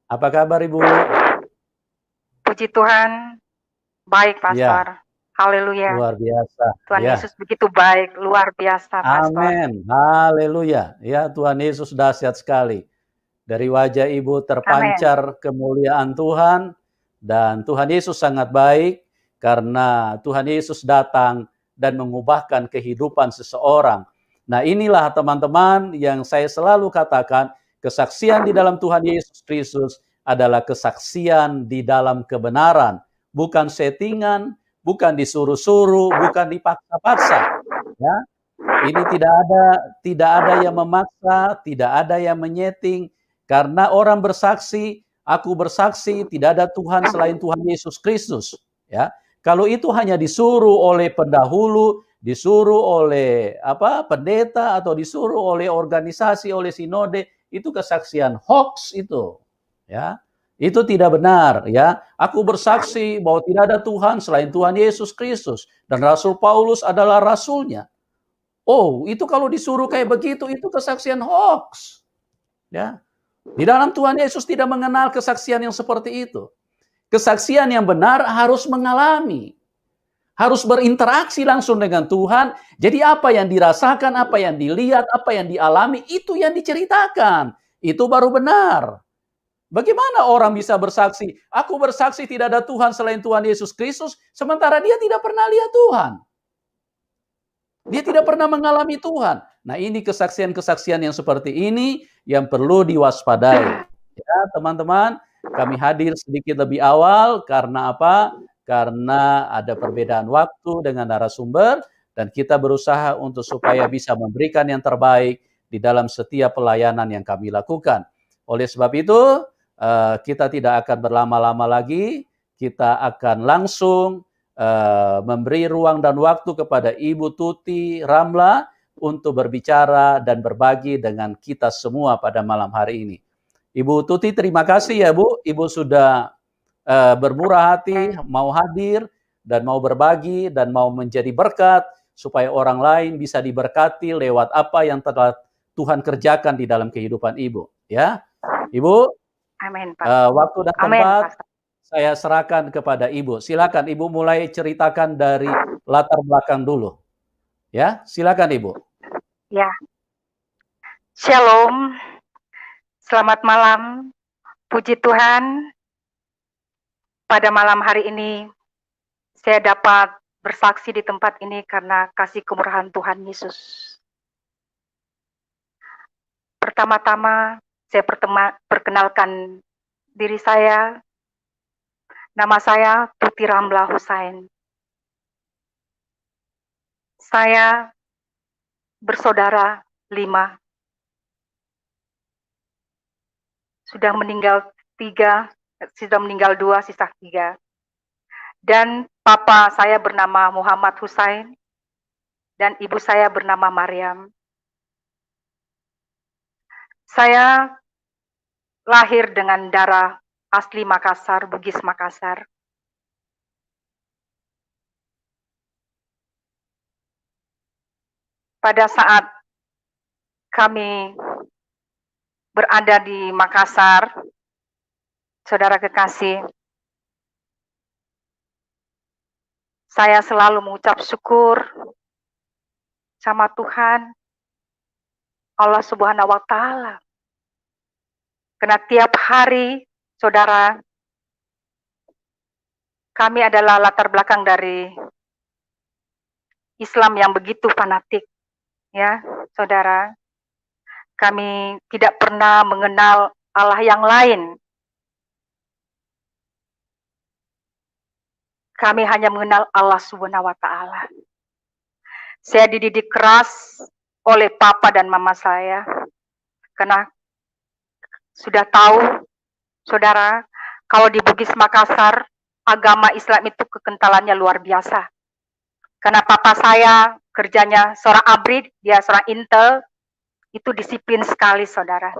Apa kabar Ibu? Puji Tuhan, baik Ya, Pastor. Haleluya. luar biasa. Tuhan Ya, Yesus begitu baik, luar biasa Pastor. amin. Haleluya. Ya, Tuhan Yesus dahsyat sekali. Dari wajah Ibu Amin. terpancar kemuliaan Tuhan, dan Tuhan Yesus sangat baik karena Tuhan Yesus datang dan mengubahkan kehidupan seseorang. Nah, inilah teman-teman yang saya selalu katakan, kesaksian di dalam Tuhan Yesus Kristus adalah kesaksian di dalam kebenaran, bukan settingan, bukan disuruh-suruh, bukan dipaksa-paksa. Ya, ini tidak ada yang memaksa, tidak ada yang menyeting, karena orang bersaksi, aku bersaksi, tidak ada Tuhan selain Tuhan Yesus Kristus. Ya, kalau itu hanya disuruh oleh pendahulu, disuruh oleh pendeta atau disuruh oleh organisasi, oleh sinode, itu kesaksian hoax itu. Ya, itu tidak benar. Ya, aku bersaksi bahwa tidak ada Tuhan selain Tuhan Yesus Kristus dan Rasul Paulus adalah rasulnya. Oh, itu kalau disuruh kayak begitu, itu kesaksian hoax. Ya. Di dalam Tuhan Yesus tidak mengenal kesaksian yang seperti itu. Kesaksian yang benar harus mengalami. Harus berinteraksi langsung dengan Tuhan. Jadi apa yang dirasakan, apa yang dilihat, apa yang dialami, itu yang diceritakan. Itu baru benar. Bagaimana orang bisa bersaksi? Aku bersaksi tidak ada Tuhan selain Tuhan Yesus Kristus, sementara dia tidak pernah lihat Tuhan. Dia tidak pernah mengalami Tuhan. Nah, ini kesaksian-kesaksian yang seperti ini yang perlu diwaspadai. Ya, teman-teman, kami hadir sedikit lebih awal karena apa? Karena ada perbedaan waktu dengan narasumber dan kita berusaha untuk supaya bisa memberikan yang terbaik di dalam setiap pelayanan yang kami lakukan. Oleh sebab itu, kita tidak akan berlama-lama lagi, kita akan langsung memberi ruang dan waktu kepada Ibu Tuti Ramla untuk berbicara dan berbagi dengan kita semua pada malam hari ini. Ibu Tuti, terima kasih ya Bu, Ibu sudah bermurah hati, mau hadir dan mau berbagi dan mau menjadi berkat supaya orang lain bisa diberkati lewat apa yang telah Tuhan kerjakan di dalam kehidupan Ibu. Ya, Ibu, Amin, Pastor. waktu dan Amin, tempat Pastor. saya serahkan kepada Ibu. Silakan Ibu mulai ceritakan dari latar belakang dulu. Ya, silakan Ibu. Ya, Shalom. Selamat malam. Puji Tuhan, pada malam hari ini saya dapat bersaksi di tempat ini karena kasih kemurahan Tuhan Yesus. Pertama-tama saya perkenalkan diri saya. Nama saya Tuti Ramla Husain. Saya bersaudara 5. Sudah meninggal 3, sudah meninggal 2, sisa 3. Dan papa saya bernama Muhammad Husain dan ibu saya bernama Maryam. Saya lahir dengan darah asli Makassar, Bugis Makassar. Pada saat kami berada di Makassar, saudara kekasih, saya selalu mengucap syukur sama Tuhan Allah Subhanahu wa Ta'ala. Karena tiap hari, saudara, kami adalah latar belakang dari Islam yang begitu fanatik, ya, saudara. Kami tidak pernah mengenal Allah yang lain. Kami hanya mengenal Allah Subhanahu wa Ta'ala. Saya dididik keras oleh papa dan mama saya karena sudah tahu, saudara, kalau di Bugis Makassar agama Islam itu kekentalannya luar biasa. Karena papa saya kerjanya seorang abrid, dia seorang intel, itu disiplin sekali, saudara.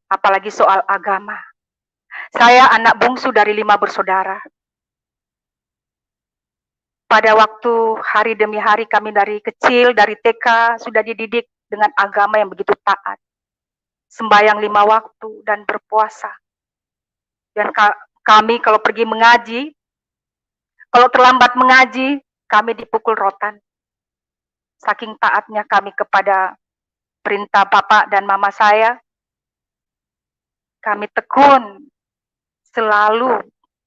Apalagi soal agama. Saya anak bungsu dari 5 bersaudara. Pada waktu hari demi hari kami dari kecil, dari TK, sudah dididik dengan agama yang begitu taat. Sembahyang 5 waktu dan berpuasa. Dan kami kalau pergi mengaji, kalau terlambat mengaji, kami dipukul rotan. Saking taatnya kami kepada perintah Bapak dan Mama saya, kami tekun selalu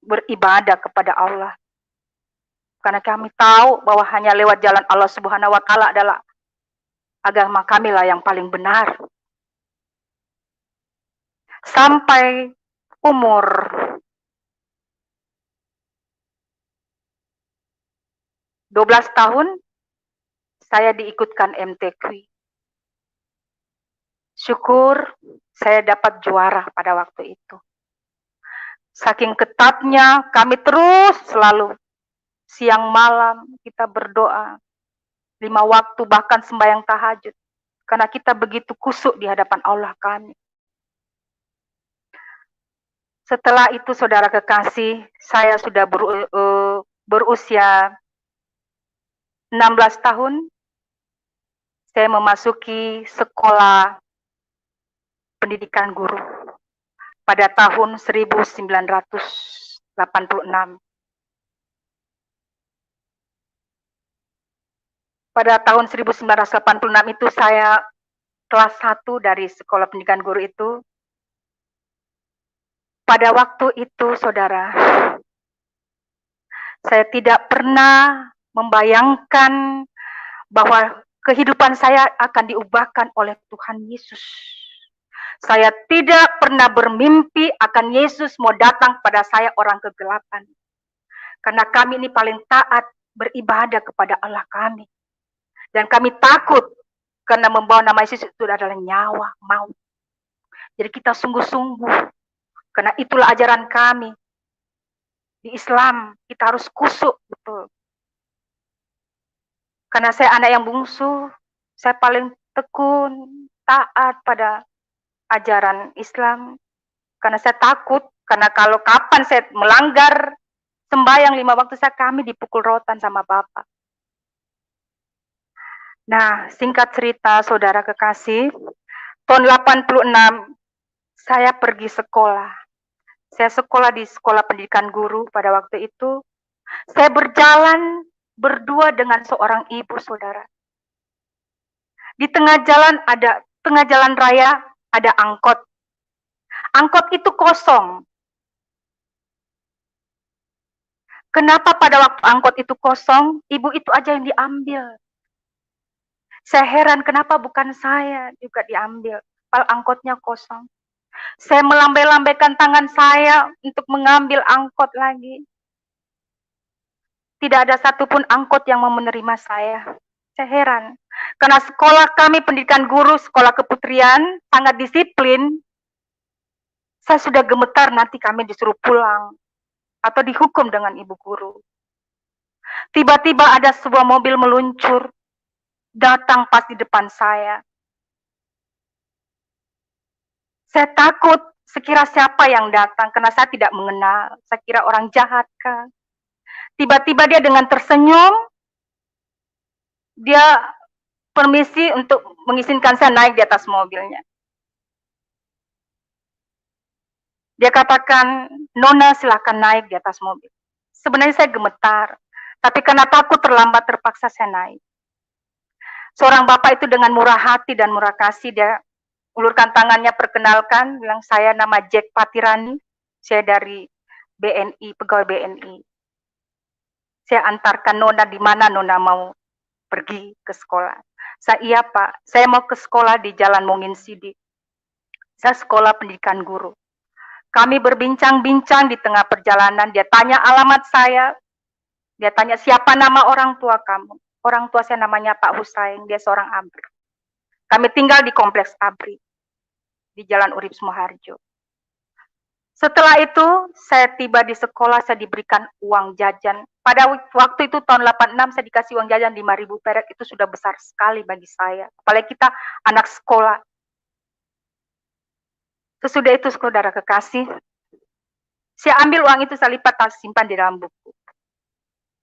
beribadah kepada Allah. Karena kami tahu bahwa hanya lewat jalan Allah Subhanahu wa Ta'ala adalah agama kami lah yang paling benar. Sampai umur 12 tahun, saya diikutkan MTQ. Syukur saya dapat juara pada waktu itu. Saking ketatnya, kami terus selalu siang malam kita berdoa 5 waktu, bahkan sembahyang tahajud, karena kita begitu kusuk di hadapan Allah kami. Setelah itu saudara kekasih, saya sudah berusia 16 tahun, saya memasuki sekolah pendidikan guru pada tahun 1986. Pada tahun 1986 itu saya kelas 1 dari sekolah pendidikan guru itu. Pada waktu itu, saudara, saya tidak pernah membayangkan bahwa kehidupan saya akan diubahkan oleh Tuhan Yesus. Saya tidak pernah bermimpi akan Yesus mau datang pada saya orang kegelapan. Karena kami ini paling taat beribadah kepada Allah kami. Dan kami takut karena membawa nama Yesus itu adalah nyawa, maut. Jadi kita sungguh-sungguh, karena itulah ajaran kami. Di Islam, kita harus kusuk, betul. Karena saya anak yang bungsu, saya paling tekun, taat pada ajaran Islam. Karena saya takut, karena kalau kapan saya melanggar sembahyang 5 waktu kami dipukul rotan sama Bapak. Nah, singkat cerita, saudara kekasih, tahun 86 saya pergi sekolah. Saya sekolah di sekolah pendidikan guru pada waktu itu. Saya berjalan berdua dengan seorang ibu, saudara. Di tengah jalan raya ada angkot. Angkot itu kosong. Kenapa pada waktu angkot itu kosong, ibu itu aja yang diambil? Saya heran kenapa bukan saya juga diambil, padahal angkotnya kosong. Saya melambai-lambaikan tangan saya untuk mengambil angkot lagi. Tidak ada satupun angkot yang mau menerima saya. Saya heran. Karena sekolah kami pendidikan guru, sekolah keputrian, sangat disiplin. Saya sudah gemetar nanti kami disuruh pulang. Atau dihukum dengan ibu guru. Tiba-tiba ada sebuah mobil meluncur. Datang pas di depan saya. Saya takut sekira siapa yang datang, karena saya tidak mengenal. Saya kira orang jahat kah. Tiba-tiba dia dengan tersenyum, dia permisi untuk mengizinkan saya naik di atas mobilnya. Dia katakan, Nona silakan naik di atas mobil. Sebenarnya saya gemetar, tapi karena takut terlambat terpaksa saya naik. Seorang bapak itu dengan murah hati dan murah kasih, dia ulurkan tangannya, perkenalkan, bilang saya nama Jack Patirani, saya dari BNI, pegawai BNI. Saya antarkan Nona di mana Nona mau pergi ke sekolah. Saya iya Pak, saya mau ke sekolah di Jalan Mungin Sidik. Saya sekolah pendidikan guru. Kami berbincang-bincang di tengah perjalanan, dia tanya alamat saya, dia tanya siapa nama orang tua kamu. Orang tua saya namanya Pak Husain, dia seorang ABRI. Kami tinggal di kompleks ABRI, di Jalan Urip Sumoharjo. Setelah itu, saya tiba di sekolah, saya diberikan uang jajan. Pada waktu itu, tahun 86, saya dikasih uang jajan 5.000 perak, itu sudah besar sekali bagi saya. Apalagi kita anak sekolah. Sesudah itu, saudara kekasih, saya ambil uang itu, saya lipat, simpan di dalam buku.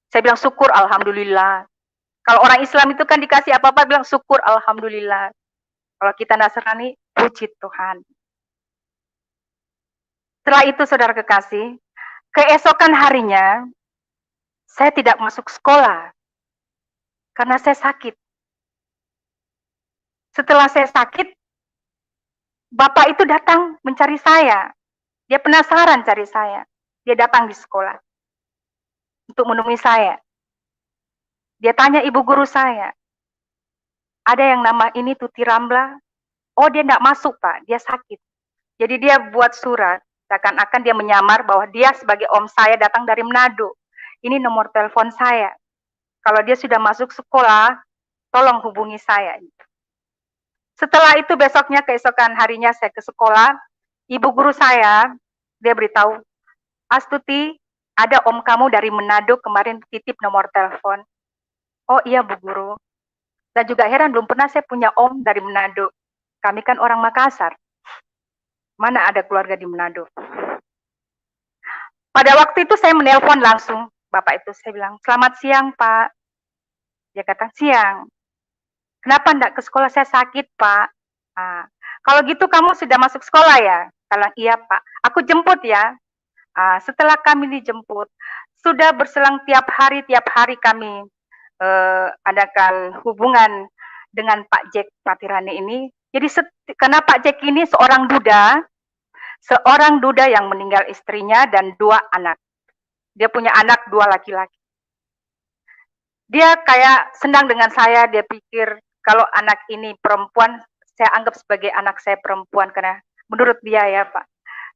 Saya bilang syukur, alhamdulillah. Kalau orang Islam itu kan dikasih apa-apa, bilang syukur, alhamdulillah. Kalau kita Nasrani, puji Tuhan. Setelah itu saudara kekasih, keesokan harinya saya tidak masuk sekolah karena saya sakit. Setelah saya sakit, bapak itu datang mencari saya. Dia penasaran cari saya. Dia datang di sekolah untuk menemui saya. Dia tanya ibu guru saya, ada yang nama ini Tuti Rambla? Oh, dia tidak masuk, Pak. Dia sakit. Jadi dia buat surat, seakan-akan dia menyamar bahwa dia sebagai om saya datang dari Manado. Ini nomor telepon saya. Kalau dia sudah masuk sekolah, tolong hubungi saya. Setelah itu besoknya, keesokan harinya saya ke sekolah, ibu guru saya, dia beritahu, Astuti, ada om kamu dari Manado kemarin titip nomor telepon. Oh iya Bu Guru. Dan juga heran, belum pernah saya punya om dari Manado. Kami kan orang Makassar. Mana ada keluarga di Manado. Pada waktu itu saya menelpon langsung bapak itu. Saya bilang, selamat siang Pak. Dia kata, siang. Kenapa enggak ke sekolah? Saya sakit Pak. Nah, kalau gitu kamu sudah masuk sekolah ya? Kalau iya Pak. Aku jemput ya. Setelah kami dijemput, sudah berselang tiap hari kami adakan hubungan dengan Pak Jack Patirani ini. Jadi karena Pak Jack ini seorang duda yang meninggal istrinya dan 2 anak. Dia punya anak 2 laki-laki. Dia kayak senang dengan saya, dia pikir kalau anak ini perempuan, saya anggap sebagai anak saya perempuan, karena menurut dia ya Pak,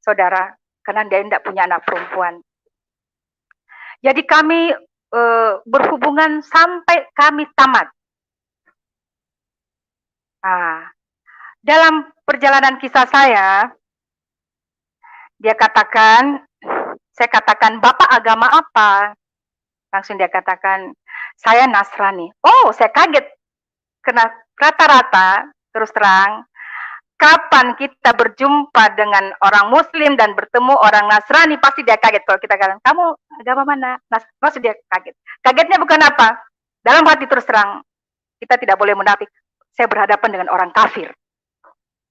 saudara, karena dia tidak punya anak perempuan. Jadi kami berhubungan sampai kami tamat. Dalam perjalanan kisah saya, dia katakan, saya katakan, Bapak agama apa? Langsung dia katakan, saya Nasrani. Oh, saya kaget. Karena rata-rata, terus terang, kapan kita berjumpa dengan orang Muslim dan bertemu orang Nasrani, pasti dia kaget. Kalau kita katakan, kamu agama mana? Pasti dia kaget. Kagetnya bukan apa? Dalam hati terus terang, kita tidak boleh munafik. Saya berhadapan dengan orang kafir.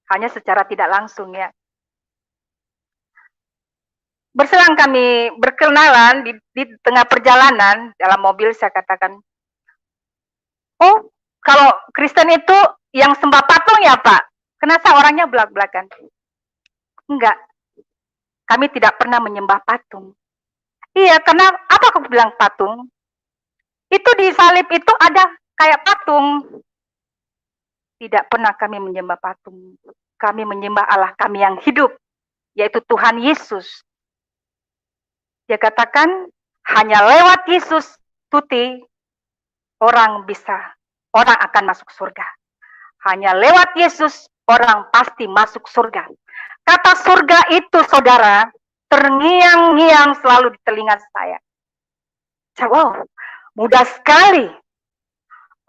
Hanya secara tidak langsung ya. Berselang kami berkenalan di tengah perjalanan, dalam mobil saya katakan, oh kalau Kristen itu yang sembah patung ya Pak? Kenapa orangnya belak-belakan? Enggak, kami tidak pernah menyembah patung. Iya, karena apa aku bilang patung? Itu di salib itu ada kayak patung. Tidak pernah kami menyembah patung. Kami menyembah Allah kami yang hidup, yaitu Tuhan Yesus. Dia katakan, hanya lewat Yesus, Tuti, orang akan masuk surga. Hanya lewat Yesus, orang pasti masuk surga. Kata surga itu, saudara, terngiang-ngiang selalu di telinga saya. Wow, mudah sekali.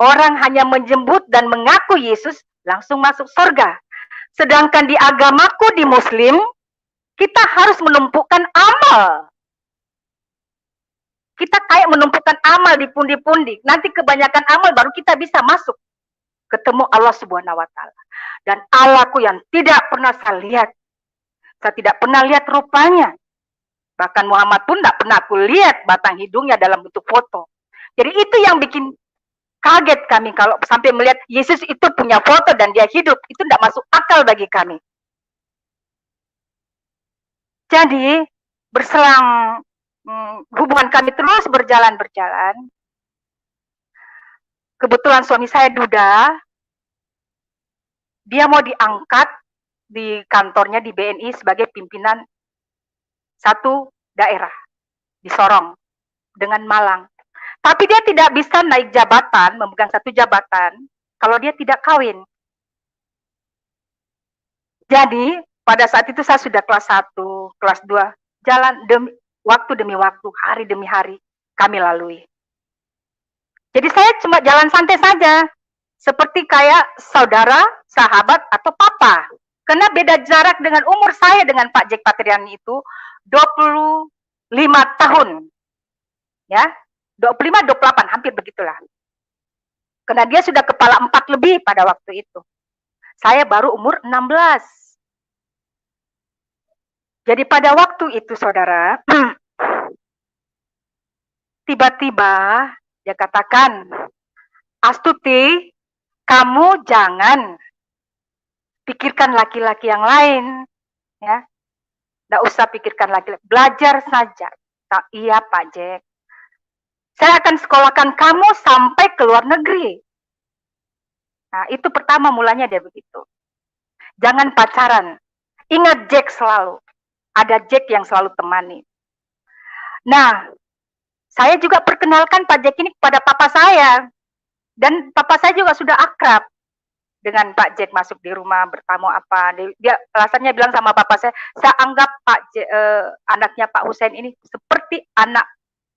Orang hanya menjemput dan mengaku Yesus, langsung masuk surga. Sedangkan di agamaku, di Muslim, kita harus menumpukan amal. Kita kayak menumpukan amal di pundi-pundi. Nanti kebanyakan amal baru kita bisa masuk. Ketemu Allah Subhanahu wa Ta'ala. Dan Allahku yang tidak pernah saya lihat. Saya tidak pernah lihat rupanya. Bahkan Muhammad pun tidak pernah aku lihat batang hidungnya dalam bentuk foto. Jadi itu yang bikin kaget kami kalau sampai melihat Yesus itu punya foto dan dia hidup. Itu tidak masuk akal bagi kami. Jadi berselang hubungan kami terus berjalan. Kebetulan suami saya duda, dia mau diangkat di kantornya di BNI sebagai pimpinan satu daerah di Sorong dengan Malang. Tapi dia tidak bisa naik jabatan, memegang satu jabatan, kalau dia tidak kawin. Jadi pada saat itu saya sudah kelas 1, kelas 2, jalan waktu demi waktu, hari demi hari kami lalui. Jadi saya cuma jalan santai saja, seperti kayak saudara, sahabat, atau papa. Karena beda jarak dengan umur saya dengan Pak Jack Patriani itu 25 tahun. Ya, 25, 28, hampir begitulah. Karena dia sudah kepala 4 lebih pada waktu itu. Saya baru umur 16. Jadi pada waktu itu saudara, tiba-tiba dia katakan, Astuti, kamu jangan pikirkan laki-laki yang lain, ya. Nggak usah pikirkan laki-laki, belajar saja. Nah, iya Pak Jack, saya akan sekolahkan kamu sampai ke luar negeri. Nah, itu pertama mulanya dia begitu. Jangan pacaran. Ingat Jack selalu. Ada Jack yang selalu temani. Nah, saya juga perkenalkan Pak Jack ini kepada papa saya. Dan papa saya juga sudah akrab dengan Pak Jack masuk di rumah bertamu apa. Dia alasannya bilang sama papa saya anggap anaknya Pak Hussein ini seperti anak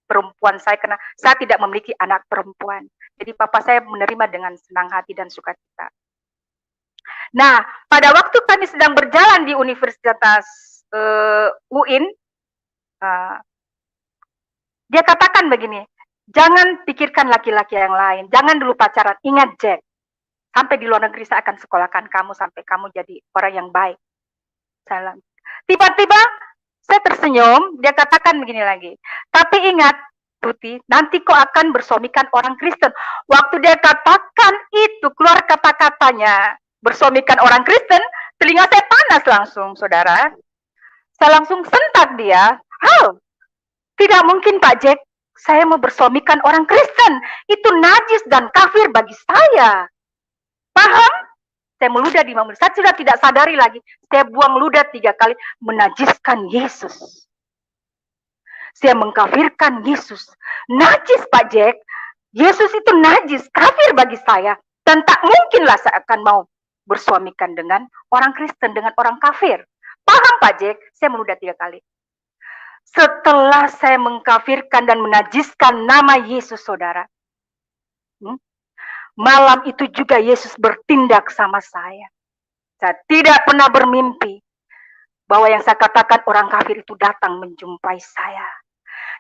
perempuan saya karena saya tidak memiliki anak perempuan. Jadi papa saya menerima dengan senang hati dan sukacita. Nah, pada waktu kami sedang berjalan di Universitas UIN, dia katakan begini, jangan pikirkan laki-laki yang lain, jangan dulu pacaran, ingat Jack, sampai di luar negeri saya akan sekolahkan kamu sampai kamu jadi orang yang baik. Tiba-tiba saya tersenyum, dia katakan begini lagi, tapi ingat, Tuti, nanti kau akan bersuamikan orang Kristen. Waktu dia katakan itu, keluar kata-katanya, bersuamikan orang Kristen, telinga saya panas langsung, saudara. Saya langsung sentak dia. Tidak mungkin Pak Jack, saya mau bersuamikan orang Kristen. Itu najis dan kafir bagi saya. Paham? Saya meludah di mobil. Saya sudah tidak sadari lagi. Saya buang ludah 3 kali, menajiskan Yesus. Saya mengkafirkan Yesus. Najis Pak Jack. Yesus itu najis, kafir bagi saya. Dan tak mungkinlah saya akan mau bersuamikan dengan orang Kristen, dengan orang kafir. Paham Pak Jack? Saya meludah 3 kali. Setelah saya mengkafirkan dan menajiskan nama Yesus, saudara. Malam itu juga Yesus bertindak sama saya. Saya tidak pernah bermimpi bahwa yang saya katakan orang kafir itu datang menjumpai saya.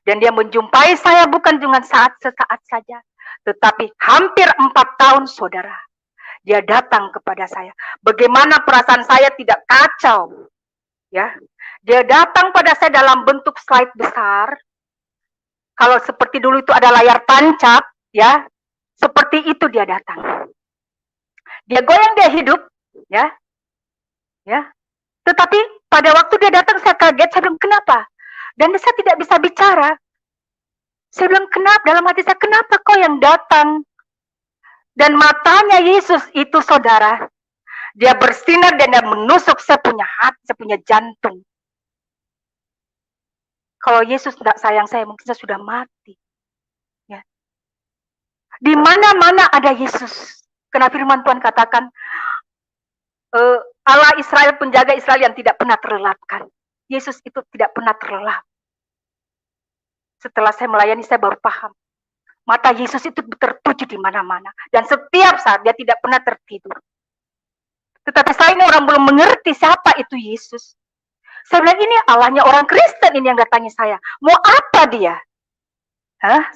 Dan dia menjumpai saya bukan dengan sesaat saja. Tetapi hampir 4 tahun, saudara. Dia datang kepada saya. Bagaimana perasaan saya tidak kacau. Ya, dia datang pada saya dalam bentuk slide besar. Kalau seperti dulu itu ada layar tancap, ya, seperti itu dia datang. Dia goyang, dia hidup, ya. Tetapi pada waktu dia datang saya kaget, saya bilang kenapa? Dan saya tidak bisa bicara. Saya bilang kenapa? Dalam hati saya, kenapa kau yang datang? Dan matanya Yesus itu, saudara, dia bersinar dan dia menusuk saya punya hati, saya punya jantung. Kalau Yesus tidak sayang saya, mungkin saya sudah mati. Ya. Di mana-mana ada Yesus. Karena firman Tuhan katakan, Allah Israel, penjaga Israel yang tidak pernah terlelapkan. Yesus itu tidak pernah terlelap. Setelah saya melayani, saya baru paham. Mata Yesus itu tertuju di mana-mana. Dan setiap saat dia tidak pernah tertidur. Tetapi saya ini orang belum mengerti siapa itu Yesus. Saya bilang, ini Allahnya orang Kristen ini yang datangi saya. Mau apa dia?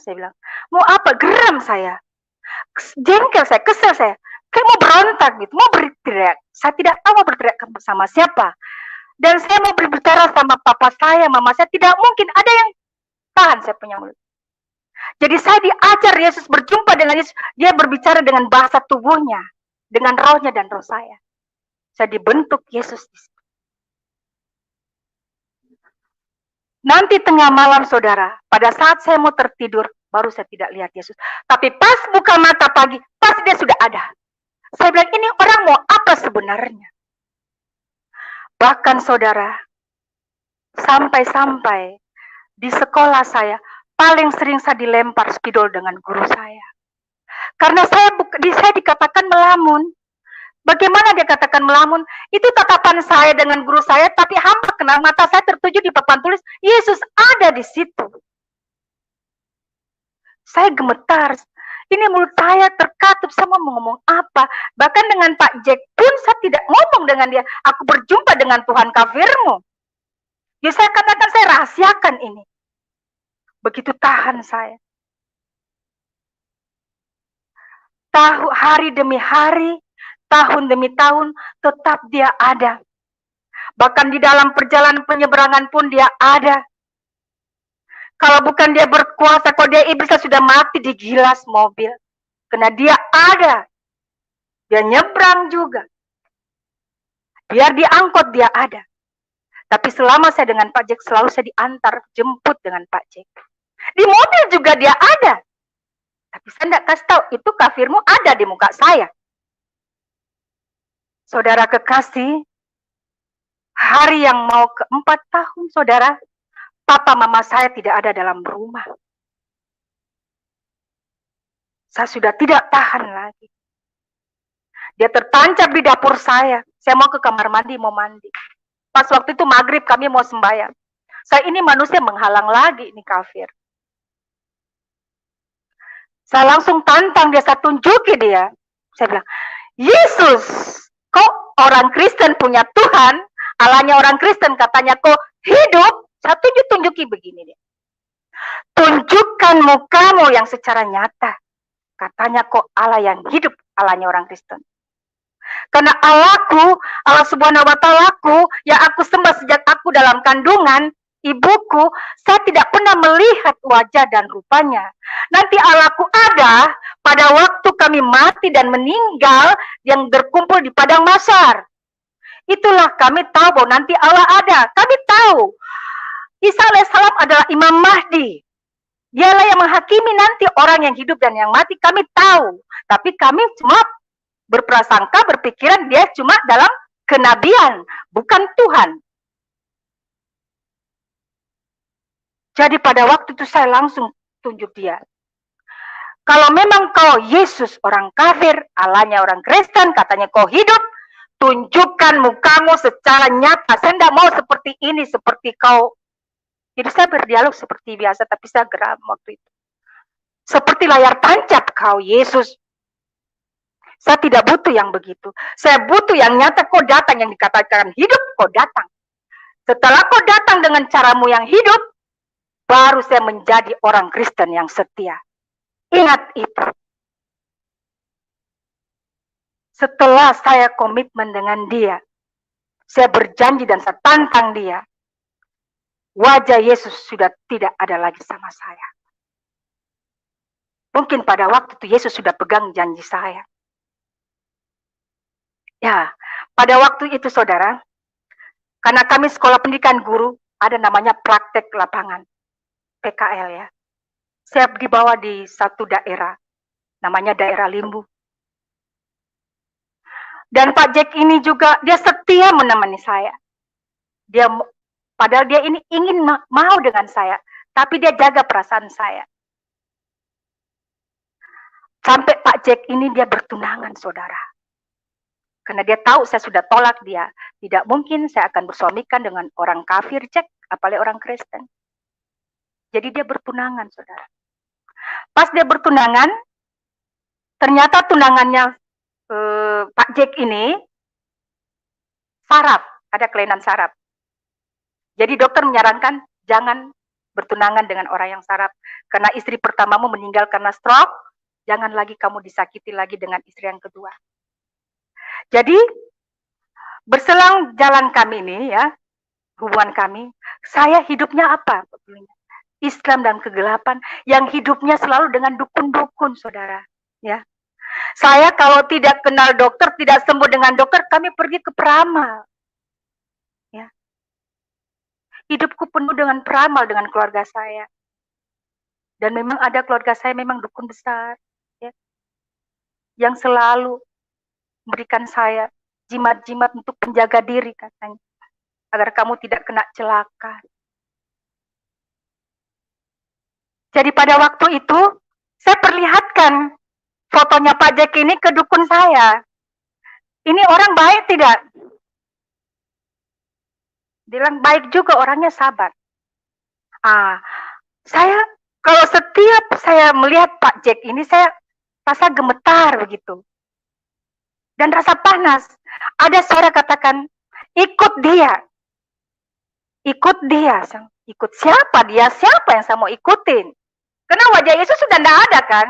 Saya bilang, mau apa? Geram saya. Jengkel saya, kesel saya. Kayak mau berontak gitu, mau berteriak. Saya tidak tahu mau berteriak bersama siapa. Dan saya mau berbicara sama papa saya, mama saya. Tidak mungkin ada yang tahan saya punya mulut. Jadi saya diajar Yesus, berjumpa dengan Yesus. Dia berbicara dengan bahasa tubuhnya. Dengan rohnya dan roh saya. Saya dibentuk Yesus di situ. Nanti tengah malam, saudara, pada saat saya mau tertidur, baru saya tidak lihat Yesus. Tapi pas buka mata pagi, pas dia sudah ada. Saya bilang, ini orang mau apa sebenarnya? Bahkan, saudara, sampai-sampai di sekolah saya, paling sering saya dilempar spidol dengan guru saya. Karena saya dikatakan melamun. Bagaimana dia katakan melamun? Itu tatapan saya dengan guru saya, tapi hampa kena mata saya tertuju di papan tulis, Yesus ada di situ. Saya gemetar. Ini mulut saya terkatup, sama mau ngomong apa. Bahkan dengan Pak Jack pun saya tidak ngomong dengan dia. Aku berjumpa dengan Tuhan kafirmu. Ya saya katakan, saya rahasiakan ini. Begitu tahan saya. Hari demi hari, tahun demi tahun, tetap dia ada. Bahkan di dalam perjalanan penyeberangan pun dia ada. Kalau bukan dia berkuasa, kalau dia iblis sudah mati di gilas mobil. Karena dia ada. Dia nyebrang juga. Biar diangkut dia ada. Tapi selama saya dengan Pak Jack, selalu saya diantar, jemput dengan Pak Jack. Di mobil juga dia ada. Tapi saya tidak kasih tahu, itu kafirmu ada di muka saya. Saudara kekasih, hari yang mau ke-4 tahun, saudara, papa mama saya tidak ada dalam rumah. Saya sudah tidak tahan lagi. Dia tertancap di dapur saya. Saya mau ke kamar mandi, mau mandi. Pas waktu itu maghrib kami mau sembahyang. Saya ini manusia menghalang lagi, ini kafir. Saya langsung tantang dia, saya tunjuki dia. Saya bilang, Yesus, kok orang Kristen punya Tuhan, Allahnya orang Kristen katanya kok hidup, saya tunjuki begini dia. Tunjukkan mukamu yang secara nyata. Katanya kok Allah yang hidup, Allahnya orang Kristen. Karena Allahku, Allah Subhanahu wa Ta'alaku, yang aku sembah sejak aku dalam kandungan ibuku, saya tidak pernah melihat wajah dan rupanya. Nanti Allahku ada pada waktu kami mati dan meninggal yang berkumpul di padang mahsyar. Itulah kami tahu bahwa nanti Allah ada. Kami tahu Isa alaihissalam adalah Imam Mahdi. Dialah yang menghakimi nanti orang yang hidup dan yang mati. Kami tahu. Tapi kami cuma berprasangka, berpikiran dia cuma dalam kenabian, bukan Tuhan. Jadi pada waktu itu saya langsung tunjuk dia. Kalau memang kau Yesus orang kafir, Allahnya orang Kristen, katanya kau hidup, tunjukkan mukamu secara nyata. Saya tidak mau seperti ini, seperti kau. Jadi saya berdialog seperti biasa, tapi saya geram waktu itu. Seperti layar tancap kau Yesus. Saya tidak butuh yang begitu. Saya butuh yang nyata, kau datang, yang dikatakan hidup, kau datang. Setelah kau datang dengan caramu yang hidup, baru saya menjadi orang Kristen yang setia. Ingat itu. Setelah saya komitmen dengan dia, saya berjanji dan saya tantang dia, wajah Yesus sudah tidak ada lagi sama saya. Mungkin pada waktu itu Yesus sudah pegang janji saya. Ya, pada waktu itu saudara, karena kami sekolah pendidikan guru, ada namanya praktek lapangan, PKL ya. Saya dibawa di satu daerah, namanya daerah Limbu. Dan Pak Jack ini juga, dia setia menemani saya. Padahal dia ini ingin mau dengan saya, tapi dia jaga perasaan saya. Sampai Pak Jack ini dia bertunangan, saudara. Karena dia tahu saya sudah tolak dia. Tidak mungkin saya akan bersuamikan dengan orang kafir, Jack, apalagi orang Kristen. Jadi dia bertunangan, saudara. Pas dia bertunangan, ternyata tunangannya Pak Jack ini saraf, ada kelainan saraf. Jadi dokter menyarankan jangan bertunangan dengan orang yang saraf. Karena istri pertamamu meninggal karena stroke, jangan lagi kamu disakiti lagi dengan istri yang kedua. Jadi berselang jalan kami ini ya, hubungan kami, saya hidupnya apa? Islam dan kegelapan yang hidupnya selalu dengan dukun-dukun, saudara. Ya, saya kalau tidak kenal dokter, tidak sembuh dengan dokter, kami pergi ke peramal. Ya, hidupku penuh dengan peramal dengan keluarga saya. Dan memang ada keluarga saya memang dukun besar, ya, yang selalu memberikan saya jimat-jimat untuk penjaga diri katanya, agar kamu tidak kena celaka. Jadi pada waktu itu, saya perlihatkan fotonya Pak Jack ini ke dukun saya. Ini orang baik tidak? Bilang baik juga, orangnya sabar. Saya kalau setiap saya melihat Pak Jack ini, saya rasa gemetar begitu. Dan rasa panas. Ada suara katakan, ikut dia. Ikut dia. Ikut siapa? Dia siapa yang saya mau ikutin? Karena wajah Yesus sudah tidak ada kan?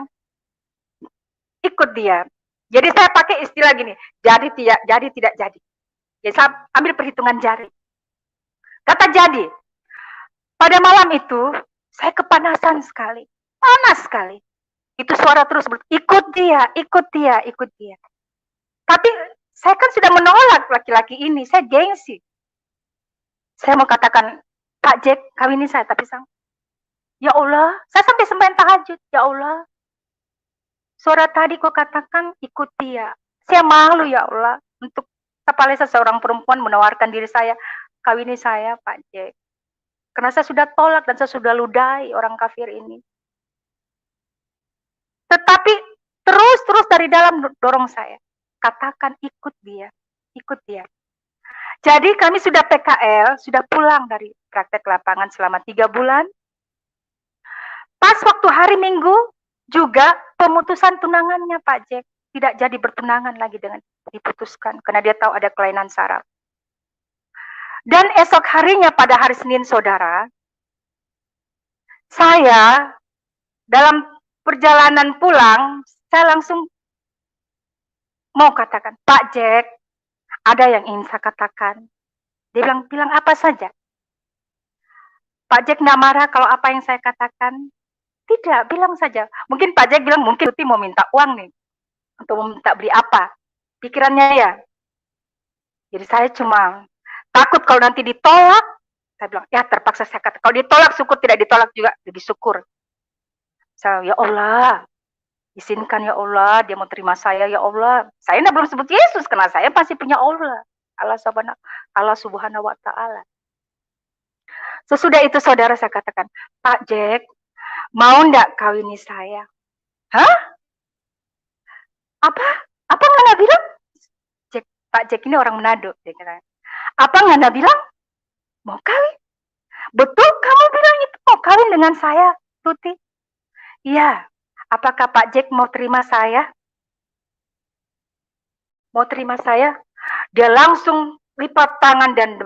Ikut dia. Jadi saya pakai istilah gini, jadi tidak jadi. Ya, saya ambil perhitungan jari. Kata jadi, pada malam itu saya kepanasan sekali, panas sekali. Itu suara terus ikut dia, ikut dia, ikut dia. Tapi saya kan sudah menolak laki-laki ini, saya gengsi. Saya mau katakan, Pak Jack, kawini saya, tapi sang, ya Allah, saya sampai sembahyang tahajud, ya Allah. Suara tadi kok katakan ikut dia. Saya malu ya Allah untuk apalagi seseorang perempuan menawarkan diri saya, kawini saya Pak Jack. Karena saya sudah tolak dan saya sudah ludahi orang kafir ini. Tetapi terus dari dalam dorong saya. Katakan ikut dia, ikut dia. Jadi kami sudah PKL, sudah pulang dari praktek lapangan selama 3 bulan. Pas waktu hari Minggu juga pemutusan tunangannya Pak Jack. Tidak jadi bertunangan lagi dengan diputuskan. Karena dia tahu ada kelainan saraf. Dan esok harinya pada hari Senin saudara, saya dalam perjalanan pulang, saya langsung mau katakan, Pak Jack, ada yang ingin saya katakan. Dia bilang apa saja. Pak Jack nggak marah kalau apa yang saya katakan. Tidak, bilang saja. Mungkin Pak Jack bilang, mungkin Tuti mau minta uang nih. Untuk meminta beli apa. Pikirannya ya. Jadi saya cuma takut kalau nanti ditolak. Saya bilang, ya terpaksa saya kata. Kalau ditolak, syukur. Tidak ditolak juga, lebih syukur. Saya, ya Allah, izinkan ya Allah, dia mau terima saya ya Allah. Saya belum sebut Yesus, karena saya pasti punya Allah. Allah subhanahu wa ta'ala. Sesudah itu saudara saya katakan, Pak Jack, mau ndak kawini saya? Hah? Apa Ngana bilang? Pak Jack ini orang Manado. Dia kata, apa Ngana bilang? Mau kawin? Betul kamu bilang itu mau kawin dengan saya, Tuti? Iya. Apakah Pak Jack mau terima saya? Mau terima saya? Dia langsung lipat tangan dan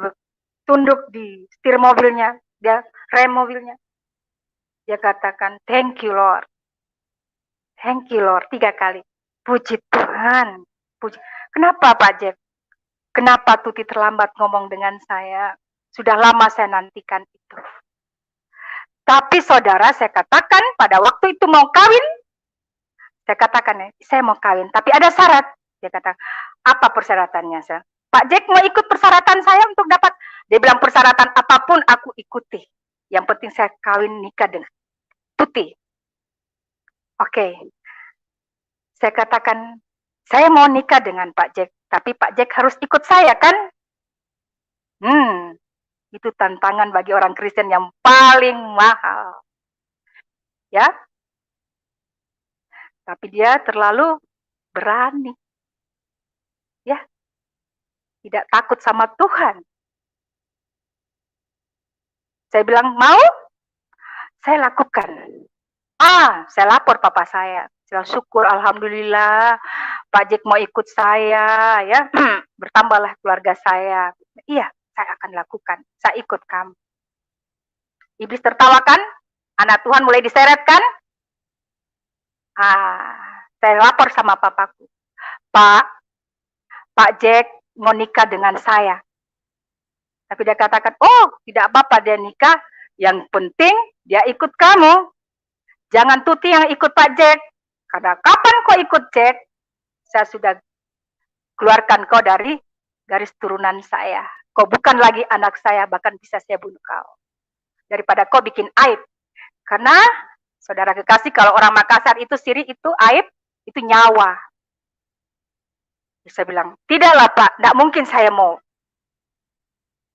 tunduk di setir mobilnya, dia rem mobilnya. Dia katakan, thank you Lord. Thank you Lord, 3 kali. Puji Tuhan. Kenapa Pak Jack? Kenapa Tuti terlambat ngomong dengan saya? Sudah lama saya nantikan itu. Tapi saudara, saya katakan pada waktu itu mau kawin, saya katakan, saya mau kawin, tapi ada syarat. Dia kata, apa persyaratannya? Pak Jack mau ikut persyaratan saya untuk dapat. Dia bilang persyaratan apapun aku ikuti. Yang penting saya kawin nikah dengan Tuti. Oke. Saya katakan, saya mau nikah dengan Pak Jack, tapi Pak Jack harus ikut saya kan? Itu tantangan bagi orang Kristen yang paling mahal. Ya. Tapi dia terlalu berani. Ya. Tidak takut sama Tuhan. Saya bilang, mau? Saya lakukan. Saya lapor papa saya. Saya syukur, alhamdulillah, Pak Jack mau ikut saya, ya. Bertambahlah keluarga saya. Iya, saya akan lakukan. Saya ikut kamu. Iblis tertawakan, anak Tuhan mulai diseret kan? Saya lapor sama papaku. Pak Jack mau nikah dengan saya. Tapi dia katakan, tidak apa-apa dia nikah. Yang penting dia ikut kamu. Jangan Tuti yang ikut Pak Jack. Karena kapan kau ikut Jack, saya sudah keluarkan kau dari garis turunan saya. Kau bukan lagi anak saya, bahkan bisa saya bunuh kau. Daripada kau bikin aib. Karena, saudara kekasih, kalau orang Makassar itu siri, itu aib, itu nyawa. Saya bilang, tidaklah Pak, tidak mungkin saya mau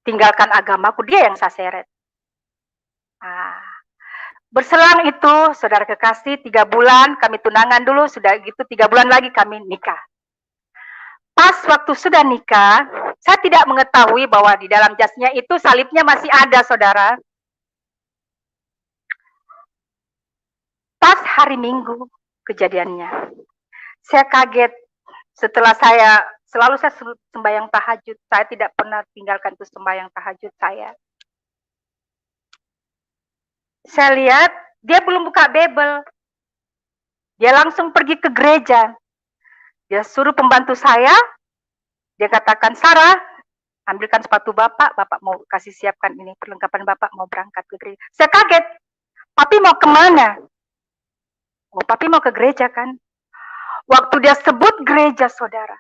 tinggalkan agamaku, dia yang saya seret. Berselang itu, saudara kekasih, 3 bulan kami tunangan dulu, sudah gitu 3 bulan lagi kami nikah. Pas waktu sudah nikah, saya tidak mengetahui bahwa di dalam jasnya itu salibnya masih ada, saudara. Pas hari Minggu kejadiannya, saya kaget. Setelah selalu saya sembahyang tahajud, saya tidak pernah tinggalkan itu sembahyang tahajud saya. Saya lihat, dia belum buka Bible. Dia langsung pergi ke gereja. Dia suruh pembantu saya, dia katakan, Sarah, ambilkan sepatu Bapak, Bapak mau kasih siapkan ini, perlengkapan Bapak mau berangkat ke gereja. Saya kaget, Papi mau kemana? Oh, Papi mau ke gereja kan? Waktu dia sebut gereja, saudara,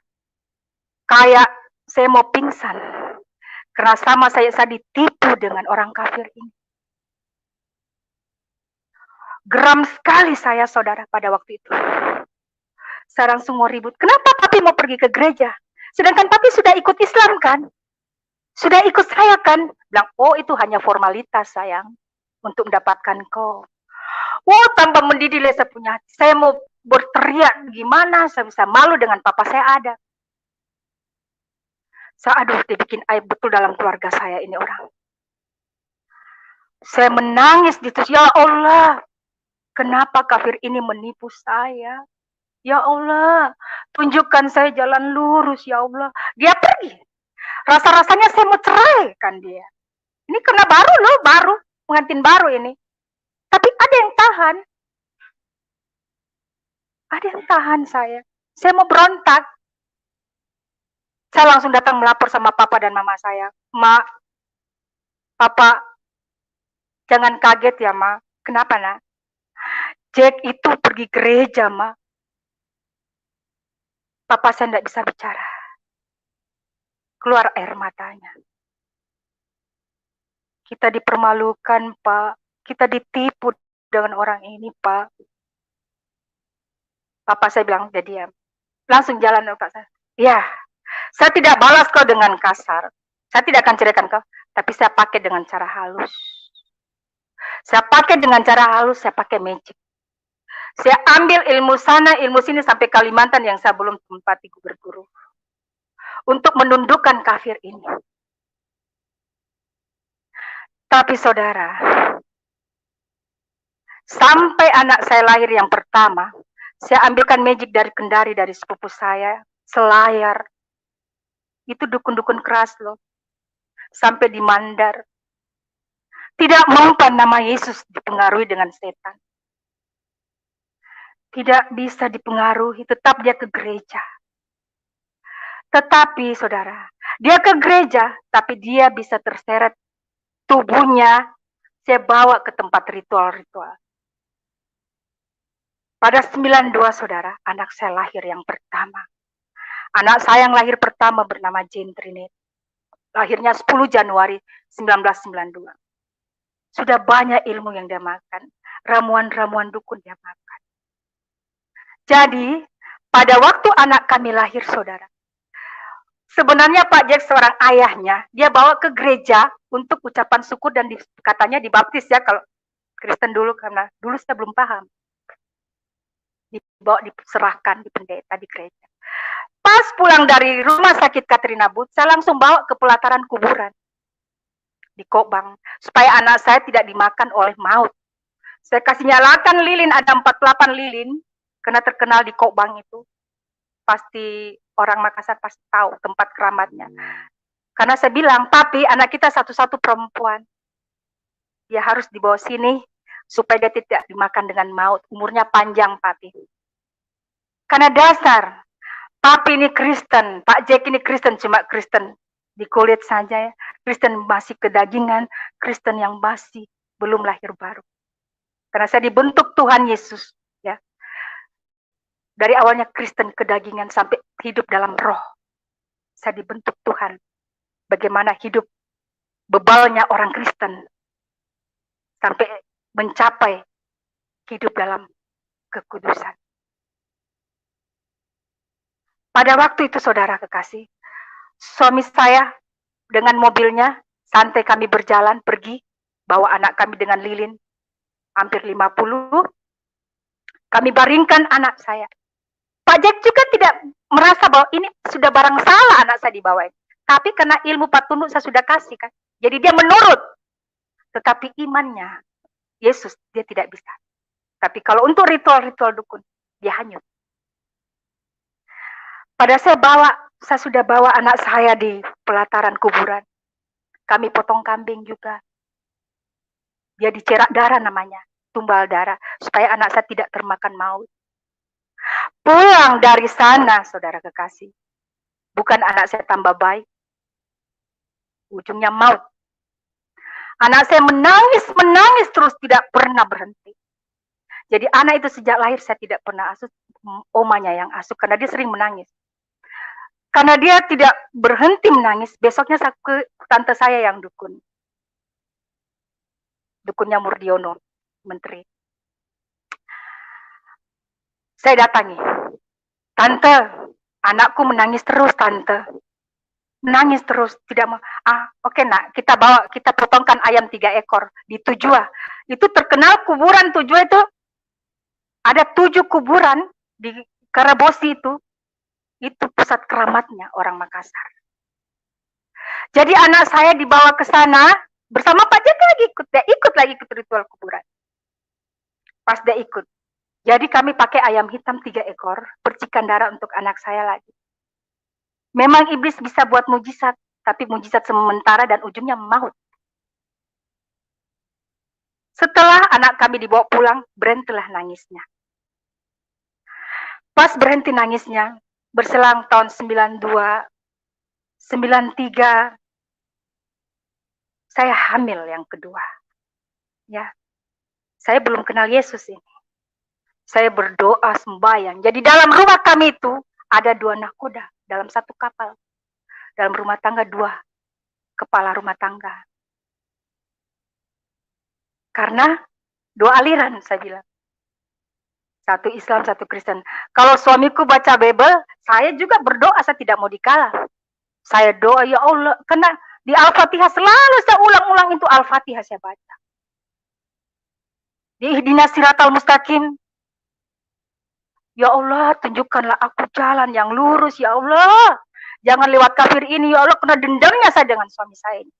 kayak saya mau pingsan. Karena sama saya ditipu dengan orang kafir ini. Geram sekali saya, saudara, pada waktu itu. Saya langsung mau ribut. Kenapa Papi mau pergi ke gereja? Sedangkan Papi sudah ikut Islam kan? Sudah ikut saya kan? Bilang, oh itu hanya formalitas sayang. Untuk mendapatkan kau. Oh, tambah mendidih saya punya hati. Saya mau berteriak gimana, saya bisa malu dengan papa saya ada. Saya aduh, dia bikin aib betul dalam keluarga saya ini orang. Saya menangis di situ, ya Allah, kenapa kafir ini menipu saya? Ya Allah, tunjukkan saya jalan lurus, ya Allah. Dia pergi. Rasa-rasanya saya mau cerai kan dia. Ini karena baru loh, baru, pengantin baru ini. Tapi ada yang tahan. Ada yang tahan saya. Saya mau berontak. Saya langsung datang melapor sama papa dan mama saya. Ma, papa, jangan kaget ya, Ma. Kenapa, nak? Jack itu pergi gereja, Ma. Papa saya tidak bisa bicara. Keluar air matanya. Kita dipermalukan, Pak. Kita ditipu dengan orang ini, Pak. Papa saya bilang, dia diam. Langsung jalan, Pak saya. Ya, saya tidak balas kau dengan kasar. Saya tidak akan ceritakan kau. Tapi saya pakai dengan cara halus. Saya pakai dengan cara halus, saya pakai magic. Saya ambil ilmu sana, ilmu sini sampai Kalimantan yang saya belum tempati berguru. Untuk menundukkan kafir ini. Tapi saudara, sampai anak saya lahir yang pertama, saya ambilkan magic dari Kendari, dari sepupu saya, Selayar. Itu dukun-dukun keras loh. Sampai di Mandar. Tidak mempan nama Yesus dipengaruhi dengan setan. Tidak bisa dipengaruhi, tetap dia ke gereja. Tetapi saudara, dia ke gereja, tapi dia bisa terseret tubuhnya, saya bawa ke tempat ritual-ritual. Pada 92 saudara, anak saya lahir yang pertama. Anak saya yang lahir pertama bernama Jane Trinity. Lahirnya 10 Januari 1992. Sudah banyak ilmu yang dia makan. Ramuan-ramuan dukun dia makan. Jadi, pada waktu anak kami lahir saudara, sebenarnya Pak Jack seorang ayahnya, dia bawa ke gereja untuk ucapan syukur dan katanya dibaptis ya, kalau Kristen dulu, karena dulu saya belum paham. Dibawa, diserahkan di pendeta di gereja. Pas pulang dari rumah sakit Katrina Booth, saya langsung bawa ke pelataran kuburan di Kobang, supaya anak saya tidak dimakan oleh maut. Saya kasih nyalakan lilin, ada 48 lilin, karena terkenal di Kobang itu. Pasti orang Makassar pasti tahu tempat keramatnya. Karena saya bilang, tapi anak kita satu-satu perempuan. Dia harus dibawa sini, supaya dia tidak dimakan dengan maut. Umurnya panjang, papi. Karena dasar, papi ini Kristen, Pak Jack ini Kristen, cuma Kristen di kulit saja ya. Kristen masih kedagingan, Kristen yang masih belum lahir baru. Karena saya dibentuk Tuhan Yesus, ya. Dari awalnya Kristen kedagingan sampai hidup dalam roh. Saya dibentuk Tuhan. Bagaimana hidup bebalnya orang Kristen. Sampai mencapai hidup dalam kekudusan. Pada waktu itu saudara kekasih, suami saya dengan mobilnya, santai kami berjalan, pergi, bawa anak kami dengan lilin, hampir 50, kami baringkan anak saya. Pak Jack juga tidak merasa bahwa ini sudah barang salah anak saya dibawa. Tapi karena ilmu patunduk saya sudah kasih kan. Jadi dia menurut. Tetapi imannya, Yesus dia tidak bisa. Tapi kalau untuk ritual-ritual dukun, dia hanyut. Pada saya sudah bawa anak saya di pelataran kuburan. Kami potong kambing juga. Dia dicerak darah namanya, tumbal darah, supaya anak saya tidak termakan maut. Pulang dari sana, saudara kekasih, bukan anak saya tambah baik, ujungnya maut. Anak saya menangis terus tidak pernah berhenti. Jadi anak itu sejak lahir saya tidak pernah asuh, omanya yang asuh karena dia sering menangis. Karena dia tidak berhenti menangis, besoknya saya ke tante saya yang dukun. Dukunnya Murdiono, menteri. Saya datangi. Tante, anakku menangis terus, tante. Menangis terus, tidak mau. Oke nak, kita potongkan ayam 3 ekor di Tujua. Itu terkenal kuburan Tujua itu. Ada 7 kuburan di Karabosi itu. Itu pusat keramatnya orang Makassar. Jadi anak saya dibawa ke sana bersama Pak Jaka lagi ikut. Dia ikut lagi ke ritual kuburan. Pas dia ikut. Jadi kami pakai ayam hitam 3 ekor, percikan darah untuk anak saya lagi. Memang iblis bisa buat mujizat, tapi mujizat sementara dan ujungnya maut. Setelah anak kami dibawa pulang, berhentilah nangisnya. Pas berhenti nangisnya, berselang tahun 92, 93, saya hamil yang kedua. Ya, saya belum kenal Yesus ini. Saya berdoa sembahyang. Jadi dalam rumah kami itu ada 2 nahkoda dalam 1 kapal. Dalam rumah tangga 2 kepala rumah tangga. Karena 2 aliran saya bilang. 1 Islam, 1 Kristen. Kalau suamiku baca Bible, saya juga berdoa, saya tidak mau dikalah. Saya doa, ya Allah, karena di Al-Fatihah selalu saya ulang-ulang itu Al-Fatihah saya baca. Di Ihdinas Siratal Mustaqim, ya Allah, tunjukkanlah aku jalan yang lurus, ya Allah. Jangan lewat kafir ini, ya Allah, kena dendamnya saya dengan suami saya ini.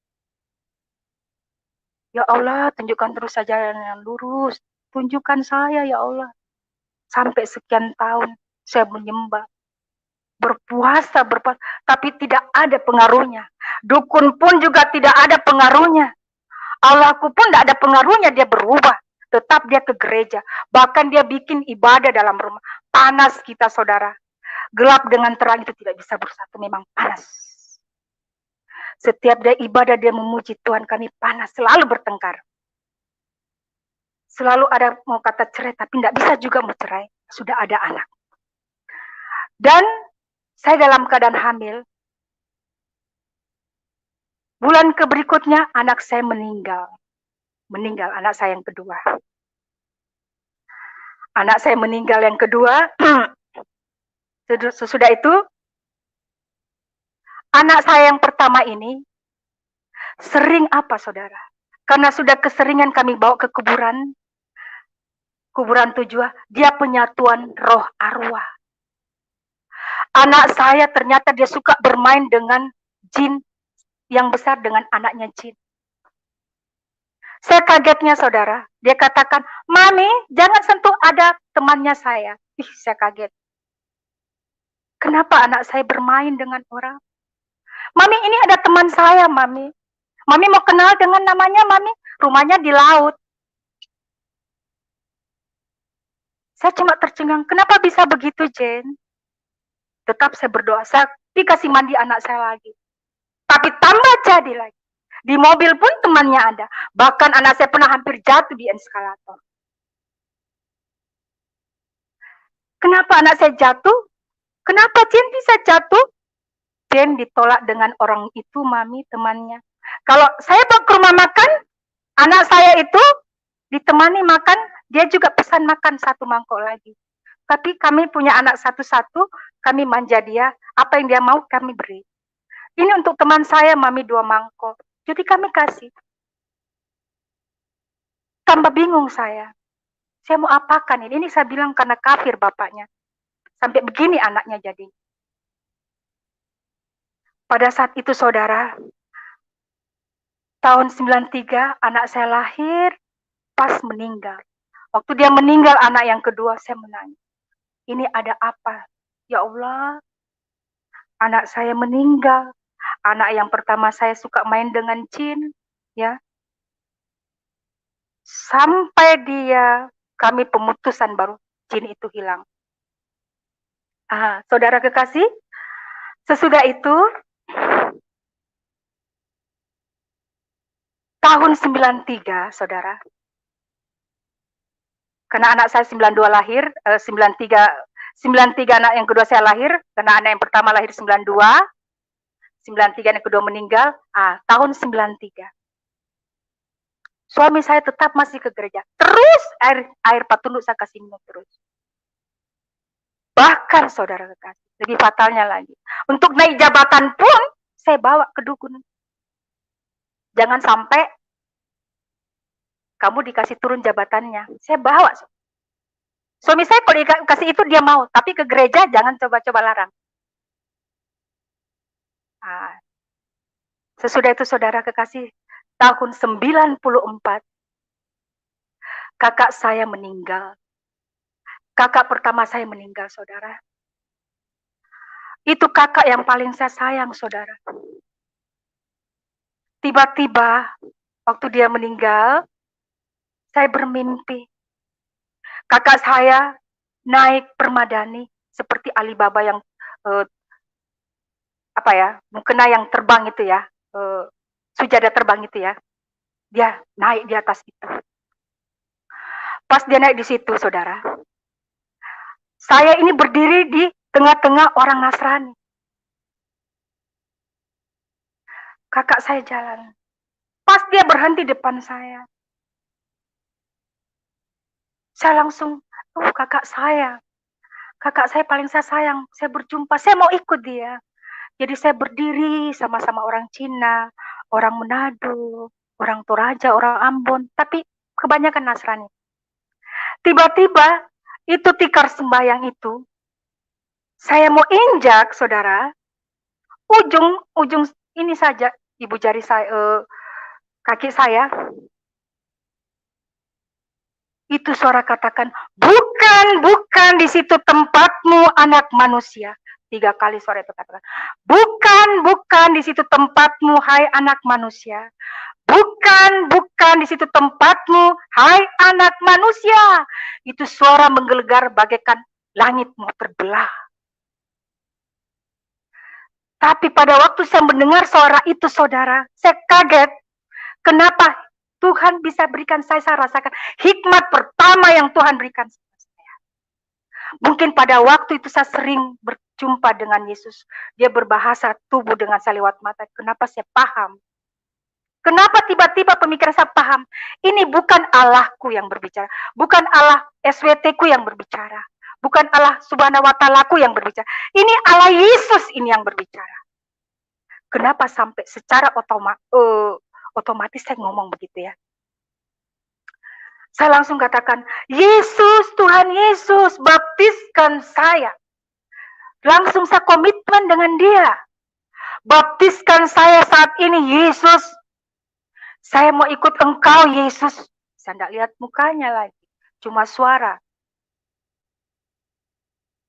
Ya Allah, tunjukkan terus saja jalan yang lurus. Tunjukkan saya, ya Allah. Sampai sekian tahun saya menyembah. Berpuasa, tapi tidak ada pengaruhnya. Dukun pun juga tidak ada pengaruhnya. Allahku pun tidak ada pengaruhnya, dia berubah. Tetap dia ke gereja. Bahkan dia bikin ibadah dalam rumah. Panas kita, saudara. Gelap dengan terang itu tidak bisa bersatu, memang panas. Setiap dia ibadah, dia memuji Tuhan, kami panas, selalu bertengkar. Selalu ada mau kata cerai, tapi tidak bisa juga mau cerai. Sudah ada anak. Dan saya dalam keadaan hamil. Bulan berikutnya anak saya meninggal. Meninggal anak saya yang kedua. Anak saya meninggal yang kedua. Sesudah itu, anak saya yang pertama ini sering apa, saudara? Karena sudah keseringan kami bawa ke kuburan Tujua, dia penyatuan roh arwah. Anak saya ternyata dia suka bermain dengan jin yang besar, dengan anaknya jin. Saya kagetnya, saudara. Dia katakan, Mami, jangan sentuh, ada temannya saya. Saya kaget. Kenapa anak saya bermain dengan orang? Mami, ini ada teman saya, Mami. Mami mau kenal dengan namanya, Mami. Rumahnya di laut. Saya cuma tercengang. Kenapa bisa begitu, Jen? Tetap saya berdoa. Saya dikasih mandi anak saya lagi. Tapi tambah jadi lagi. Di mobil pun temannya ada. Bahkan anak saya pernah hampir jatuh di eskalator. Kenapa anak saya jatuh? Kenapa Jen bisa jatuh? Jen ditolak dengan orang itu, Mami, temannya. Kalau saya bawa ke rumah makan, anak saya itu ditemani makan, dia juga pesan makan 1 mangkok lagi. Tapi kami punya anak satu-satu, kami manja dia, apa yang dia mau kami beri. Ini untuk teman saya, Mami, 2 mangkok. Jadi kami kasih. Tambah bingung saya. Saya mau apakan ini? Ini saya bilang karena kafir bapaknya. Sampai begini anaknya jadi. Pada saat itu, saudara, tahun 93 anak saya lahir, pas meninggal. Waktu dia meninggal anak yang kedua, saya menangis. Ini ada apa? Ya Allah, anak saya meninggal. Anak yang pertama saya suka main dengan jin, ya. Sampai kami pemutusan baru jin itu hilang. Saudara kekasih, sesudah itu tahun 93, saudara. Karena anak saya 92 lahir, 93 anak yang kedua saya lahir, karena anak yang pertama lahir 92, 93 yang kedua meninggal, tahun 93. Suami saya tetap masih ke gereja. Terus air patunduk saya kasih minum terus. Bahkan saudara kekasih, lebih fatalnya lagi. Untuk naik jabatan pun saya bawa ke dukun. Jangan sampai kamu dikasih turun jabatannya. Saya bawa. Suami saya kalau dikasih itu dia mau, tapi ke gereja jangan coba-coba larang. Sesudah itu saudara kekasih, tahun 94, kakak saya meninggal. Kakak pertama saya meninggal, saudara. Itu kakak yang paling saya sayang, saudara. Tiba-tiba, waktu dia meninggal, saya bermimpi. Kakak saya naik permadani, seperti Alibaba yang, mukena yang terbang itu ya, sujada terbang itu ya. Dia naik di atas itu. Pas dia naik di situ, saudara, saya ini berdiri di tengah-tengah orang Nasrani. Kakak saya jalan. Pas dia berhenti depan saya. Saya langsung, kakak saya. Kakak saya paling saya sayang. Saya berjumpa, saya mau ikut dia. Jadi saya berdiri sama-sama orang Cina, orang Manado, orang Toraja, orang Ambon. Tapi kebanyakan Nasrani. Tiba-tiba, itu tikar sembahyang itu, saya mau injak, saudara, ujung ini saja, ibu jari saya, kaki saya, itu suara katakan, bukan di situ tempatmu anak manusia. 3 kali suara itu katakan, bukan di situ tempatmu hai anak manusia. Bukan di situ tempatmu hai anak manusia. Itu suara menggelegar bagaikan langitmu terbelah. Tapi pada waktu saya mendengar suara itu, saudara, saya kaget. Kenapa Tuhan bisa berikan saya rasakan hikmat pertama yang Tuhan berikan sama saya. Mungkin pada waktu itu saya sering berjumpa dengan Yesus. Dia berbahasa tubuh dengan saya lewat mata. Kenapa saya paham? Kenapa tiba-tiba pemikiran saya paham? Ini bukan Allahku yang berbicara. Bukan Allah SWT-ku yang berbicara. Bukan Allah Subhanahu wa Ta'ala-ku yang berbicara. Ini Allah Yesus ini yang berbicara. Kenapa sampai secara otomatis saya ngomong begitu ya? Saya langsung katakan, Yesus, Tuhan Yesus, baptiskan saya. Langsung saya komitmen dengan dia. Baptiskan saya saat ini, Yesus. Saya mau ikut engkau, Yesus. Saya tidak lihat mukanya lagi. Cuma suara.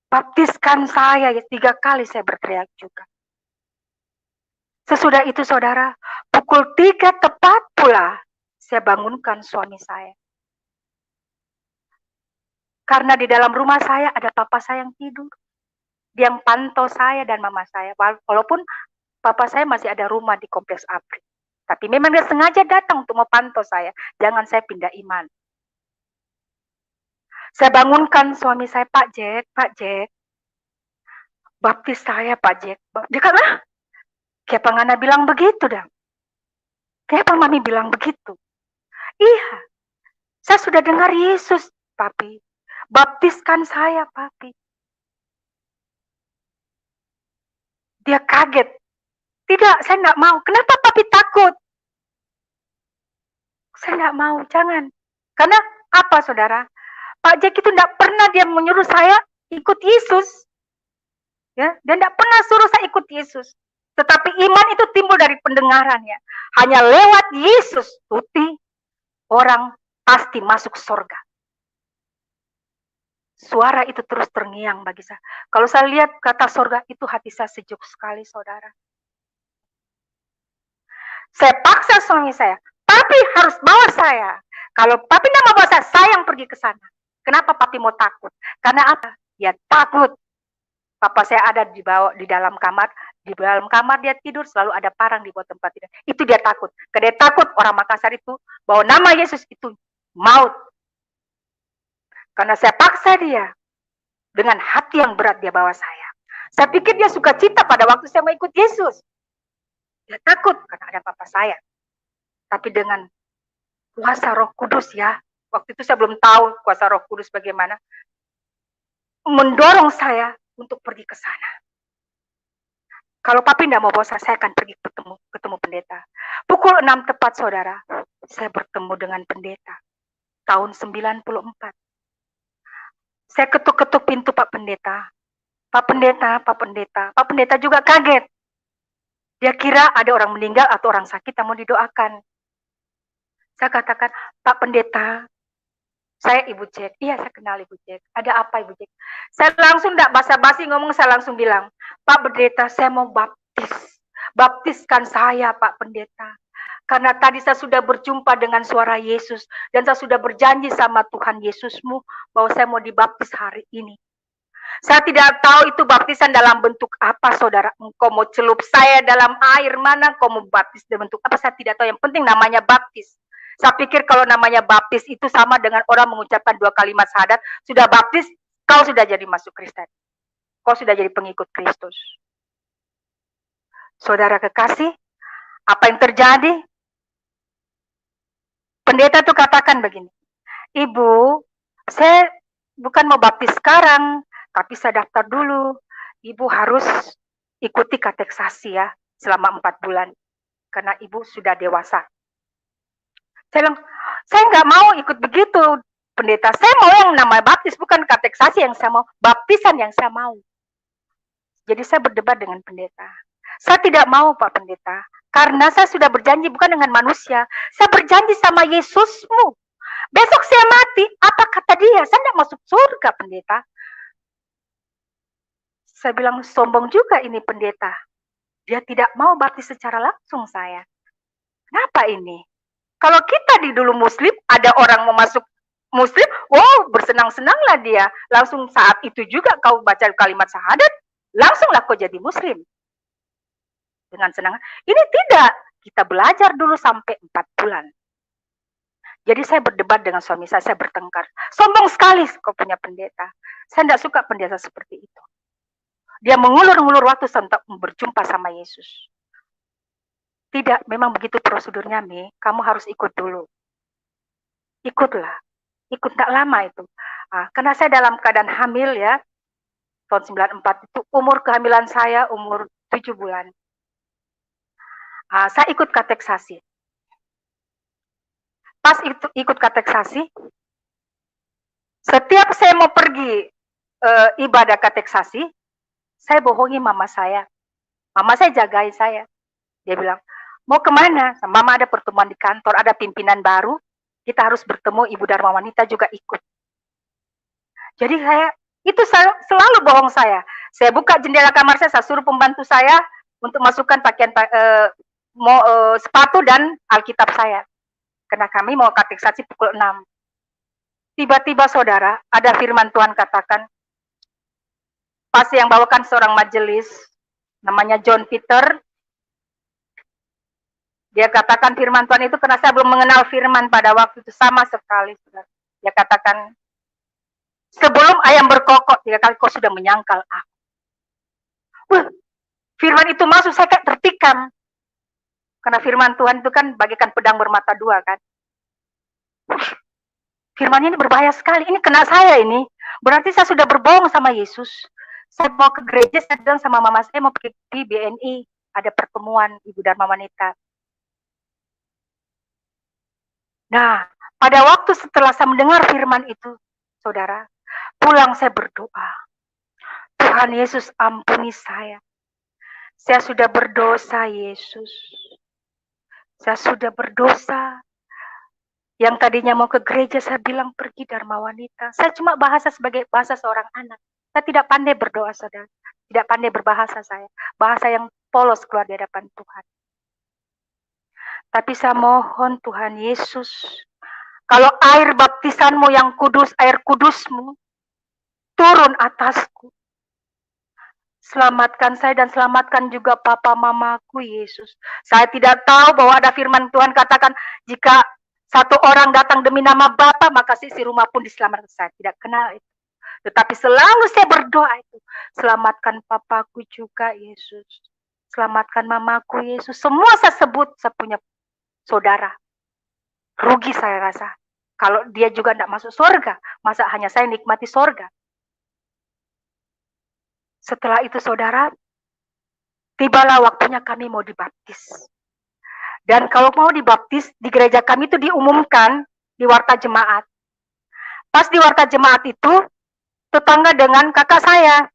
Baptiskan saya. 3 kali saya berteriak juga. Sesudah itu, saudara, pukul 3 tepat pula, saya bangunkan suami saya. Karena di dalam rumah saya ada papa saya yang tidur. Dia yang pantau saya dan mama saya. Walaupun papa saya masih ada rumah di kompleks APRI. Tapi memang dia sengaja datang untuk memantau saya. Jangan saya pindah iman. Saya bangunkan suami saya, Pak Jack, baptis saya, Pak Jack. Dia kata, kenapa Ngana bilang begitu, dah? Kenapa Mami bilang begitu? Iya, saya sudah dengar Yesus, Papi. Baptiskan saya, Papi. Dia kaget. Tidak, saya tidak mau. Kenapa Papi takut? Saya tidak mau, jangan. Karena apa, saudara? Pak Jack itu tidak pernah dia menyuruh saya ikut Yesus. Ya, dan tidak pernah suruh saya ikut Yesus. Tetapi iman itu timbul dari pendengaran ya. Hanya lewat Yesus, tuti, orang pasti masuk surga. Suara itu terus terngiang bagi saya. Kalau saya lihat kata surga itu hati saya sejuk sekali, saudara. Saya paksa suami saya, Papi harus bawa saya. Kalau Papi tidak mau bawa saya yang pergi ke sana. Kenapa Papi mau takut? Karena apa? Ya takut. Papa saya ada di bawah, di dalam kamar dia tidur, selalu ada parang di bawah tempat tidur. Itu dia takut. Karena dia takut orang Makassar itu bahwa nama Yesus itu maut. Karena saya paksa dia dengan hati yang berat dia bawa saya. Saya pikir dia suka cita pada waktu saya mau ikut Yesus. Dia takut karena ada papa saya. Tapi dengan kuasa Roh Kudus ya, waktu itu saya belum tahu kuasa Roh Kudus bagaimana, mendorong saya untuk pergi ke sana. Kalau papi tidak mau bawa saya akan pergi ketemu pendeta. Pukul 6 tepat saudara, saya bertemu dengan pendeta. Tahun 94. Saya ketuk-ketuk pintu Pak Pendeta. Pak Pendeta, Pak Pendeta. Pak Pendeta juga kaget. Dia kira ada orang meninggal atau orang sakit yang mau didoakan. Saya katakan, Pak Pendeta, saya Ibu Jack. Iya, saya kenal Ibu Jack. Ada apa Ibu Jack? Saya langsung tidak basa-basi ngomong, saya langsung bilang, Pak Pendeta, saya mau baptis. Baptiskan saya, Pak Pendeta. Karena tadi saya sudah berjumpa dengan suara Yesus. Dan saya sudah berjanji sama Tuhan Yesusmu bahwa saya mau dibaptis hari ini. Saya tidak tahu itu baptisan dalam bentuk apa, saudara. Engkau mau celup saya dalam air mana, engkau mau baptis dalam bentuk apa, saya tidak tahu. Yang penting namanya baptis. Saya pikir kalau namanya baptis itu sama dengan orang mengucapkan 2 kalimat syahadat, sudah baptis, kau sudah jadi masuk Kristen. Kau sudah jadi pengikut Kristus. Saudara kekasih, apa yang terjadi? Pendeta tuh katakan begini, Ibu, saya bukan mau baptis sekarang, tapi saya daftar dulu. Ibu harus ikuti kateksasi ya, selama 4 bulan. Karena ibu sudah dewasa. Saya bilang, saya nggak mau ikut begitu, pendeta. Saya mau yang namanya baptis, bukan kateksasi yang saya mau, baptisan yang saya mau. Jadi saya berdebat dengan pendeta. Saya tidak mau Pak Pendeta, karena saya sudah berjanji bukan dengan manusia, saya berjanji sama Yesusmu. Besok saya mati, apa kata dia? Saya tidak masuk surga, pendeta. Saya bilang, sombong juga ini pendeta. Dia tidak mau baptis secara langsung saya. Kenapa ini? Kalau kita di dulu muslim, ada orang mau masuk muslim, wow, bersenang-senanglah dia. Langsung saat itu juga kau baca kalimat syahadat, langsunglah kau jadi muslim. Dengan senang. Ini tidak. Kita belajar dulu sampai 4 bulan. Jadi saya berdebat dengan suami saya bertengkar. Sombong sekali kau punya pendeta. Saya tidak suka pendeta seperti itu. Dia mengulur-ngulur waktu untuk berjumpa sama Yesus. Tidak, memang begitu prosedurnya, Mi. Kamu harus ikut dulu. Ikutlah. Ikut tak lama itu. Karena saya dalam keadaan hamil ya, tahun 94 itu umur kehamilan saya umur 7 bulan. Saya ikut kateksasi. Pas ikut kateksasi, setiap saya mau pergi ibadah kateksasi, saya bohongi mama saya. Mama saya jagain saya. Dia bilang, mau kemana? Mama ada pertemuan di kantor, ada pimpinan baru, kita harus bertemu, Ibu Dharma Wanita juga ikut. Jadi itu selalu bohong saya. Saya buka jendela kamar saya suruh pembantu saya untuk masukkan pakaian sepatu dan Alkitab saya. Karena kami mau kateksasi pukul 6. Tiba-tiba saudara, ada firman Tuhan katakan, pas yang bawakan seorang majelis, namanya John Peter, dia katakan firman Tuhan itu karena saya belum mengenal firman pada waktu itu sama sekali. Dia katakan, sebelum ayam berkokok 3 kali kau sudah menyangkal aku. Firman itu masuk, saya kayak tertikam. Karena firman Tuhan itu kan bagaikan pedang bermata 2 kan. Firman ini berbahaya sekali. Ini kena saya ini. Berarti saya sudah berbohong sama Yesus. Saya mau ke gereja, saya bilang sama mama saya mau pergi BNI. Ada pertemuan Ibu Dharma Wanita. Nah, pada waktu setelah saya mendengar firman itu, saudara, pulang saya berdoa. Tuhan Yesus ampuni saya. Saya sudah berdosa, Yesus. Saya sudah berdosa. Yang tadinya mau ke gereja, saya bilang pergi Dharma Wanita. Saya cuma bahasa sebagai bahasa seorang anak. Saya tidak pandai berdoa, saudara. Tidak pandai berbahasa saya. Bahasa yang polos keluar di hadapan Tuhan. Tapi saya mohon Tuhan Yesus, kalau air baptisanmu yang kudus, air kudusmu, turun atasku. Selamatkan saya dan selamatkan juga papa mamaku, Yesus. Saya tidak tahu bahwa ada firman Tuhan katakan, jika satu orang datang demi nama Bapa, maka seisi rumah pun diselamatkan. Saya tidak kenal itu. Tetapi selalu saya berdoa itu, selamatkan papaku juga, Yesus. Selamatkan mamaku, Yesus. Semua saya sebut, saya punya saudara. Rugi saya rasa. Kalau dia juga tidak masuk surga, masa hanya saya nikmati surga. Setelah itu saudara, tibalah waktunya kami mau dibaptis. Dan kalau mau dibaptis, di gereja kami itu diumumkan di warta jemaat. Pas di warta jemaat itu, tetangga dengan kakak saya.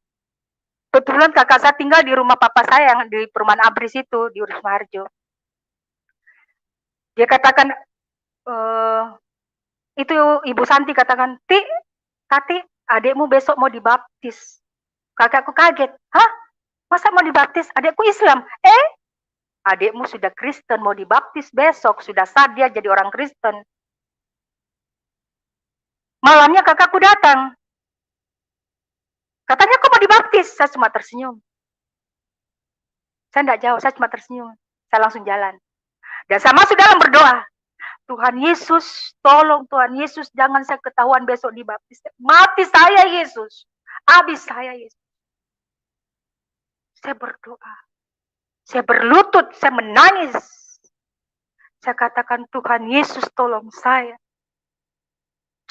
Kebetulan kakak saya tinggal di rumah papa saya yang di perumahan Abris itu, di Urus Maharjo. Dia katakan, itu Ibu Santi katakan, Tati, adikmu besok mau dibaptis. Kakakku kaget, hah? Masa mau dibaptis? Adikku Islam. Adikmu sudah Kristen, mau dibaptis besok, sudah sah dia jadi orang Kristen. Malamnya kakakku datang. Katanya kok mau dibaptis? Saya cuma tersenyum. Saya tidak jawab, saya cuma tersenyum. Saya langsung jalan. Dan saya masuk dalam berdoa. Tuhan Yesus, tolong Tuhan Yesus, jangan saya ketahuan besok dibaptis. Mati saya Yesus. Habis saya Yesus. Saya berdoa. Saya berlutut, saya menangis. Saya katakan, Tuhan Yesus tolong saya.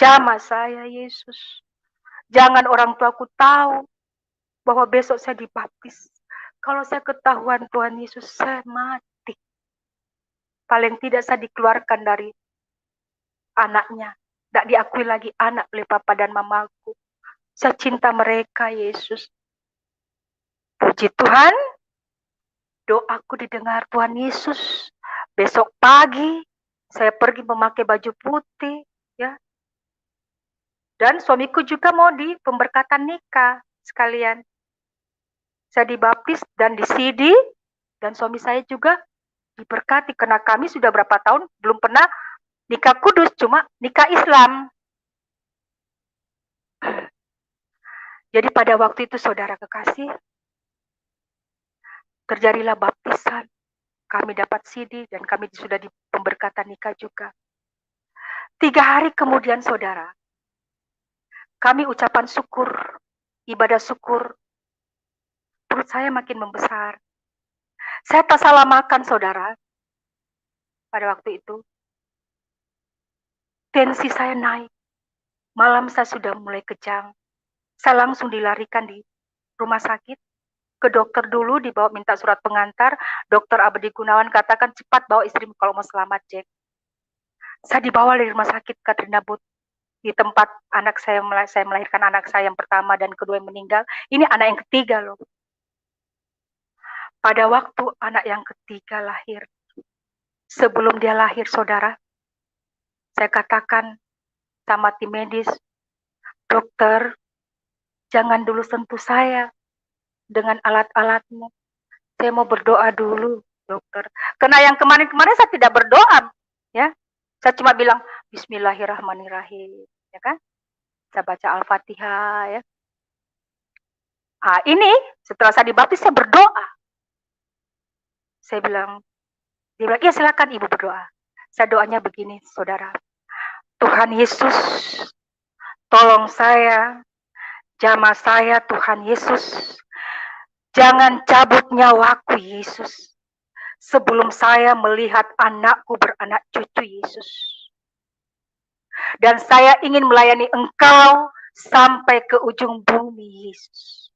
Jamah saya Yesus. Jangan orang tuaku tahu bahwa besok saya dibaptis. Kalau saya ketahuan Tuhan Yesus, saya mati. Paling tidak saya dikeluarkan dari anaknya. Tidak diakui lagi anak oleh papa dan mamaku. Saya cinta mereka Yesus. Puji Tuhan, doaku didengar Tuhan Yesus. Besok pagi saya pergi memakai baju putih, ya. Dan suamiku juga mau di pemberkatan nikah sekalian. Saya dibaptis dan disidi, dan suami saya juga diberkati karena kami sudah berapa tahun belum pernah nikah kudus, cuma nikah Islam. Jadi pada waktu itu saudara kekasih, terjadilah baptisan. Kami dapat CD dan kami sudah di pemberkatan nikah juga. 3 hari kemudian saudara, kami ucapan syukur, ibadah syukur. Perut saya makin membesar. Saya tak salah makan saudara. Pada waktu itu, tensi saya naik. Malam saya sudah mulai kejang. Saya langsung dilarikan di rumah sakit. Ke dokter dulu, dibawa minta surat pengantar. Dokter Abdi Gunawan katakan, cepat bawa istrimu kalau mau selamat, Jack. Saya dibawa dari rumah sakit Katrina But, di tempat anak saya melahirkan anak saya yang pertama dan kedua yang meninggal. Ini anak yang ketiga loh. Pada waktu anak yang ketiga lahir, sebelum dia lahir saudara, saya katakan sama tim medis, dokter, jangan dulu sentuh saya dengan alat-alatmu. Saya mau berdoa dulu, dokter. Karena yang kemarin-kemarin saya tidak berdoa, ya. Saya cuma bilang Bismillahirrahmanirrahim, ya kan? Saya baca Al-Fatihah, ya. Ini setelah saya dibaptis saya berdoa. Saya bilang, dia bilang, iya silakan ibu berdoa. Saya doanya begini, saudara. Tuhan Yesus, tolong saya, jamah saya Tuhan Yesus. Jangan cabut nyawaku Yesus. Sebelum saya melihat anakku beranak cucu Yesus. Dan saya ingin melayani Engkau sampai ke ujung bumi Yesus.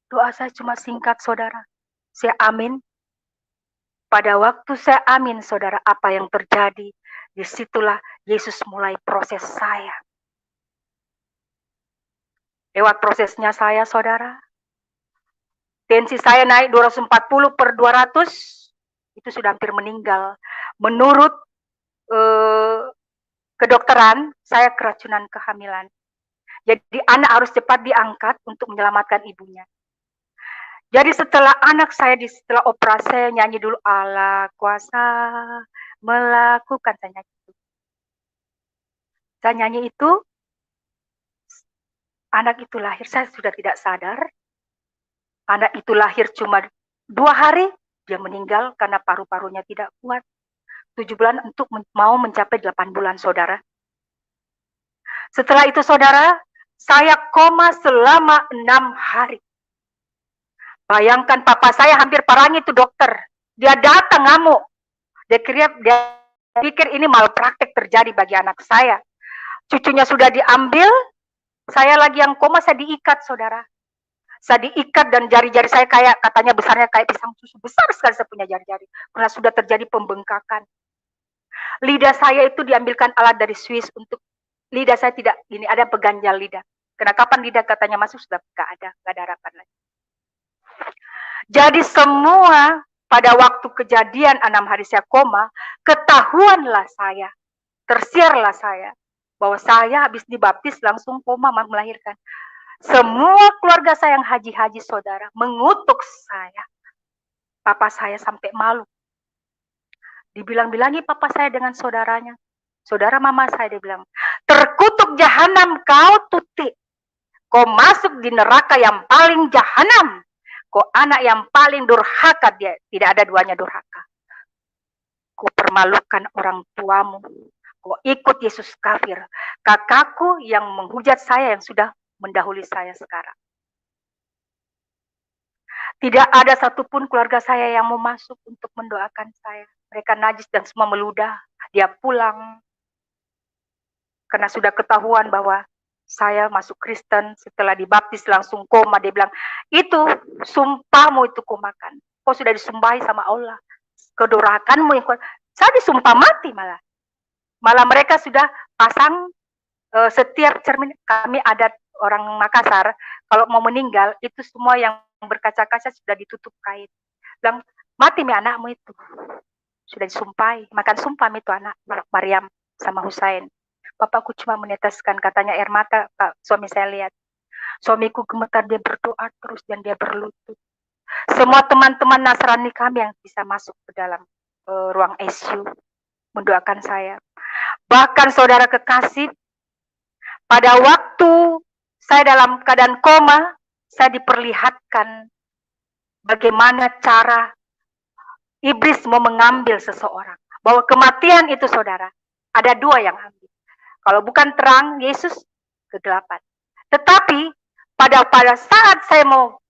Doa saya cuma singkat saudara. Saya amin. Pada waktu saya amin saudara, apa yang terjadi? Disitulah Yesus mulai proses saya. Lewat prosesnya saya saudara, tensi saya naik 240/200, itu sudah hampir meninggal. Menurut kedokteran, saya keracunan kehamilan. Jadi anak harus cepat diangkat untuk menyelamatkan ibunya. Jadi setelah anak saya setelah operasi, saya nyanyi dulu Allah kuasa melakukan, saya nyanyi itu. Saya nyanyi itu, anak itu lahir, saya sudah tidak sadar. Anak itu lahir cuma 2 hari, dia meninggal karena paru-parunya tidak kuat. 7 bulan untuk mau mencapai 8 bulan, saudara. Setelah itu, saudara, saya koma selama 6 hari. Bayangkan, papa saya hampir parangi itu dokter. Dia datang ngamuk. Dia pikir ini malpraktek terjadi bagi anak saya. Cucunya sudah diambil, saya lagi yang koma, saya diikat, saudara. Saya diikat dan jari-jari saya kayak, katanya besarnya kayak pisang susu. Besar sekali saya punya jari-jari. Karena sudah terjadi pembengkakan. Lidah saya itu diambilkan alat dari Swiss untuk lidah saya tidak, ini ada pengganjal lidah. Karena kapan lidah katanya masuk sudah nggak ada harapan lagi. Jadi semua pada waktu kejadian 6 hari saya koma, ketahuanlah saya, tersiarlah saya, bahwa saya habis dibaptis langsung koma melahirkan. Semua keluarga saya yang haji-haji, saudara, mengutuk saya. Papa saya sampai malu. Dibilang-bilangi papa saya dengan saudaranya. Saudara mama saya, dia bilang, terkutuk jahanam kau Tuti. Kau masuk di neraka yang paling jahanam. Kau anak yang paling durhaka, dia tidak ada duanya durhaka. Kau permalukan orang tuamu. Kau ikut Yesus kafir. Kakakku yang menghujat saya yang sudah mendahului saya sekarang. Tidak ada satupun keluarga saya yang mau masuk untuk mendoakan saya. Mereka najis dan semua meludah. Dia pulang. Karena sudah ketahuan bahwa saya masuk Kristen, setelah dibaptis langsung koma. Dia bilang, itu sumpahmu itu kau makan. Kau sudah disumbahi sama Allah. Kedurhakanmu yang kau... Saya disumpah mati malah. Malah mereka sudah pasang setiap cermin. Kami ada orang Makassar, kalau mau meninggal, itu semua yang berkaca-kaca sudah ditutup kain. Bilang, mati mi anakmu itu. Sudah disumpahi. Makan sumpah itu anak Maryam sama Husain. Bapakku cuma meneteskan, katanya air mata, Pak, suami saya lihat. Suamiku gemetar, dia berdoa terus dan dia berlutut. Semua teman-teman Nasrani kami yang bisa masuk ke dalam ruang ICU mendoakan saya. Bahkan saudara kekasih, pada waktu saya dalam keadaan koma, saya diperlihatkan bagaimana cara iblis mau mengambil seseorang. Bahwa kematian itu, saudara, ada 2 yang ambil. Kalau bukan terang, Yesus, kegelapan. Tetapi pada saat saya mau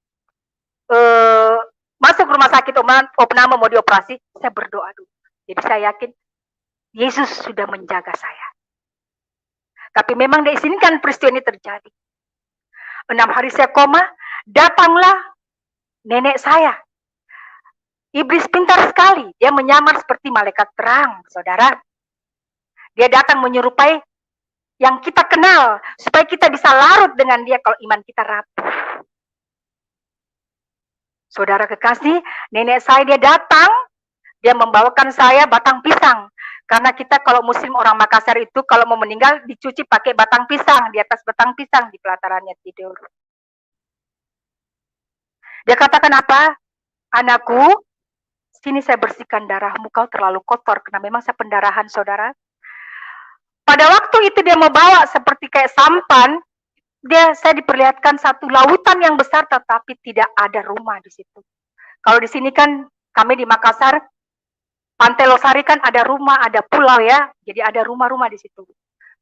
masuk rumah sakit opname mau dioperasi, saya berdoa dulu. Jadi saya yakin Yesus sudah menjaga saya. Tapi memang di sini kan peristiwa ini terjadi. 6 hari saya koma, datanglah nenek saya. Iblis pintar sekali, dia menyamar seperti malaikat terang, saudara. Dia datang menyerupai yang kita kenal, supaya kita bisa larut dengan dia kalau iman kita rapuh. Saudara kekasih, nenek saya dia datang, dia membawakan saya batang pisang. Karena kita kalau muslim orang Makassar itu, kalau mau meninggal dicuci pakai batang pisang, di atas batang pisang di pelatarannya tidur. Dia katakan apa? Anakku, sini saya bersihkan darahmu, kau terlalu kotor, karena memang saya pendarahan, saudara. Pada waktu itu dia mau bawa seperti kayak sampan, saya diperlihatkan satu lautan yang besar, tetapi tidak ada rumah di situ. Kalau di sini kan kami di Makassar, Pantai Losari kan ada rumah, ada pulau ya, jadi ada rumah-rumah di situ.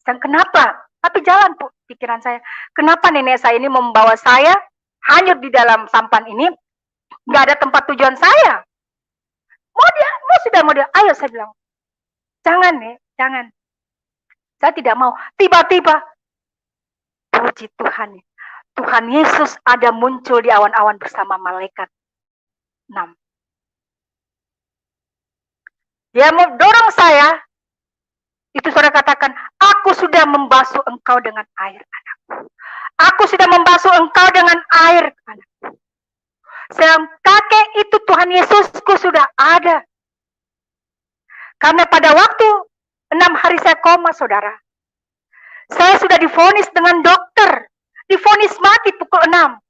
Dan kenapa? Tapi jalan pikiran saya, kenapa nenek saya ini membawa saya hanyut di dalam sampan ini, nggak ada tempat tujuan saya. Mau dia, ayo saya bilang, jangan nih, jangan. Saya tidak mau. Tiba-tiba, puji Tuhan, Tuhan Yesus ada muncul di awan-awan bersama malaikat 6. Dia mau dorong saya, itu saudara katakan, aku sudah membasuh engkau dengan air, anakku. Aku sudah membasuh engkau dengan air, anakku. Kakek itu Tuhan Yesusku sudah ada. Karena pada waktu 6 hari saya koma, saudara. Saya sudah divonis dengan dokter. Divonis mati pukul 6.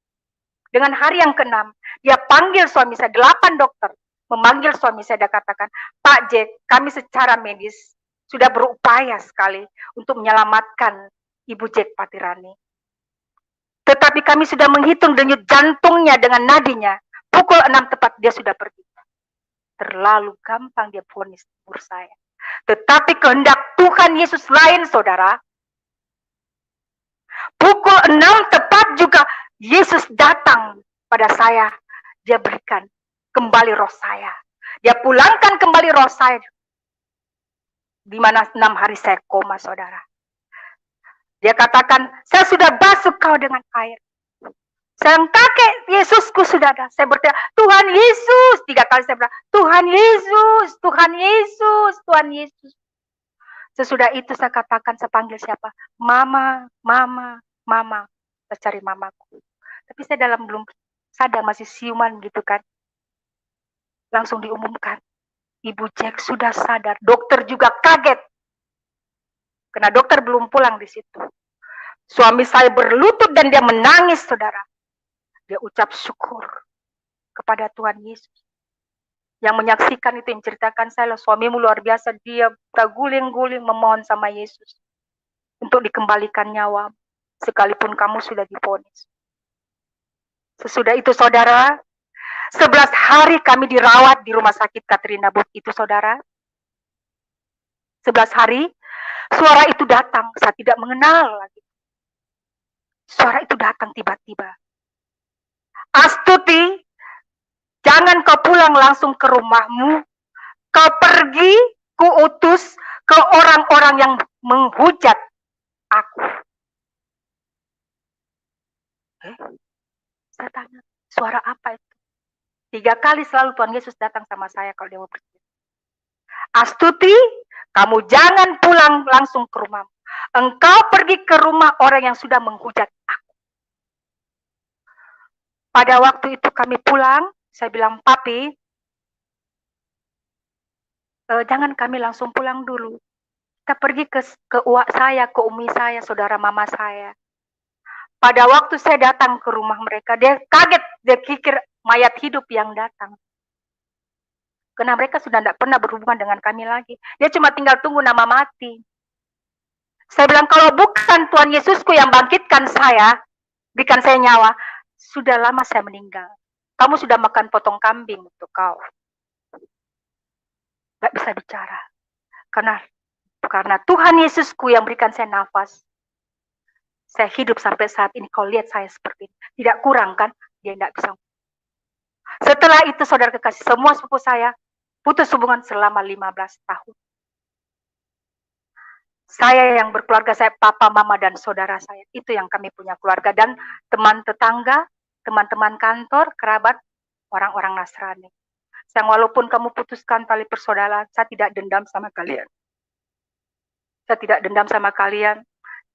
Dengan hari yang ke-6, dia panggil suami saya, 8 dokter. Memanggil suami saya dan katakan, Pak Jack, kami secara medis sudah berupaya sekali untuk menyelamatkan Ibu Jack Patirani. Tetapi kami sudah menghitung denyut jantungnya dengan nadinya. Pukul 6 tepat dia sudah pergi. Terlalu gampang dia vonis umur saya. Tetapi kehendak Tuhan Yesus lain, saudara. Pukul 6 tepat juga Yesus datang pada saya. Dia berikan kembali roh saya. Dia pulangkan kembali roh saya. Di mana 6 hari saya koma, saudara. Dia katakan, saya sudah basuh kau dengan air. Sayang kakek, Yesusku sudah ada. Saya berteriak, Tuhan Yesus. 3 kali saya berteriak, Tuhan Yesus, Tuhan Yesus, Tuhan Yesus. Sesudah itu saya katakan, saya panggil siapa? Mama, mama, mama. Saya cari mamaku. Tapi saya belum sadar, masih siuman gitu kan. Langsung diumumkan, Ibu Jack sudah sadar. Dokter juga kaget. Karena dokter belum pulang di situ. Suami saya berlutut dan dia menangis, saudara. Dia ucap syukur kepada Tuhan Yesus. Yang menyaksikan itu, yang ceritakan saya, suamimu luar biasa. Dia terguling-guling memohon sama Yesus untuk dikembalikan nyawa, sekalipun kamu sudah divonis. Sesudah itu, saudara, 11 hari kami dirawat di rumah sakit Katrina Booth itu, saudara. 11 hari, suara itu datang, saya tidak mengenal lagi. Suara itu datang tiba-tiba. Astuti, jangan kau pulang langsung ke rumahmu. Kau pergi, kuutus ke orang-orang yang menghujat aku. Saya tanya, suara apa itu? 3 kali selalu Tuhan Yesus datang sama saya kalau dia mau pergi. Astuti, kamu jangan pulang langsung ke rumahmu. Engkau pergi ke rumah orang yang sudah menghujat aku. Pada waktu itu kami pulang, saya bilang, Papi, jangan kami langsung pulang dulu. Kita pergi ke uak saya, ke umi saya, saudara mama saya. Pada waktu saya datang ke rumah mereka, dia kaget, dia pikir mayat hidup yang datang. Karena mereka sudah tidak pernah berhubungan dengan kami lagi. Dia cuma tinggal tunggu nama mati. Saya bilang, kalau bukan Tuhan Yesusku yang bangkitkan saya, berikan saya nyawa, sudah lama saya meninggal. Kamu sudah makan potong kambing untuk kau. Gak bisa bicara. Karena Tuhan Yesusku yang berikan saya nafas. Saya hidup sampai saat ini. Kau lihat saya seperti ini. Tidak kurang kan? Dia tidak bisa. Setelah itu, saudara kekasih, semua sepupu saya putus hubungan selama 15 tahun. Saya yang berkeluarga, saya papa, mama, dan saudara saya. Itu yang kami punya keluarga. Dan teman tetangga, teman-teman kantor, kerabat, orang-orang Nasrani. Sayang, walaupun kamu putuskan tali persaudaraan, saya tidak dendam sama kalian. Saya tidak dendam sama kalian.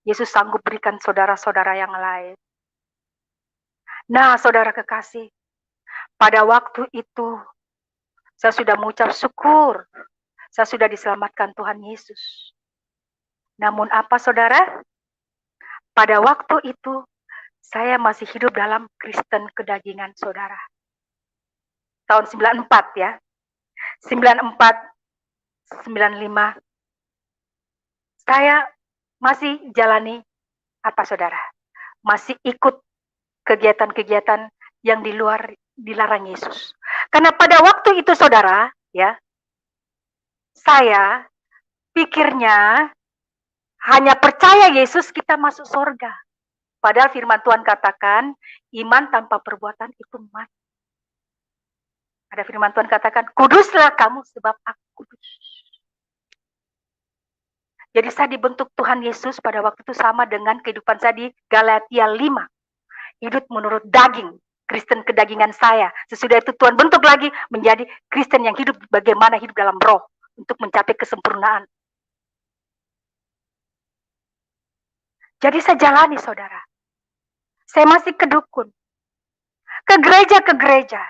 Yesus sanggup berikan saudara-saudara yang lain. Nah, saudara kekasih, pada waktu itu, saya sudah mengucap syukur. Saya sudah diselamatkan Tuhan Yesus. Namun apa, saudara? Pada waktu itu, saya masih hidup dalam Kristen kedagingan, saudara. Tahun 94 ya. 94, 95. Saya masih jalani apa, saudara? Masih ikut kegiatan-kegiatan yang di luar dilarang Yesus. Karena pada waktu itu, saudara, ya, saya pikirnya hanya percaya Yesus kita masuk surga. Padahal firman Tuhan katakan, iman tanpa perbuatan itu mati. Ada firman Tuhan katakan, kuduslah kamu sebab aku kudus. Jadi saya dibentuk Tuhan Yesus pada waktu itu sama dengan kehidupan saya di Galatia 5. Hidup menurut daging, Kristen kedagingan saya. Sesudah itu Tuhan bentuk lagi menjadi Kristen yang hidup bagaimana hidup dalam roh untuk mencapai kesempurnaan. Jadi saya jalani, saudara. Saya masih ke dukun, ke gereja.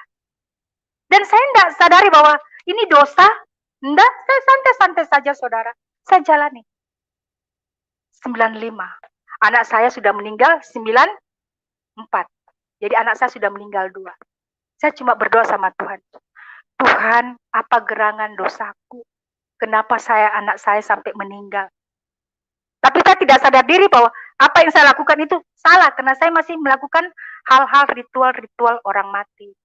Dan saya tidak sadari bahwa ini dosa. Tidak, saya santai-santai saja, saudara. Saya jalani. 95. Anak saya sudah meninggal 94. Jadi anak saya sudah meninggal 2. Saya cuma berdoa sama Tuhan. Tuhan, apa gerangan dosaku? Kenapa anak saya sampai meninggal? Tapi saya tidak sadar diri bahwa Apa yang saya lakukan itu salah, karena saya masih melakukan hal-hal ritual-ritual orang mati.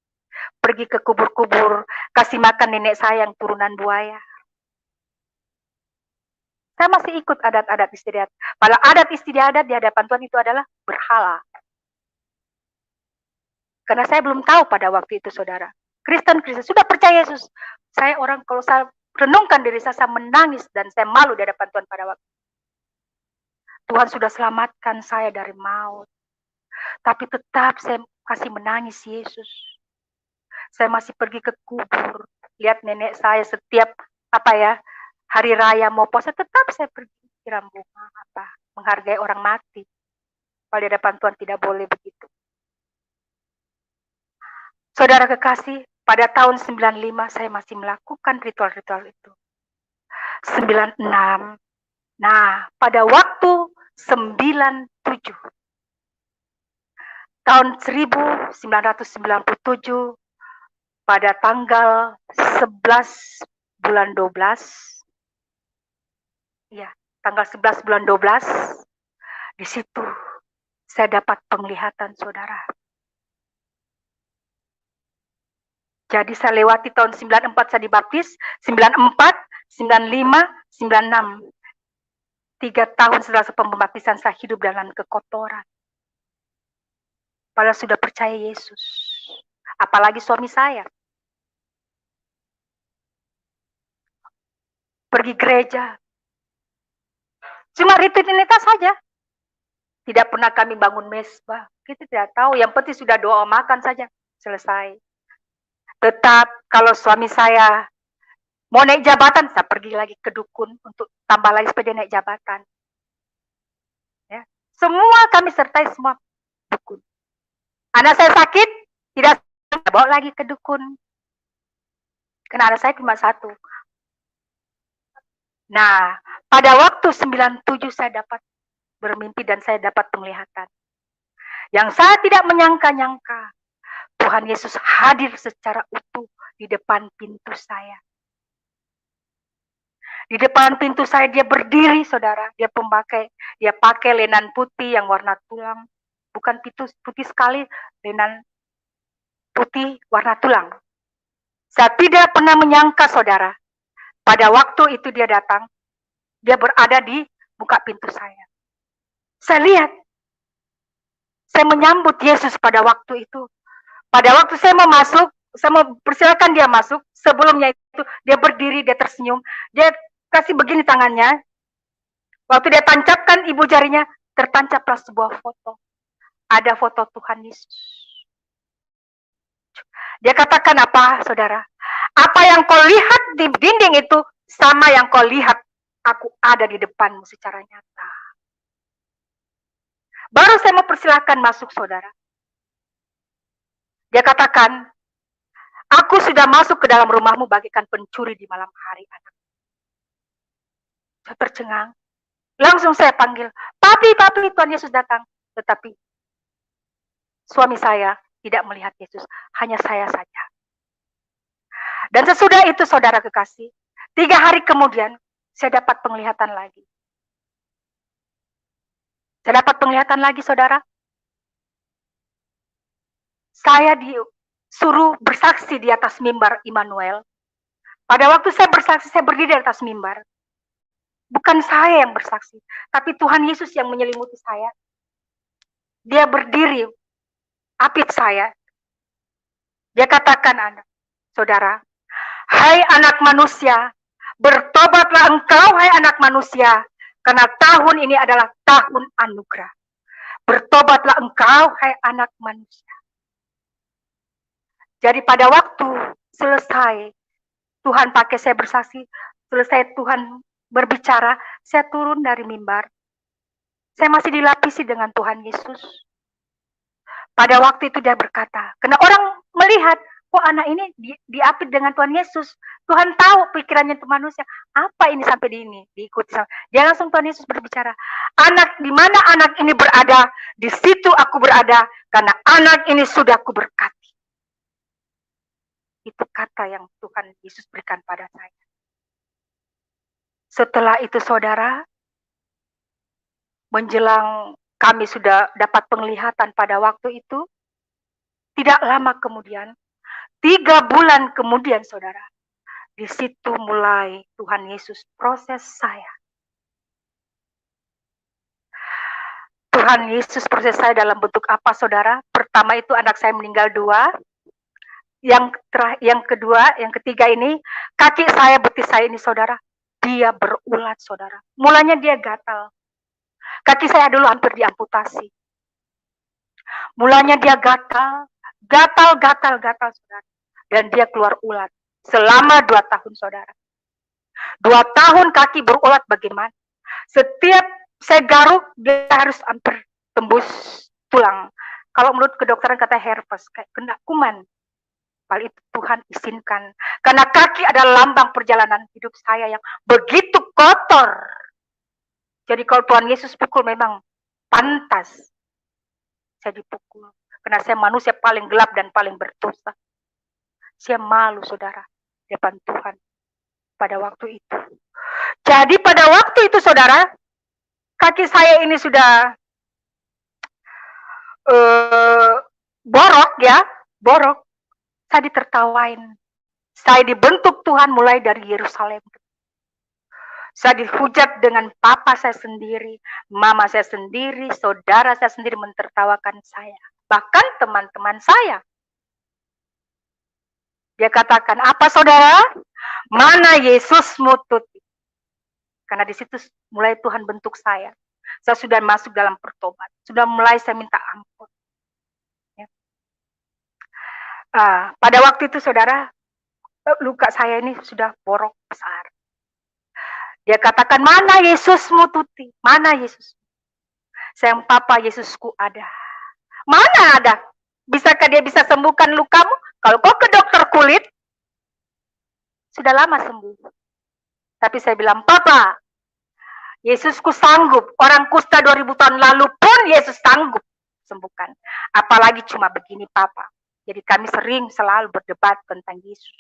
Pergi ke kubur-kubur, kasih makan nenek saya yang turunan buaya. Saya masih ikut adat-adat istiadat. Padahal adat istiadat di hadapan Tuhan itu adalah berhala. Karena saya belum tahu pada waktu itu, saudara. Kristen sudah percaya Yesus. Saya orang, kalau saya renungkan diri saya menangis dan saya malu di hadapan Tuhan pada waktu. Tuhan sudah selamatkan saya dari maut. Tapi tetap saya masih menangis Yesus. Saya masih pergi ke kubur. Lihat nenek saya setiap hari raya mau puasa, tetap saya pergi siram bunga, menghargai orang mati. Kalau di hadapan Tuhan tidak boleh begitu. Saudara kekasih, pada tahun 95 saya masih melakukan ritual-ritual itu. 96. Nah, pada waktu 97. Tahun 1997 pada tanggal 11 bulan 12. Ya, tanggal 11 bulan 12. Di situ saya dapat penglihatan, saudara. Jadi saya lewati tahun 94 saya dibaptis, 94, 95, 96. 3 tahun setelah pembaptisan saya hidup dalam kekotoran. Padahal sudah percaya Yesus. Apalagi suami saya. Pergi gereja. Cuma rutinitas saja. Tidak pernah kami bangun mesbah. Kita tidak tahu. Yang penting sudah doa makan saja. Selesai. Tetap kalau suami saya mau naik jabatan, saya pergi lagi ke dukun untuk tambah lagi supaya dia naik jabatan. Ya. Semua kami sertai semua dukun. Anak saya sakit, tidak bawa lagi ke dukun. Karena anak saya cuma satu. Nah, pada waktu 97 saya dapat bermimpi dan saya dapat penglihatan. Yang saya tidak menyangka-nyangka, Tuhan Yesus hadir secara utuh di depan pintu saya. Di depan pintu saya dia berdiri, saudara. Dia pakai lenan putih yang warna tulang. Bukan putih sekali, lenan putih warna tulang. Saya tidak pernah menyangka, saudara. Pada waktu itu dia datang, dia berada di muka pintu saya. Saya lihat, saya menyambut Yesus pada waktu itu. Pada waktu saya mau masuk, saya mau persilakan dia masuk. Sebelumnya itu dia berdiri, dia tersenyum, dia kasih begini tangannya. Waktu dia tancapkan ibu jarinya, tertancaplah sebuah foto. Ada foto Tuhan Yesus. Dia katakan apa, saudara? Apa yang kau lihat di dinding itu sama yang kau lihat aku ada di depanmu secara nyata. Baru saya mau persilakan masuk, saudara. Dia katakan, aku sudah masuk ke dalam rumahmu bagikan pencuri di malam hari, anak. Saya tercengang. Langsung saya panggil, papi, Tuhan Yesus datang. Tetapi suami saya tidak melihat Yesus, hanya saya saja. Dan sesudah itu, saudara kekasih, 3 hari kemudian, saya dapat penglihatan lagi. Saya dapat penglihatan lagi, saudara. Saya disuruh bersaksi di atas mimbar Immanuel. Pada waktu saya bersaksi, saya berdiri di atas mimbar. Bukan saya yang bersaksi, tapi Tuhan Yesus yang menyelimuti saya. Dia berdiri, apit saya. Dia katakan, saudara, hai anak manusia, bertobatlah engkau, hai anak manusia, karena tahun ini adalah tahun anugerah. Bertobatlah engkau, hai anak manusia. Jadi pada waktu selesai, Tuhan pakai saya bersaksi, selesai Tuhan berbicara, saya turun dari mimbar. Saya masih dilapisi dengan Tuhan Yesus. Pada waktu itu dia berkata, karena orang melihat, kok anak ini diapit dengan Tuhan Yesus. Tuhan tahu pikirannya itu manusia. Apa ini sampai di ini? Diikuti. Dia langsung Tuhan Yesus berbicara. Anak, di mana anak ini berada, di situ aku berada, karena anak ini sudah aku berkati. Itu kata yang Tuhan Yesus berikan pada saya. Setelah itu, saudara, menjelang kami sudah dapat penglihatan pada waktu itu. Tidak lama kemudian, 3 bulan kemudian saudara, di situ mulai Tuhan Yesus proses saya. Tuhan Yesus proses saya dalam bentuk apa saudara? Pertama itu anak saya meninggal 2. Yang kedua, yang ketiga ini, kaki saya, betis saya ini saudara, dia berulat saudara. Mulanya dia gatal. Kaki saya dulu hampir diamputasi. Mulanya dia gatal saudara. Dan dia keluar ulat. Selama 2 tahun saudara. 2 tahun kaki berulat bagaimana? Setiap saya garuk, dia harus hampir tembus tulang. Kalau menurut kedokteran kata herpes, kayak kena kuman. Hal itu Tuhan izinkan. Karena kaki adalah lambang perjalanan hidup saya yang begitu kotor. Jadi kalau Tuhan Yesus pukul memang pantas saya dipukul. Karena saya manusia paling gelap dan paling berdosa. Saya malu saudara depan Tuhan pada waktu itu. Jadi pada waktu itu saudara, kaki saya ini sudah borok ya, borok. Saya ditertawain. Saya dibentuk Tuhan mulai dari Yerusalem. Saya dihujat dengan papa saya sendiri, mama saya sendiri, saudara saya sendiri mentertawakan saya. Bahkan teman-teman saya. Dia katakan, apa saudara? Mana Yesusmu Tuti? Karena di situ mulai Tuhan bentuk saya. Saya sudah masuk dalam pertobat. Sudah mulai saya minta ampun. Pada waktu itu saudara, luka saya ini sudah borok besar. Dia katakan, mana Yesusmu Tuti? Mana Yesus? Saya, papa, Yesusku ada. Mana ada? Bisakah dia bisa sembuhkan lukamu? Kalau kau ke dokter kulit, sudah lama sembuh. Tapi saya bilang, papa, Yesusku sanggup. Orang kusta 2000 tahun lalu pun Yesus sanggup sembuhkan. Apalagi cuma begini papa. Jadi kami sering selalu berdebat tentang Yesus.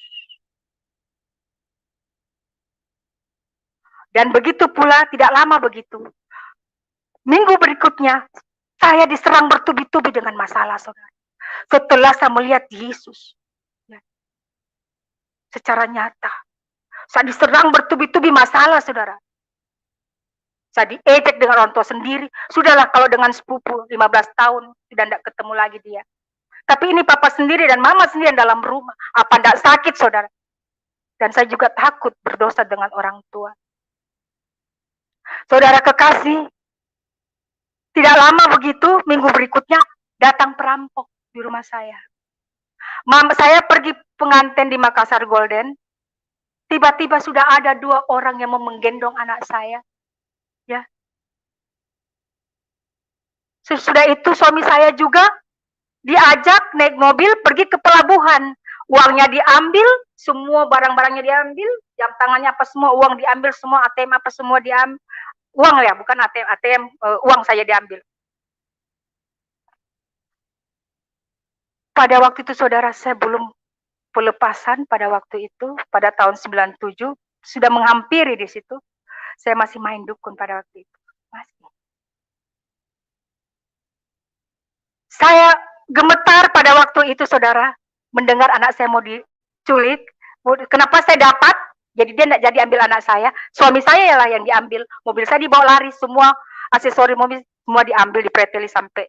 Dan begitu pula, tidak lama begitu. Minggu berikutnya, saya diserang bertubi-tubi dengan masalah, saudara. Setelah saya melihat Yesus, ya, secara nyata, saya diserang bertubi-tubi masalah, saudara. Saya diejek dengan orang tua sendiri. Sudahlah kalau dengan sepupu 15 tahun, sudah tidak ketemu lagi dia. Tapi ini papa sendiri dan mama sendiri dalam rumah. Apa tidak sakit, saudara? Dan saya juga takut berdosa dengan orang tua. Saudara kekasih, tidak lama begitu, minggu berikutnya datang perampok di rumah saya. Saya pergi pengantin di Makassar Golden. Tiba-tiba sudah ada 2 orang yang mau menggendong anak saya. Ya. Sesudah itu suami saya juga diajak naik mobil pergi ke pelabuhan. Uangnya diambil, semua barang-barangnya diambil, jam tangannya apa semua, uang diambil semua, ATM apa semua diambil. Uang ya, bukan ATM, uang saya diambil. Pada waktu itu saudara, saya belum pelepasan pada waktu itu, pada tahun 97, sudah menghampiri di situ. Saya masih main dukun pada waktu itu. Masih. Saya gemetar pada waktu itu saudara, mendengar anak saya mau diculik. Kenapa saya dapat? Jadi dia tidak jadi ambil anak saya. Suami saya lah yang diambil. Mobil saya dibawa lari, semua aksesori mobil semua diambil, dipreteli sampai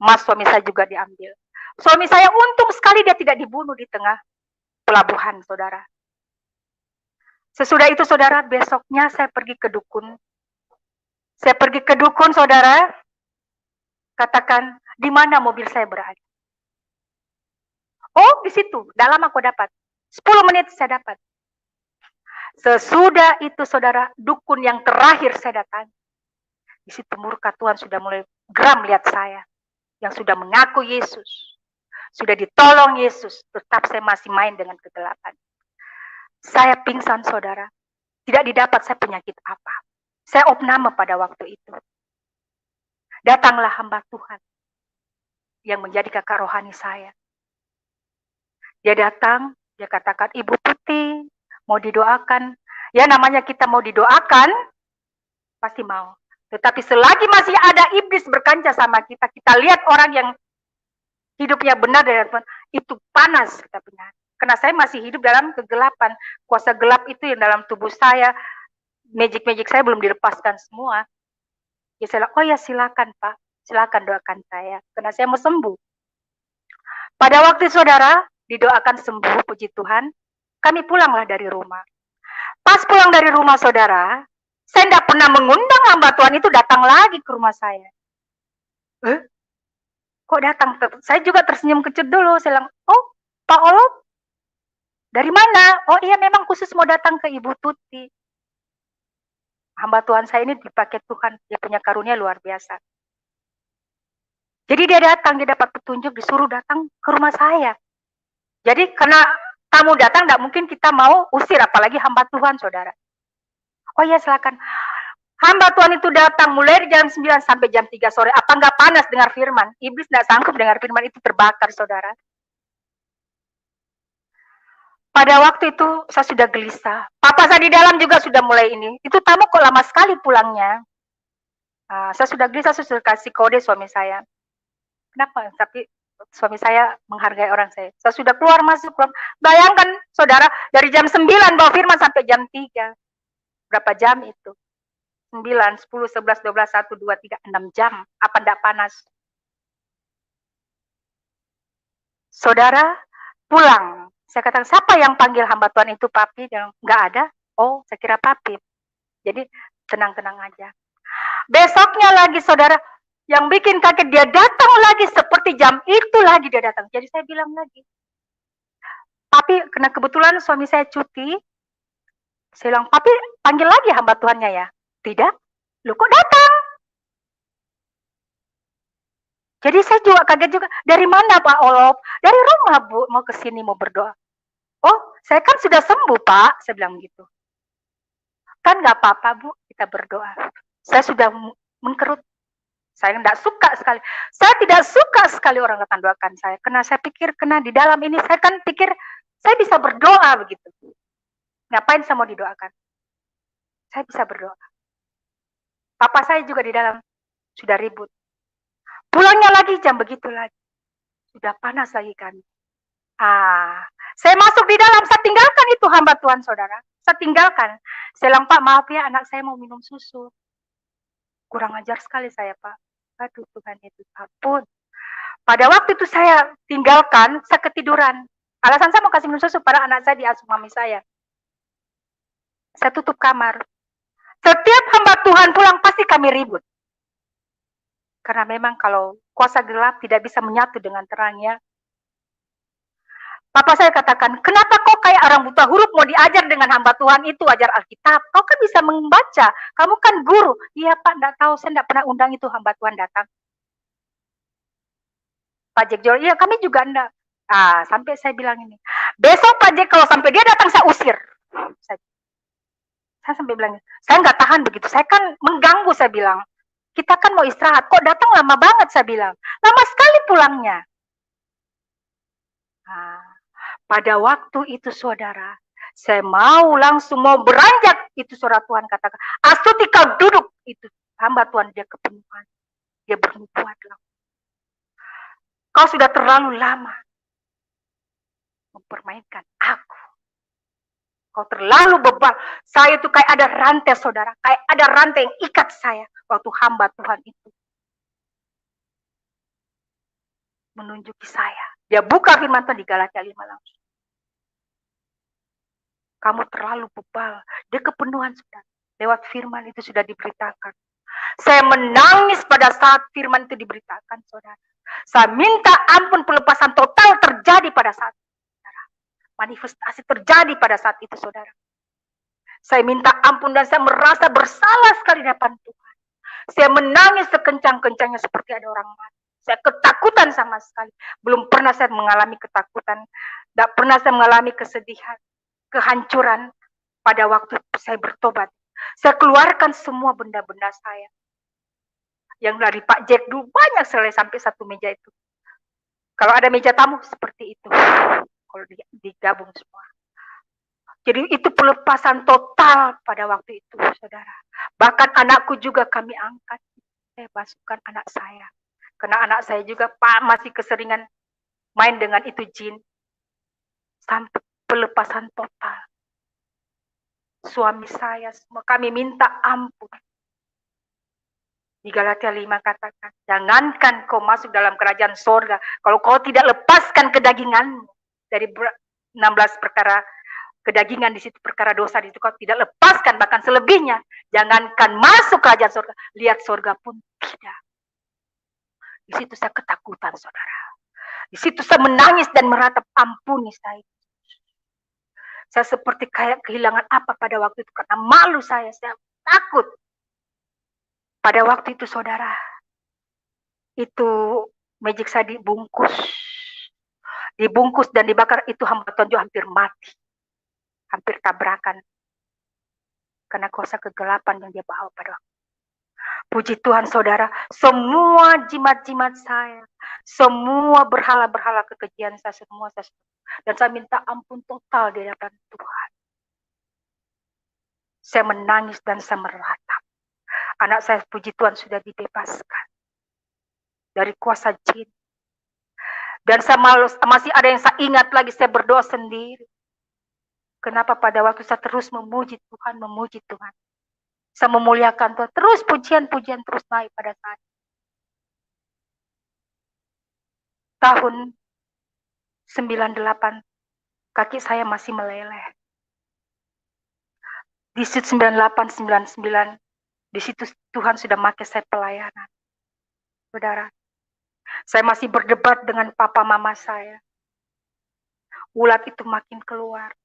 mas suami saya juga diambil. Suami saya untung sekali dia tidak dibunuh di tengah pelabuhan, saudara. Sesudah itu, saudara, besoknya saya pergi ke dukun. Saya pergi ke dukun, saudara. Katakan, di mana mobil saya berada? Oh, di situ. Dalam aku dapat. 10 menit saya dapat. Sesudah itu, saudara, dukun yang terakhir saya datang. Di situ murka Tuhan sudah mulai geram lihat saya. Yang sudah mengaku Yesus. Sudah ditolong Yesus. Tetap saya masih main dengan kegelapan. Saya pingsan, saudara. Tidak didapat saya penyakit apa. Saya opname pada waktu itu. Datanglah hamba Tuhan yang menjadi kakak rohani saya. Dia datang, dia katakan, Ibu Tuti, mau didoakan. Ya namanya kita mau didoakan, pasti mau. Tetapi selagi masih ada iblis berkancah sama kita, kita lihat orang yang hidupnya benar dari Tuhan, itu panas kita benar. Karena saya masih hidup dalam kegelapan. Kuasa gelap itu yang dalam tubuh saya, magic saya belum dilepaskan semua. Ya saya, oh ya silakan Pak, silakan doakan saya, karena saya mau sembuh. Pada waktu saudara didoakan sembuh, puji Tuhan, kami pulanglah dari rumah. Pas pulang dari rumah saudara, saya tidak pernah mengundang hamba Tuhan itu datang lagi ke rumah saya. Kok datang? Saya juga tersenyum kecut dulu. Saya bilang, oh Pak Olop, dari mana? Oh iya memang khusus mau datang ke Ibu Tuti. Hamba Tuhan saya ini dipakai Tuhan, dia punya karunia luar biasa. Jadi dia datang, dia dapat petunjuk, disuruh datang ke rumah saya. Jadi karena tamu datang, tidak mungkin kita mau usir, apalagi hamba Tuhan, saudara. Oh iya silakan. Hamba Tuhan itu datang mulai dari jam 9 sampai jam 3 sore. Apa nggak panas dengar firman? Iblis nggak sanggup dengar firman, itu terbakar, saudara. Pada waktu itu saya sudah gelisah. Papa saya di dalam juga sudah mulai ini. Itu tamu kok lama sekali pulangnya. Saya sudah gelisah, saya sudah kasih kode suami saya. Kenapa? Tapi suami saya menghargai orang saya. Saya sudah keluar masuk. Bayangkan saudara, dari jam 9 bawa firman sampai jam 3. Berapa jam itu? 9, 10, 11, 12, 1, 2, 3, 6 jam. Apa enggak panas? Saudara pulang. Saya katakan, siapa yang panggil hamba Tuhan itu Papi? Dia enggak ada. Oh, saya kira Papi. Jadi tenang-tenang aja. Besoknya lagi saudara, yang bikin kaget, dia datang lagi seperti jam itu lagi dia datang. Jadi saya bilang lagi, Papi, karena kebetulan suami saya cuti, saya bilang, Papi panggil lagi hamba Tuhannya ya? Tidak. Lu kok datang? Jadi saya juga kaget juga. Dari mana Pak Olop? Dari rumah Bu, mau ke sini mau berdoa. Oh, saya kan sudah sembuh Pak, saya bilang gitu. Kan nggak apa-apa Bu, kita berdoa. Saya sudah mengkerut. Saya tidak suka sekali. Saya tidak suka sekali orang datang doakan saya. Karena saya pikir, karena di dalam ini saya kan pikir saya bisa berdoa begitu. Ngapain saya mau didoakan? Saya bisa berdoa. Papa saya juga di dalam sudah ribut. Pulangnya lagi jam begitu lagi. Sudah panas lagi kami. Saya masuk di dalam, saya tinggalkan itu hamba Tuhan saudara. Saya tinggalkan. Saya bilang, Pak maaf ya anak saya mau minum susu. Kurang ajar sekali saya Pak. Aduh Tuhan itu ampun. Pada waktu itu saya tinggalkan, saya ketiduran. Alasan saya mau kasih minum susu pada anak saya diasuh mami saya. Saya tutup kamar. Setiap hamba Tuhan pulang pasti kami ribut. Karena memang kalau kuasa gelap tidak bisa menyatu dengan terangnya. Papa saya katakan, kenapa kau kayak orang buta huruf mau diajar dengan hamba Tuhan itu, ajar Alkitab? Kau kan bisa membaca, kamu kan guru. Iya Pak, enggak tahu, saya enggak pernah undang itu hamba Tuhan datang. Pak Jack Joel, iya kami juga enggak. Sampai saya bilang ini, besok Pak Jack kalau sampai dia datang saya usir. Saya sampai bilang, saya enggak tahan begitu, saya kan mengganggu, saya bilang. Kita kan mau istirahat, kok datang lama banget, saya bilang. Lama sekali pulangnya. Pada waktu itu saudara, saya mau langsung mau beranjak, itu suara Tuhan katakan, Astuti kau duduk, itu hamba Tuhan dia kepenuhan, dia bernubuat langsung. Kau sudah terlalu lama mempermainkan aku. Kau terlalu bebal. Saya itu kayak ada rantai saudara, kayak ada rantai yang ikat saya waktu hamba Tuhan itu menunjuki saya. Dia buka firman Tuhan di Galatia 5 langsung. Kamu terlalu bebal. Dia kepenuhan sudah. Lewat firman itu sudah diberitakan. Saya menangis pada saat firman itu diberitakan, saudara. Saya minta ampun, pelepasan total terjadi pada saat itu, saudara. Manifestasi terjadi pada saat itu, saudara. Saya minta ampun dan saya merasa bersalah sekali di hadapan Tuhan. Saya menangis sekencang-kencangnya seperti ada orang mati. Saya ketakutan sama sekali. Belum pernah saya mengalami ketakutan. Tidak pernah saya mengalami kesedihan, kehancuran pada waktu saya bertobat. Saya keluarkan semua benda-benda saya. Yang dari Pak Jack dulu banyak sekali sampai satu meja itu. Kalau ada meja tamu seperti itu. Kalau digabung semua. Jadi itu pelepasan total pada waktu itu, saudara. Bahkan anakku juga kami angkat. Saya masukkan anak saya. Karena anak saya juga masih keseringan main dengan itu jin. Sampai pelepasan total. Suami saya, semua kami minta ampun. Di Galatia 5 katakan, jangankan kau masuk dalam kerajaan sorga, kalau kau tidak lepaskan kedaginganmu. Dari 16 perkara kedagingan di situ, perkara dosa di situ, kau tidak lepaskan, bahkan selebihnya, jangankan masuk kerajaan sorga, lihat sorga pun tidak. Di situ saya ketakutan, saudara. Di situ saya menangis dan meratap, ampuni saya. Saya seperti kayak kehilangan apa pada waktu itu, karena malu saya takut. Pada waktu itu, saudara, itu magic saya dibungkus dan dibakar. Itu hamba Tuhan juga hampir mati, hampir tabrakan, karena kuasa kegelapan yang dia bawa pada waktu. Puji Tuhan, saudara, semua jimat-jimat saya, semua berhala-berhala kekejian saya, semua saya, dan saya minta ampun total di hadapan Tuhan. Saya menangis dan saya meratap. Anak saya, puji Tuhan, sudah dibebaskan dari kuasa jin. Dan saya masih ada yang saya ingat lagi, saya berdoa sendiri. Kenapa pada waktu saya terus memuji Tuhan. Saya memuliakan Tuhan, terus pujian-pujian terus naik pada saat tahun 98, kaki saya masih meleleh. Di situ 98, 99, di situ Tuhan sudah pakai saya pelayanan. Saudara, saya masih berdebat dengan papa mama saya. Ulat itu makin keluar.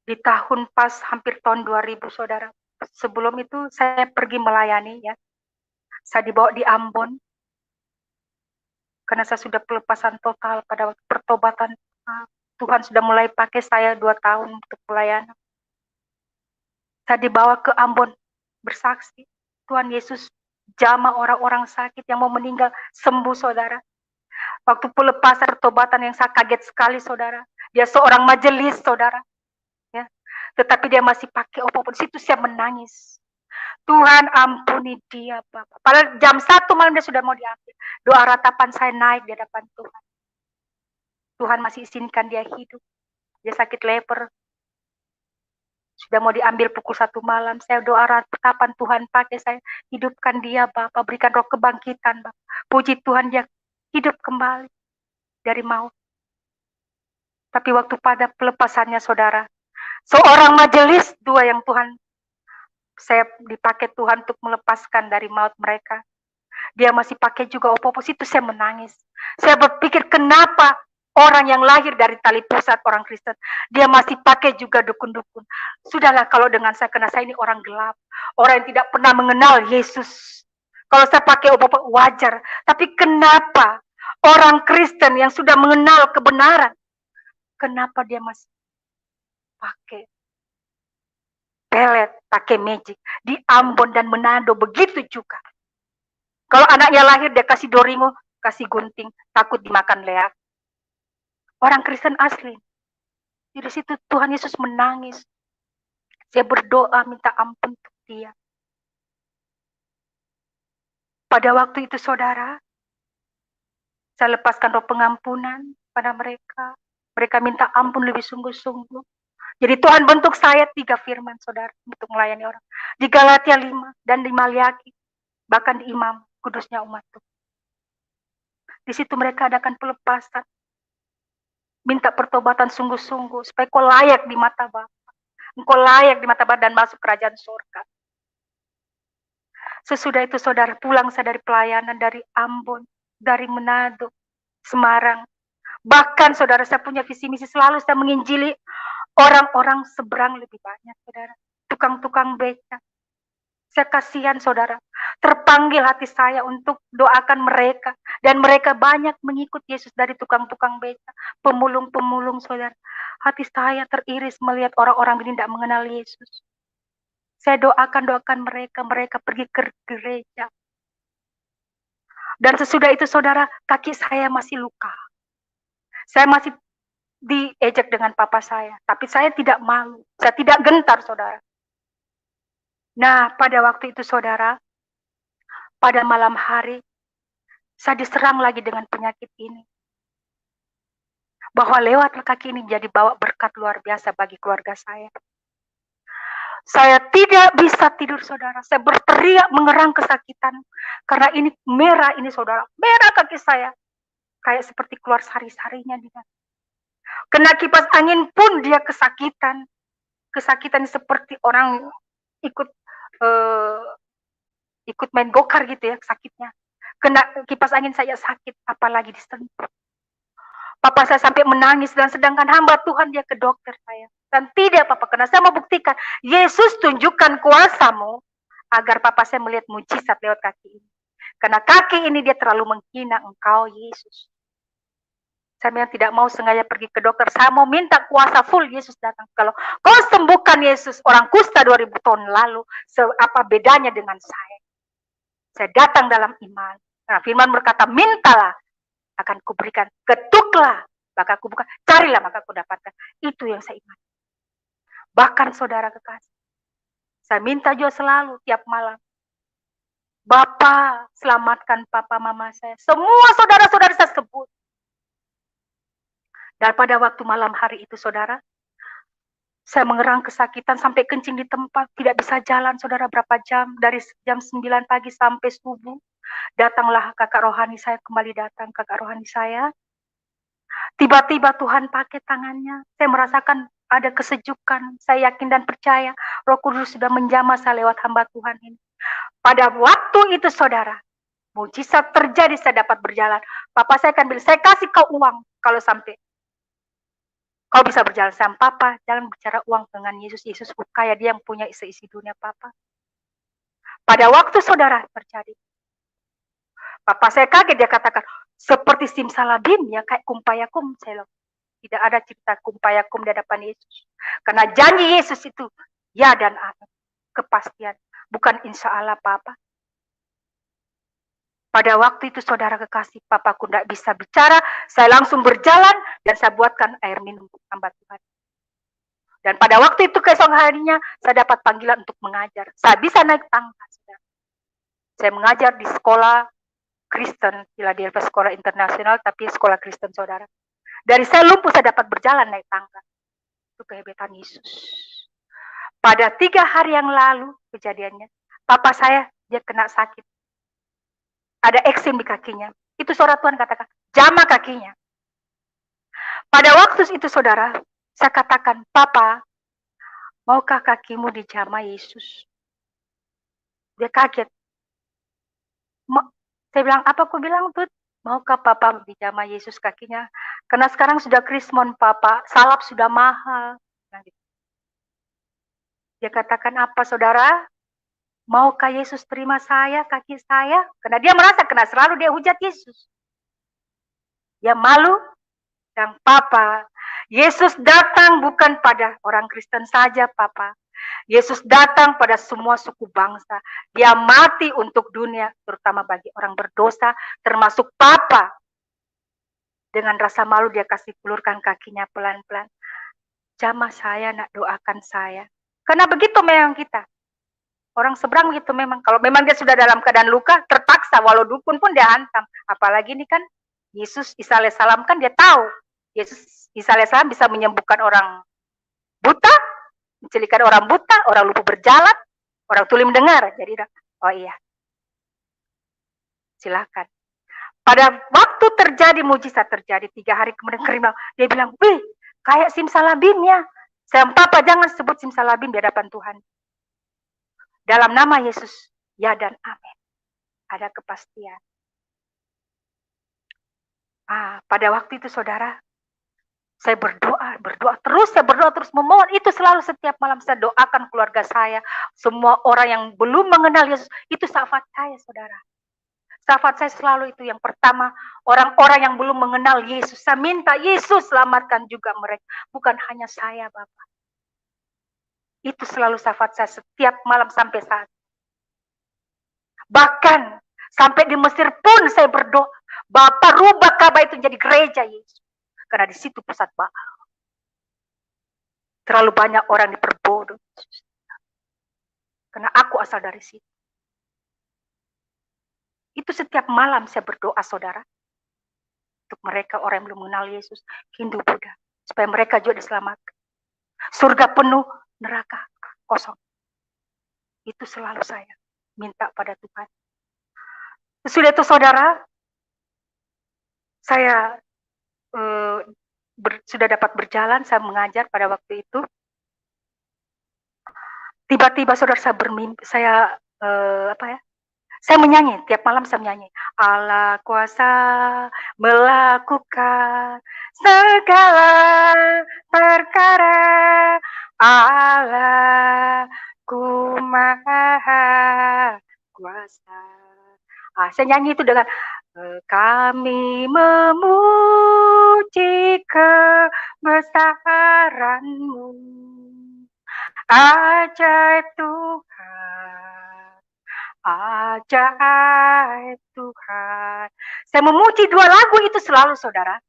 Di tahun pas hampir tahun 2000, saudara. Sebelum itu saya pergi melayani, ya. Saya dibawa di Ambon. Karena saya sudah pelepasan total pada waktu pertobatan. Tuhan sudah mulai pakai saya 2 tahun untuk pelayanan. Saya dibawa ke Ambon bersaksi. Tuhan Yesus jamah orang-orang sakit yang mau meninggal sembuh, saudara. Waktu pelepasan pertobatan yang saya kaget sekali, saudara. Dia seorang majelis, saudara. Ya. Tetapi dia masih pakai apapun. Situ saya menangis. Tuhan ampuni dia, Bapak. Padahal jam 1 malam dia sudah mau diambil. Doa ratapan saya naik di hadapan Tuhan. Tuhan masih izinkan dia hidup. Dia sakit leper. Sudah mau diambil pukul 1 malam. Saya doa ratapan Tuhan pakai saya. Hidupkan dia, Bapak. Berikan roh kebangkitan, Bapak. Puji Tuhan, dia hidup kembali dari maut. Tapi waktu pada pelepasannya, saudara, seorang majelis 2 yang Tuhan, saya dipakai Tuhan untuk melepaskan dari maut mereka. Dia masih pakai juga opopos, itu saya menangis. Saya berpikir, kenapa orang yang lahir dari tali pusat, orang Kristen, dia masih pakai juga dukun-dukun. Sudahlah kalau dengan saya, karena saya ini orang gelap, orang yang tidak pernah mengenal Yesus. Kalau saya pakai opopos wajar, tapi kenapa orang Kristen yang sudah mengenal kebenaran, kenapa dia masih pakai pelet, pakai magic? Di Ambon dan Manado begitu juga. Kalau anaknya lahir, dia kasih doringo, kasih gunting, takut dimakan leak. Orang Kristen asli. Di situ Tuhan Yesus menangis. Saya berdoa minta ampun untuk dia. Pada waktu itu, saudara, saya lepaskan roh pengampunan pada mereka. Mereka minta ampun lebih sungguh-sungguh. Jadi Tuhan bentuk saya 3 firman, saudara, untuk melayani orang. Di Galatia 5 dan di Maliaki, bahkan di Imam Kudusnya umat Tuhan. Di situ mereka adakan pelepasan. Minta pertobatan sungguh-sungguh supaya kau layak di mata Bapa. Engkau layak di mata Bapa dan masuk kerajaan surga. Sesudah itu, saudara, pulang saya dari pelayanan dari Ambon, dari Manado, Semarang. Bahkan, saudara, saya punya visi misi selalu saya menginjili orang-orang seberang lebih banyak, saudara. Tukang-tukang beca. Saya kasihan, saudara. Terpanggil hati saya untuk doakan mereka. Dan mereka banyak mengikut Yesus dari tukang-tukang beca. Pemulung-pemulung, saudara. Hati saya teriris melihat orang-orang ini tidak mengenal Yesus. Saya doakan mereka. Mereka pergi ke gereja. Dan sesudah itu, saudara, kaki saya masih luka. Saya masih diejek dengan papa saya, tapi saya tidak malu, saya tidak gentar, saudara. Nah, pada waktu itu, saudara, pada malam hari, saya diserang lagi dengan penyakit ini. Bahwa lewat kaki ini jadi bawa berkat luar biasa bagi keluarga saya. Saya tidak bisa tidur, saudara. Saya berteriak mengerang kesakitan. Karena ini merah ini, saudara. Merah kaki saya. Kayak seperti keluar sari-sarinya. Kena kipas angin pun dia kesakitan. Kesakitan seperti orang ikut main gokar gitu ya, sakitnya. Kena kipas angin saya sakit, apalagi disentuh. Papa saya sampai menangis, dan sedangkan hamba Tuhan dia ke dokter saya. Dan tidak Papa, karena saya mau buktikan, Yesus tunjukkan kuasamu, agar Papa saya melihat mujizat lewat kaki ini. Karena kaki ini dia terlalu menghina engkau, Yesus. Saya memang tidak mau sengaja pergi ke dokter, saya mau minta kuasa full Yesus datang. Kalau kau sembuhkan Yesus, orang kusta 2000 tahun lalu, apa bedanya dengan saya? Saya datang dalam iman. Nah, firman berkata, mintalah, akan kuberikan, ketuklah, maka aku buka, carilah, maka aku dapatkan. Itu yang saya ingat. Bahkan saudara kekasih, saya minta juga selalu tiap malam, Bapa, selamatkan papa mama saya. Semua saudara-saudara saya sebut. Dan pada waktu malam hari itu, saudara, saya mengerang kesakitan sampai kencing di tempat, tidak bisa jalan, saudara, berapa jam, dari jam 9 pagi sampai subuh. Datanglah kakak rohani saya, kembali datang kakak rohani saya. Tiba-tiba Tuhan pakai tangannya. Saya merasakan ada kesejukan. Saya yakin dan percaya Roh Kudus sudah menjamah saya lewat hamba Tuhan ini. Pada waktu itu, saudara, mujizat terjadi, saya dapat berjalan. Papa saya akan bilang, saya kasih kau uang kalau sampai kau bisa berjalan. Sama Papa, jangan bicara uang dengan Yesus. Yesus kaya, dia yang punya isi-isi dunia, Papa. Pada waktu saudara terjadi, Papa saya kaget, dia katakan, seperti simsalabim ya, kayak kumpayakum. Saya bilang, tidak ada cerita kumpayakum di hadapan Yesus. Karena janji Yesus itu, ya dan amin. Kepastian, bukan insya Allah, Papa. Pada waktu itu, saudara kekasih, Papaku tidak bisa bicara, saya langsung berjalan, dan saya buatkan air minum untuk hamba Tuhan. Dan pada waktu itu, keesokan harinya, saya dapat panggilan untuk mengajar. Saya bisa naik tangga, saudara. Saya mengajar di sekolah Kristen, Philadelphia Sekolah Internasional, tapi sekolah Kristen, saudara. Dari saya lumpuh, saya dapat berjalan naik tangga. Itu kehebatan Yesus. Pada 3 hari yang lalu kejadiannya, papa saya, dia kena sakit. Ada eksim di kakinya. Itu suara Tuhan katakan, jamah kakinya. Pada waktu itu, saudara, saya katakan, Papa, maukah kakimu dijamah Yesus? Dia kaget. Saya bilang, apa aku bilang, Tut? Maukah Papa dijamah Yesus kakinya? Karena sekarang sudah krismon, Papa. Salap sudah mahal. Dia katakan, apa, saudara? Maukah Yesus terima saya, kaki saya? Karena dia merasa, kena selalu dia hujat Yesus. Dia malu. Dan Papa, Yesus datang bukan pada orang Kristen saja, Papa. Yesus datang pada semua suku bangsa. Dia mati untuk dunia, terutama bagi orang berdosa, termasuk Papa. Dengan rasa malu dia kasih ulurkan kakinya pelan-pelan. Jamah saya, nak, doakan saya. Karena begitu memang kita. Orang seberang begitu memang. Kalau memang dia sudah dalam keadaan luka, terpaksa, walau dukun pun dia hantam. Apalagi ini kan, Yesus Isa alaihissalam kan dia tahu. Yesus Isa alaihissalam bisa menyembuhkan orang buta, mencelikan orang buta, orang lumpuh berjalan, orang tuli mendengar. Jadi, oh iya, silakan. Pada waktu terjadi mujizat terjadi 3 hari kemudian dia bilang, wih, kayak simsalabim ya. Saya, Papa, jangan sebut simsalabim di hadapan Tuhan. Dalam nama Yesus, ya dan amin. Ada kepastian. Pada waktu itu, saudara, saya berdoa terus memohon. Itu selalu setiap malam saya doakan keluarga saya, semua orang yang belum mengenal Yesus. Itu syafaat saya, saudara. Syafaat saya selalu itu yang pertama, orang-orang yang belum mengenal Yesus. Saya minta Yesus selamatkan juga mereka. Bukan hanya saya, Bapak. Itu selalu syafaat saya setiap malam sampai saat. Bahkan sampai di Mesir pun saya berdoa, Bapak rubah Ka'bah itu jadi gereja Yesus. Karena di situ pusat Baal. Terlalu banyak orang diperbodoh. Karena aku asal dari situ. Itu setiap malam saya berdoa, saudara. Untuk mereka orang yang belum mengenal Yesus, Hindu, Buddha. Supaya mereka juga diselamatkan. Surga penuh, neraka kosong. Itu selalu saya minta pada Tuhan. Sudah itu saudara, saya sudah dapat berjalan, saya mengajar pada waktu itu. Tiba-tiba saudara saya bermimpi, saya saya menyanyi, tiap malam saya menyanyi. Allah kuasa melakukan segala perkara. Allah ku maha kuasa. Saya nyanyi itu dengan kami memuji kebesaran-Mu. Ajaib Tuhan, ajaib Tuhan. Saya memuji dua lagu itu selalu, saudara.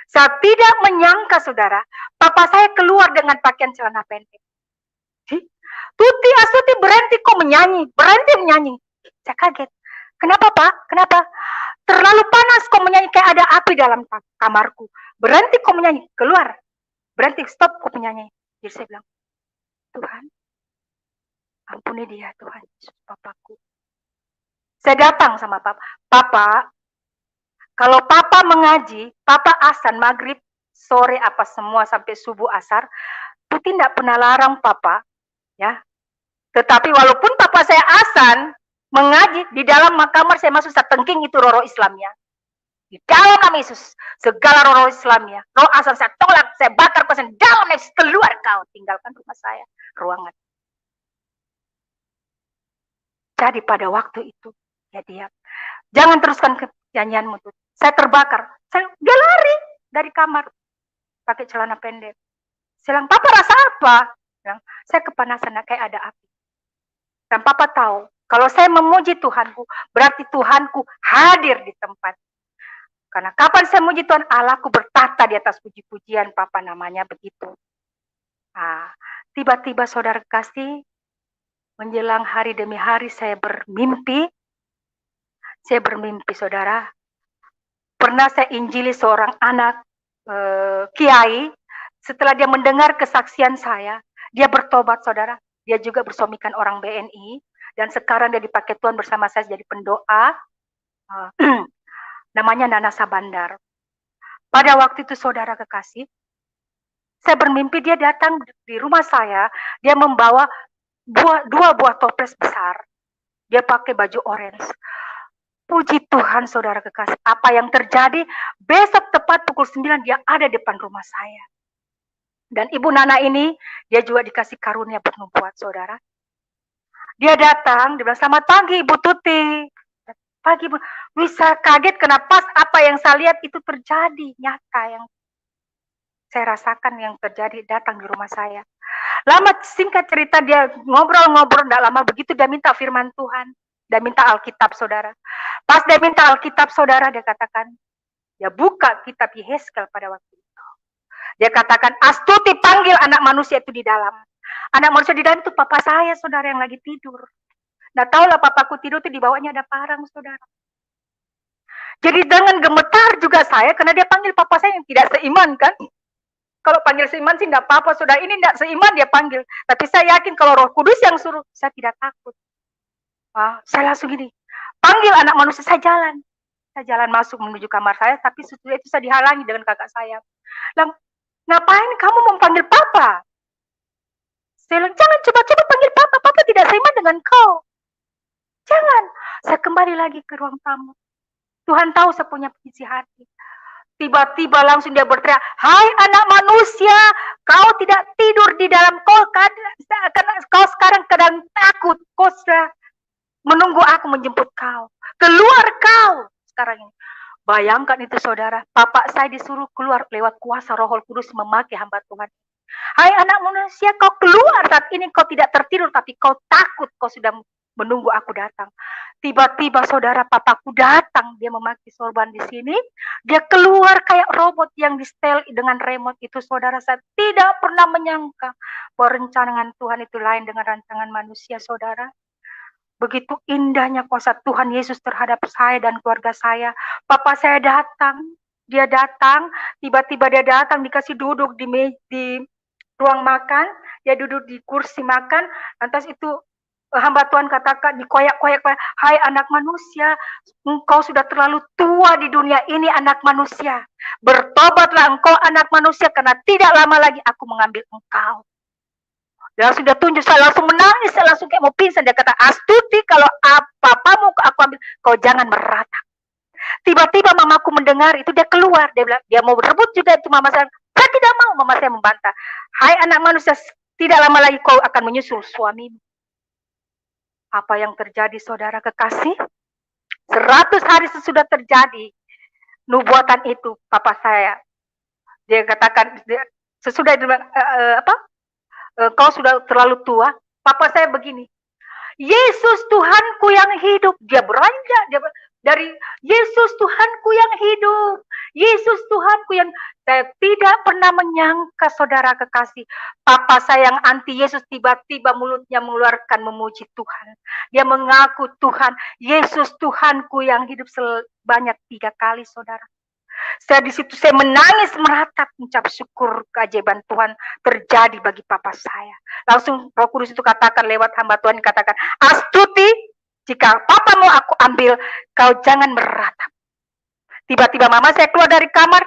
Saya tidak menyangka, saudara, papa saya keluar dengan pakaian celana pendek. Tuti Astuti berhenti kok menyanyi, berhenti menyanyi. Saya kaget. Kenapa, Pak? Kenapa? Terlalu panas kok menyanyi, kayak ada api dalam kamarku. Berhenti kok menyanyi, keluar. Berhenti, stop kok menyanyi. Jadi saya bilang, Tuhan, ampuni dia, Tuhan Yesus, papaku. Saya datang sama papa. Papa, kalau papa mengaji, papa azan maghrib, sore apa semua sampai subuh asar, Tuti tidak pernah larang papa, ya. Tetapi walaupun papa saya azan mengaji, di dalam kamar saya masuk setengking itu roh Islamnya. Di dalam nama Yesus, segala roh Islamnya, roh azan saya tolak, saya bakar, kosan dalam Yesus, keluar kau, tinggalkan rumah saya, ruangan. Jadi pada waktu itu, ya diam. Jangan teruskan nyanyianmu tuh. Saya terbakar. Dia lari dari kamar. Pakai celana pendek. Saya bilang, Papa rasa apa? Bilang, saya kepanasan kayak ada api. Dan Papa tahu, kalau saya memuji Tuhanku, berarti Tuhanku hadir di tempat. Karena kapan saya memuji Tuhan, Allahku bertata di atas puji-pujian, Papa namanya begitu. Tiba-tiba saudara kasih, menjelang hari demi hari saya bermimpi. Saya bermimpi, saudara. Pernah saya injili seorang anak kiai. Setelah dia mendengar kesaksian saya, dia bertobat, saudara. Dia juga bersuamikan orang BNI. Dan sekarang dia dipakai Tuhan bersama saya jadi pendoa. Namanya Nana Sabandar. Pada waktu itu, saudara kekasih, saya bermimpi dia datang di rumah saya. Dia membawa dua buah toples besar. Dia pakai baju orange. Puji Tuhan, saudara kekasih. Apa yang terjadi? Besok tepat pukul 9 dia ada depan rumah saya. Dan Ibu Nana ini, dia juga dikasih karunia bernubuat, saudara. Dia datang, dia bilang, selamat pagi Ibu Tuti. Pagi Bu. Bisa kaget kenapa apa yang saya lihat itu terjadi. Nyata yang saya rasakan yang terjadi datang di rumah saya. Lama singkat cerita dia ngobrol-ngobrol, tidak lama begitu dia minta firman Tuhan. Dia minta Alkitab, saudara. Pas dia minta Alkitab, saudara, dia katakan, dia buka kitab Yehezkel pada waktu itu. Dia katakan, Astuti panggil anak manusia itu di dalam. Anak manusia di dalam itu papa saya, saudara, yang lagi tidur. Nah, tahulah papaku tidur itu di bawahnya ada parang, saudara. Jadi dengan gemetar juga saya, karena dia panggil papa saya yang tidak seiman, kan? Kalau panggil seiman sih tidak apa-apa, saudara. Ini tidak seiman dia panggil. Tapi saya yakin kalau Roh Kudus yang suruh, saya tidak takut. Saya langsung gini, panggil anak manusia, saya jalan. Saya jalan masuk menuju kamar saya, tapi setelah itu saya dihalangi dengan kakak saya. Bilang, ngapain kamu mau panggil papa? Saya bilang, jangan coba-coba panggil papa, papa tidak seiman dengan kau. Jangan. Saya kembali lagi ke ruang tamu. Tuhan tahu saya punya isi hati. Tiba-tiba langsung dia berteriak, hai anak manusia, kau tidak tidur di dalam kau sekarang kadang takut, kau sudah menunggu aku menjemput kau. Keluar kau sekarang ini. Bayangkan itu, saudara. Papa saya disuruh keluar lewat kuasa Roh Kudus memakai hamba Tuhan. Hai anak manusia, kau keluar saat ini. Kau tidak tertidur, tapi kau takut. Kau sudah menunggu aku datang. Tiba-tiba saudara, papaku datang, dia memakai sorban di sini, dia keluar kayak robot yang di setel dengan remote itu. Saudara, saya tidak pernah menyangka bahwa rancangan Tuhan itu lain dengan rancangan manusia, saudara. Begitu indahnya kuasa Tuhan Yesus terhadap saya dan keluarga saya. Papa saya datang, dia datang, tiba-tiba dia datang dikasih duduk di ruang makan, dia duduk di kursi makan, lantas itu hamba Tuhan katakan dikoyak-koyak, hai anak manusia, engkau sudah terlalu tua di dunia ini anak manusia. Bertobatlah engkau anak manusia, karena tidak lama lagi aku mengambil engkau. Dia sudah tunjuk, saya langsung menangis, saya langsung kayak mau pingsan. Dia kata, Astuti, kalau apa-apamu aku ambil, kau jangan meratap. Tiba-tiba mamaku mendengar itu, dia keluar, dia bilang, dia mau berebut juga itu mama saya tidak mau. Mama saya membantah, hai anak manusia, tidak lama lagi kau akan menyusul suamimu. Apa yang terjadi, saudara kekasih? 100 hari sesudah terjadi nubuatan itu, papa saya, dia katakan, sesudah dia bilang, kau sudah terlalu tua. Papa saya begini, Yesus Tuhanku yang hidup. Dia beranjak, dia dari Yesus Tuhanku yang hidup, Yesus Tuhanku yang... Saya tidak pernah menyangka, saudara kekasih, papa saya yang anti Yesus tiba-tiba mulutnya mengeluarkan memuji Tuhan. Dia mengaku Tuhan, Yesus Tuhanku yang hidup sebanyak 3 kali, saudara. Saya di situ, saya menangis meratap, mengucap syukur keajaiban Tuhan terjadi bagi papa saya. Langsung Roh Kudus itu katakan lewat hamba Tuhan, katakan, Astuti, jika papa mau aku ambil, kau jangan meratap. Tiba-tiba mama saya keluar dari kamar,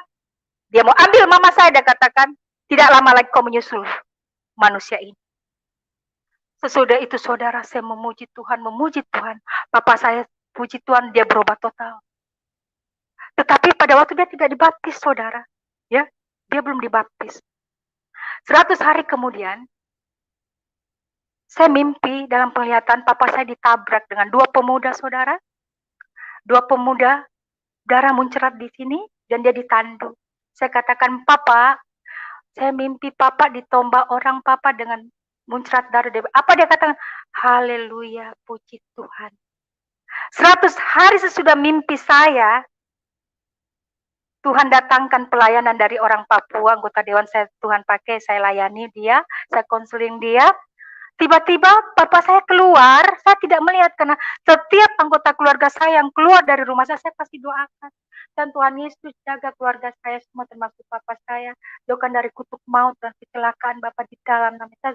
dia mau ambil mama saya dan katakan, tidak lama lagi kau menyusul manusia ini. Sesudah itu, saudara, saya memuji Tuhan. Papa saya puji Tuhan, dia berubah total. Tetapi pada waktu dia tidak dibaptis, saudara, ya, dia belum dibaptis. 100 hari kemudian, saya mimpi dalam penglihatan papa saya ditabrak dengan 2 pemuda, saudara. 2 pemuda, darah muncrat di sini, dan dia ditandu. Saya katakan, papa, saya mimpi papa ditombak orang papa dengan muncrat darah. Apa dia katakan? Haleluya, puji Tuhan. 100 hari sesudah mimpi saya, Tuhan datangkan pelayanan dari orang Papua, anggota dewan saya, Tuhan pakai, saya layani dia, saya konseling dia. Tiba-tiba papa saya keluar, saya tidak melihat karena setiap anggota keluarga saya yang keluar dari rumah saya pasti doakan. Dan Tuhan Yesus jaga keluarga saya semua, termasuk papa saya, doakan dari kutuk maut dan kecelakaan Bapak di dalam nama. Saya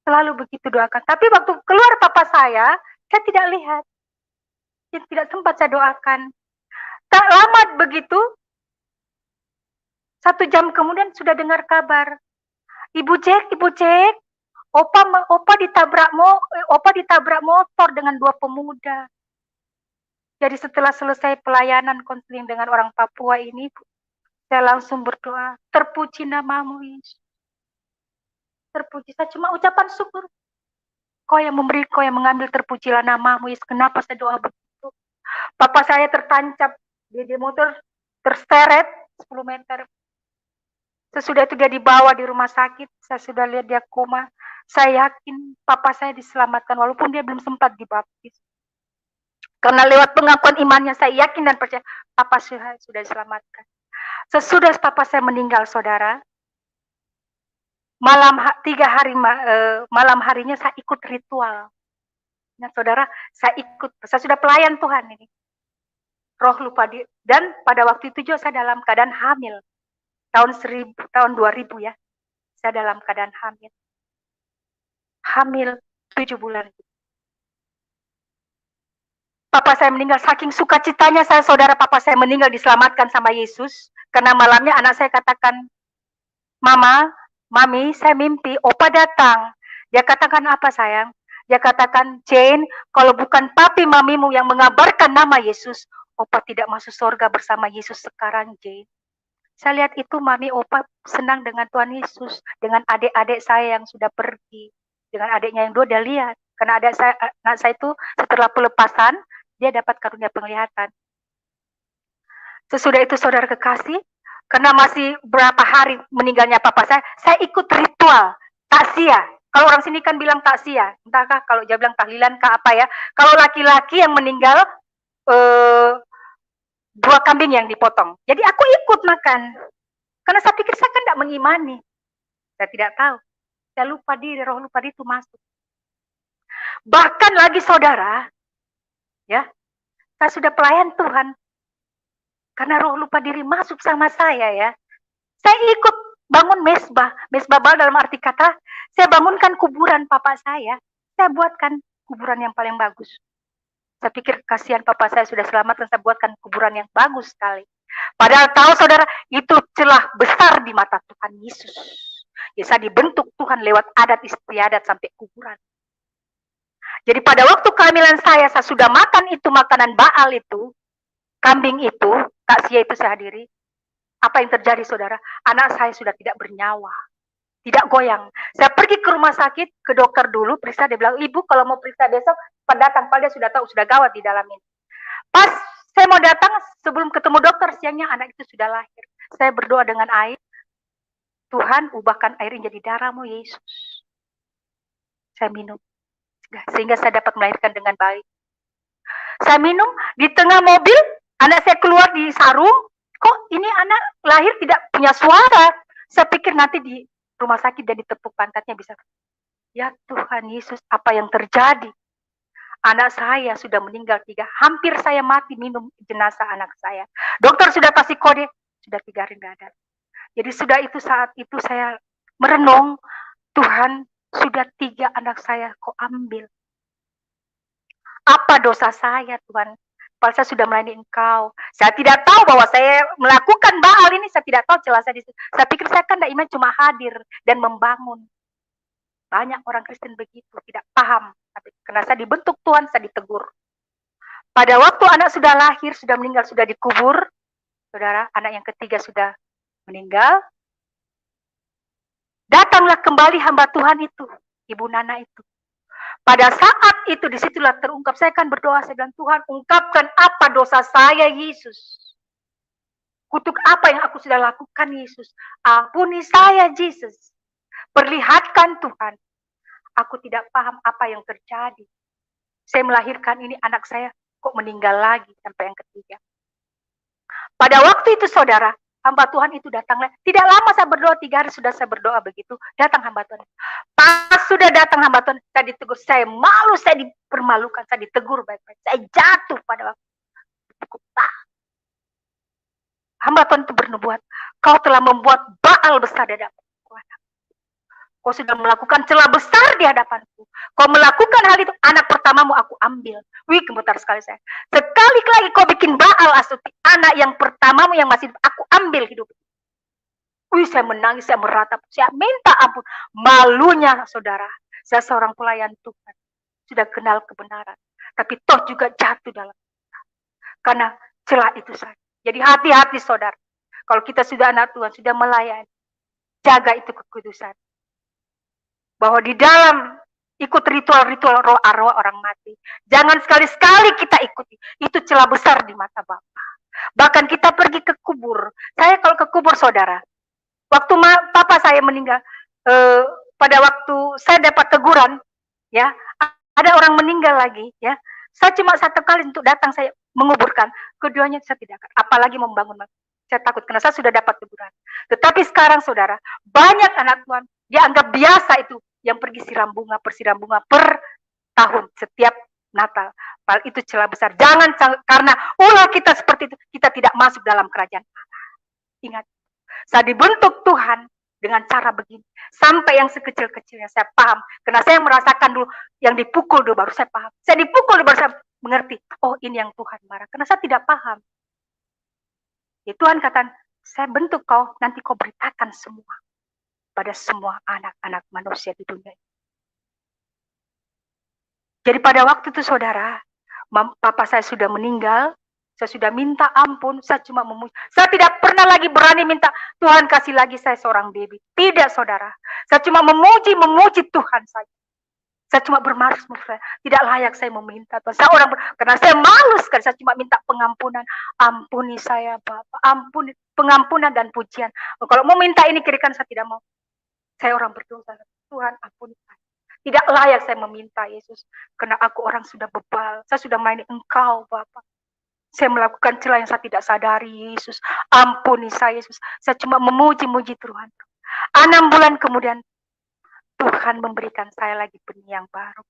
selalu begitu doakan. Tapi waktu keluar papa saya tidak lihat, tidak sempat saya doakan. Tak lama begitu, 1 jam kemudian sudah dengar kabar, Ibu Cek, Opa ditabrak motor dengan 2 pemuda. Jadi setelah selesai pelayanan konseling dengan orang Papua ini, saya langsung berdoa, terpuji namamu Yesus. Terpuji, saya cuma ucapan syukur. Kau yang memberi, kau yang mengambil, terpujilah namamu Yesus. Kenapa saya doa begitu? Papa saya tertancap di motor, terseret 10 meter. Sesudah itu dia dibawa di rumah sakit, saya sudah lihat dia koma. Saya yakin papa saya diselamatkan walaupun dia belum sempat dibaptis. Karena lewat pengakuan imannya saya yakin dan percaya papa saya sudah diselamatkan. Sesudah papa saya meninggal, saudara, malam harinya saya ikut ritual. Nah, saudara, saya sudah pelayan Tuhan ini. Roh lupa dan pada waktu itu juga saya dalam keadaan hamil. Tahun 2000 ya. Saya dalam keadaan hamil. Hamil 7 bulan. Papa saya meninggal, saking sukacitanya saya, saudara, papa saya meninggal diselamatkan sama Yesus. Karena malamnya anak saya katakan, Mami, saya mimpi Opa datang. Dia katakan apa, sayang? Dia katakan, Jane, kalau bukan papi mamimu yang mengabarkan nama Yesus, Opa tidak masuk surga bersama Yesus sekarang, Jane. Saya lihat itu Mami Opa senang dengan Tuhan Yesus, dengan adik-adik saya yang sudah pergi, dengan adiknya yang 2 dia lihat. Karena anak saya itu setelah pelepasan, dia dapat karunia penglihatan. Sesudah itu, saudara kekasih, karena masih berapa hari meninggalnya papa saya ikut ritual takziah. Kalau orang sini kan bilang taksia, entahkah kalau dia bilang tahlilan kah apa ya. Kalau laki-laki yang meninggal, 2 kambing yang dipotong. Jadi aku ikut makan. Karena saya pikir saya kan tidak mengimani. Saya tidak tahu. Saya lupa diri, roh lupa diri itu masuk. Bahkan lagi saudara, ya, saya sudah pelayan Tuhan. Karena roh lupa diri masuk sama saya ya. Saya ikut bangun mesbah. Mesbah dalam arti kata, saya bangunkan kuburan papa saya. Saya buatkan kuburan yang paling bagus. Saya pikir kasihan papa saya sudah selamat dan saya buatkan kuburan yang bagus sekali. Padahal tahu saudara, itu celah besar di mata Tuhan Yesus. Ya, saya dibentuk Tuhan lewat adat istiadat sampai kuburan. Jadi pada waktu kehamilan saya sudah makan itu makanan Baal itu, kambing itu, takziah itu saya hadiri. Apa yang terjadi saudara? Anak saya sudah tidak bernyawa. Tidak goyang. Saya pergi ke rumah sakit, ke dokter dulu, periksa, dia bilang, ibu kalau mau periksa besok, datang, padahal dia sudah tahu, sudah gawat di dalam ini. Pas saya mau datang, sebelum ketemu dokter, siangnya anak itu sudah lahir. Saya berdoa dengan air, Tuhan ubahkan air ini jadi darah-Mu Yesus. Saya minum, sehingga saya dapat melahirkan dengan baik. Saya minum, di tengah mobil, anak saya keluar di sarung, kok ini anak lahir tidak punya suara. Saya pikir nanti di rumah sakit dan ditepuk pantatnya bisa. Ya Tuhan Yesus, apa yang terjadi? Anak saya sudah meninggal 3, hampir saya mati minum jenazah anak saya. Dokter sudah kasih kode, sudah 3 hari nggak ada. Jadi sudah itu saat itu saya merenung, Tuhan sudah 3 anak saya kok ambil. Apa dosa saya Tuhan? Padahal saya sudah melayani Engkau. Saya tidak tahu bahwa saya melakukan Baal ini, saya tidak tahu celah saya di situ. Saya pikir saya kan tidak iman, cuma hadir dan membangun. Banyak orang Kristen begitu, tidak paham. Tapi karena saya dibentuk Tuhan, saya ditegur. Pada waktu anak sudah lahir, sudah meninggal, sudah dikubur, saudara, anak yang ketiga sudah meninggal, datanglah kembali hamba Tuhan itu, Ibu Nana itu. Pada saat itu disitulah terungkap, saya kan berdoa, saya bilang Tuhan ungkapkan apa dosa saya Yesus. Kutuk apa yang aku sudah lakukan Yesus. Ampuni saya Yesus. Perlihatkan Tuhan. Aku tidak paham apa yang terjadi. Saya melahirkan ini anak saya kok meninggal lagi sampai yang ketiga. Pada waktu itu saudara, hamba Tuhan itu datanglah. Tidak lama saya berdoa, 3 hari sudah saya berdoa begitu. Datang hamba Tuhan. Pas sudah datang hamba Tuhan, saya ditegur. Saya malu, saya dipermalukan, saya ditegur baik-baik. Saya jatuh pada waktu itu. Hamba Tuhan itu bernubuat. Kau telah membuat Baal besar di hadapanku. Kau sudah melakukan celah besar di hadapanku. Kau melakukan hal itu, anak pertamamu aku ambil. Wih, gemetar sekali saya. Sekali lagi kau bikin Baal Astuti, anak yang pertamamu yang masih aku ambil hidup. Wih, saya menangis, saya meratap, saya minta ampun. Malunya saudara, saya seorang pelayan Tuhan. Sudah kenal kebenaran. Tapi toh juga jatuh dalam kita. Karena celah itu saja. Jadi hati-hati saudara. Kalau kita sudah anak Tuhan, sudah melayani. Jaga itu kekudusan. Bahwa di dalam ikut ritual-ritual roh arwah orang mati. Jangan sekali-sekali kita ikuti. Itu celah besar di mata Bapa. Bahkan kita pergi ke kubur. Saya kalau ke kubur saudara, waktu papa saya meninggal, pada waktu saya dapat teguran, ya, ada orang meninggal lagi, ya. Saya cuma 1 kali untuk datang saya menguburkan. Keduanya saya tidak akan. Apalagi membangun. Saya takut karena saya sudah dapat teguran. Tetapi sekarang saudara, banyak anak Tuhan dianggap biasa itu yang pergi persiram bunga per tahun setiap Natal. Padahal itu celah besar. Jangan, karena ulah kita seperti itu, kita tidak masuk dalam kerajaan Allah. Ingat, saya dibentuk Tuhan dengan cara begini. Sampai yang sekecil-kecilnya saya paham. Karena saya merasakan dulu yang dipukul dulu baru saya paham. Saya dipukul dulu baru saya mengerti. Oh, ini yang Tuhan marah. Karena saya tidak paham. Ya, Tuhan kata, saya bentuk kau, nanti kau beritakan semua pada semua anak-anak manusia di dunia ini. Jadi pada waktu itu saudara, papa saya sudah meninggal, saya sudah minta ampun, saya cuma memuji. Saya tidak pernah lagi berani minta, Tuhan kasih lagi saya seorang baby. Tidak saudara, saya cuma memuji Tuhan saja. Saya cuma bermasmur, tidak layak saya meminta Tuhan. Saya karena saya malu sekali, saya cuma minta pengampunan. Ampuni saya Bapak, ampuni, pengampunan dan pujian. Kalau mau minta ini kirikan saya tidak mau. Saya orang berdosa, Tuhan ampuni saya. Tidak layak saya meminta Yesus. Karena aku orang sudah bebal. Saya sudah melayani Engkau Bapa. Saya melakukan celah yang saya tidak sadari Yesus. Ampuni saya Yesus. Saya cuma memuji-muji Tuhan. 6 bulan kemudian Tuhan memberikan saya lagi benih yang baru.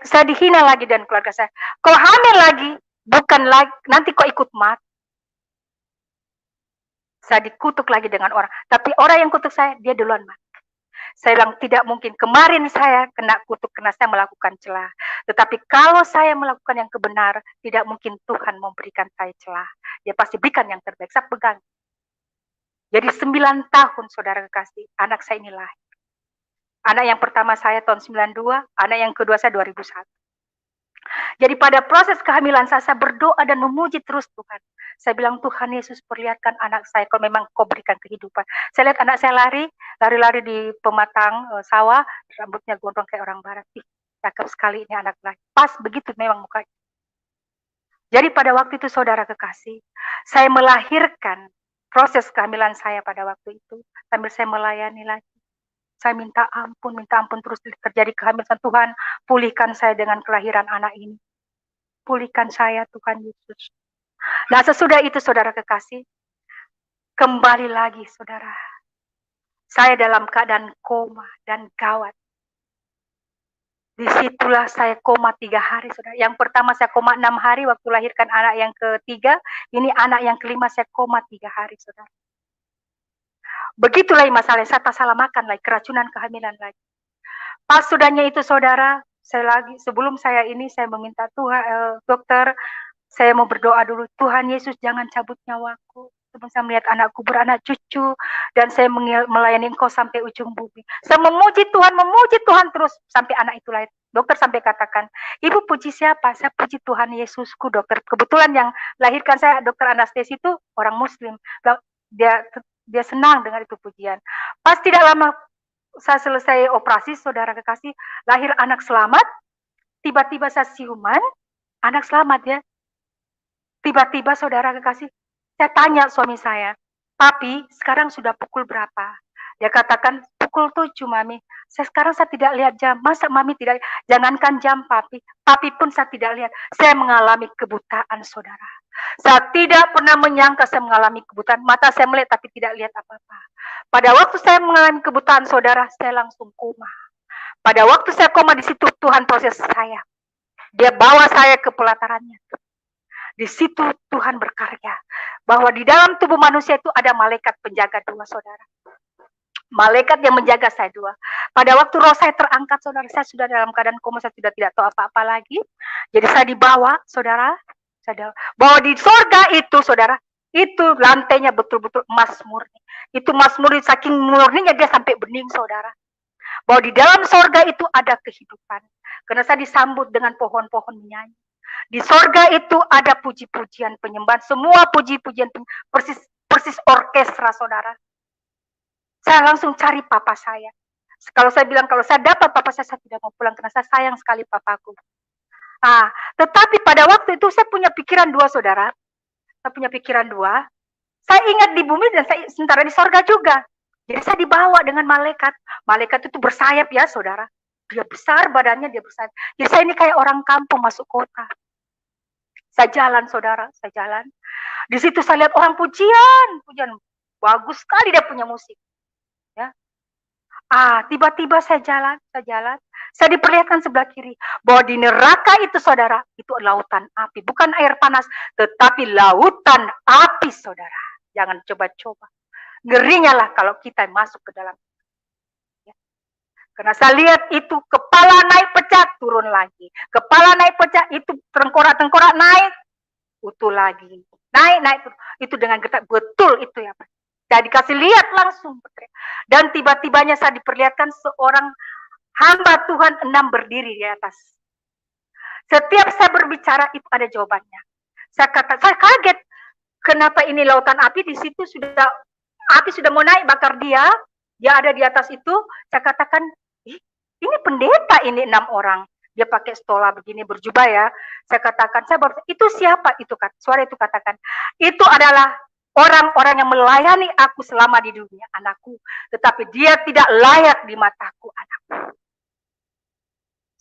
Saya dihina lagi dan keluarga saya. Kau hamil lagi, bukan lagi, nanti kau ikut mati. Saya dikutuk lagi dengan orang. Tapi orang yang kutuk saya, dia duluan mati. Saya bilang tidak mungkin. Kemarin saya kena kutuk karena saya melakukan celah. Tetapi kalau saya melakukan yang kebenar, tidak mungkin Tuhan memberikan saya celah. Dia pasti berikan yang terbaik. Saya pegang. Jadi 9 tahun saudara kekasih, anak saya ini lahir. Anak yang pertama saya tahun 92, anak yang kedua saya 2001. Jadi pada proses kehamilan saya berdoa dan memuji terus Tuhan. Saya bilang, Tuhan Yesus perlihatkan anak saya kalau memang kau berikan kehidupan. Saya lihat anak saya lari-lari di pematang sawah, rambutnya gondrong kayak orang barat. Ih, cakep sekali ini anak laki. Pas begitu memang mukanya. Jadi pada waktu itu saudara kekasih, saya melahirkan proses kehamilan saya pada waktu itu, sambil saya melayani lagi. Saya minta ampun terus terjadi kehamilan. Tuhan, pulihkan saya dengan kelahiran anak ini. Pulihkan saya Tuhan Yesus. Nah sesudah itu saudara kekasih, kembali lagi saudara. Saya dalam keadaan koma dan gawat. Disitulah saya koma 3 hari saudara. Yang pertama saya koma 6 hari waktu lahirkan anak yang ketiga. Ini anak yang kelima saya koma 3 hari saudara. Begitulah masalahnya, saya tak salah makan lagi, keracunan kehamilan lagi. Pas sudahnya itu saudara, sebelum saya meminta Tuhan, dokter, saya mau berdoa dulu, Tuhan Yesus jangan cabut nyawaku. Sebelum saya melihat anakku beranak cucu, dan saya melayani Engkau sampai ujung bumi. Saya memuji Tuhan terus sampai anak itu lahir. Dokter sampai katakan, Ibu puji siapa? Saya puji Tuhan Yesusku dokter. Kebetulan yang lahirkan saya dokter anestesi itu orang Muslim. Dia senang dengan itu pujian. Pas tidak lama saya selesai operasi, saudara kekasih, lahir anak selamat. Tiba-tiba saya siuman, anak selamat ya. Tiba-tiba saudara kekasih, saya tanya suami saya, Papi, sekarang sudah pukul berapa? Dia katakan, pukul 7, Mami. Sekarang saya tidak lihat jam. Masa Mami tidak lihat? Jangankan jam, Papi. Papi pun saya tidak lihat. Saya mengalami kebutaan, saudara. Saya tidak pernah menyangka saya mengalami kebutaan. Mata saya melihat tapi tidak lihat apa-apa. Pada waktu saya mengalami kebutaan, saudara, saya langsung koma. Pada waktu saya koma, di situ Tuhan proses saya. Dia bawa saya ke pelatarannya. Di situ Tuhan berkarya. Bahwa di dalam tubuh manusia itu ada malaikat penjaga 2, saudara. Malaikat yang menjaga saya 2. Pada waktu roh saya terangkat, saudara, saya sudah dalam keadaan koma, saya sudah tidak tahu apa-apa lagi. Jadi saya dibawa, saudara, bahwa di sorga itu, saudara, itu lantainya betul-betul emas murni. Itu emas murni, saking murninya dia sampai bening, saudara. Bahwa di dalam sorga itu ada kehidupan. Karena saya disambut dengan pohon-pohon menyanyi. Di sorga itu ada puji-pujian penyembahan. Semua puji-pujian persis orkestra, saudara. Saya langsung cari papa saya. Kalau saya bilang, kalau saya dapat papa saya tidak mau pulang. Karena saya sayang sekali papaku. Tetapi pada waktu itu saya punya pikiran 2, saudara. Saya punya pikiran 2. Saya ingat di bumi dan saya sementara di sorga juga. Jadi saya dibawa dengan malaikat. Malaikat itu bersayap ya, saudara. Dia besar badannya, dia bersayap. Jadi saya ini kayak orang kampung masuk kota. Saya jalan, saudara, saya jalan. Di situ saya lihat orang pujian. Bagus sekali dia punya musik. Ya. Tiba-tiba saya jalan. Saya diperlihatkan sebelah kiri bahwa di neraka itu, saudara, itu lautan api, bukan air panas, tetapi lautan api, saudara. Jangan coba-coba. Ngerinya lah kalau kita masuk ke dalam. Ya. Karena saya lihat itu kepala naik pecah, turun lagi. Kepala naik pecah, itu tengkorak naik, utuh lagi. Naik. Itu dengan getar, betul itu ya Pak. Saya dikasih lihat langsung. Dan tiba-tibanya saya diperlihatkan seorang hamba Tuhan 6 berdiri di atas. Setiap saya berbicara itu ada jawabannya. Saya kaget. Kenapa ini lautan api? Di situ api sudah mau naik bakar dia. Dia ada di atas itu. Saya katakan, ini pendeta ini 6 orang. Dia pakai stola begini berjubah ya. Saya katakan, itu siapa? Suara itu katakan, itu adalah orang-orang yang melayani aku selama di dunia, anakku, tetapi dia tidak layak di mataku, anakku.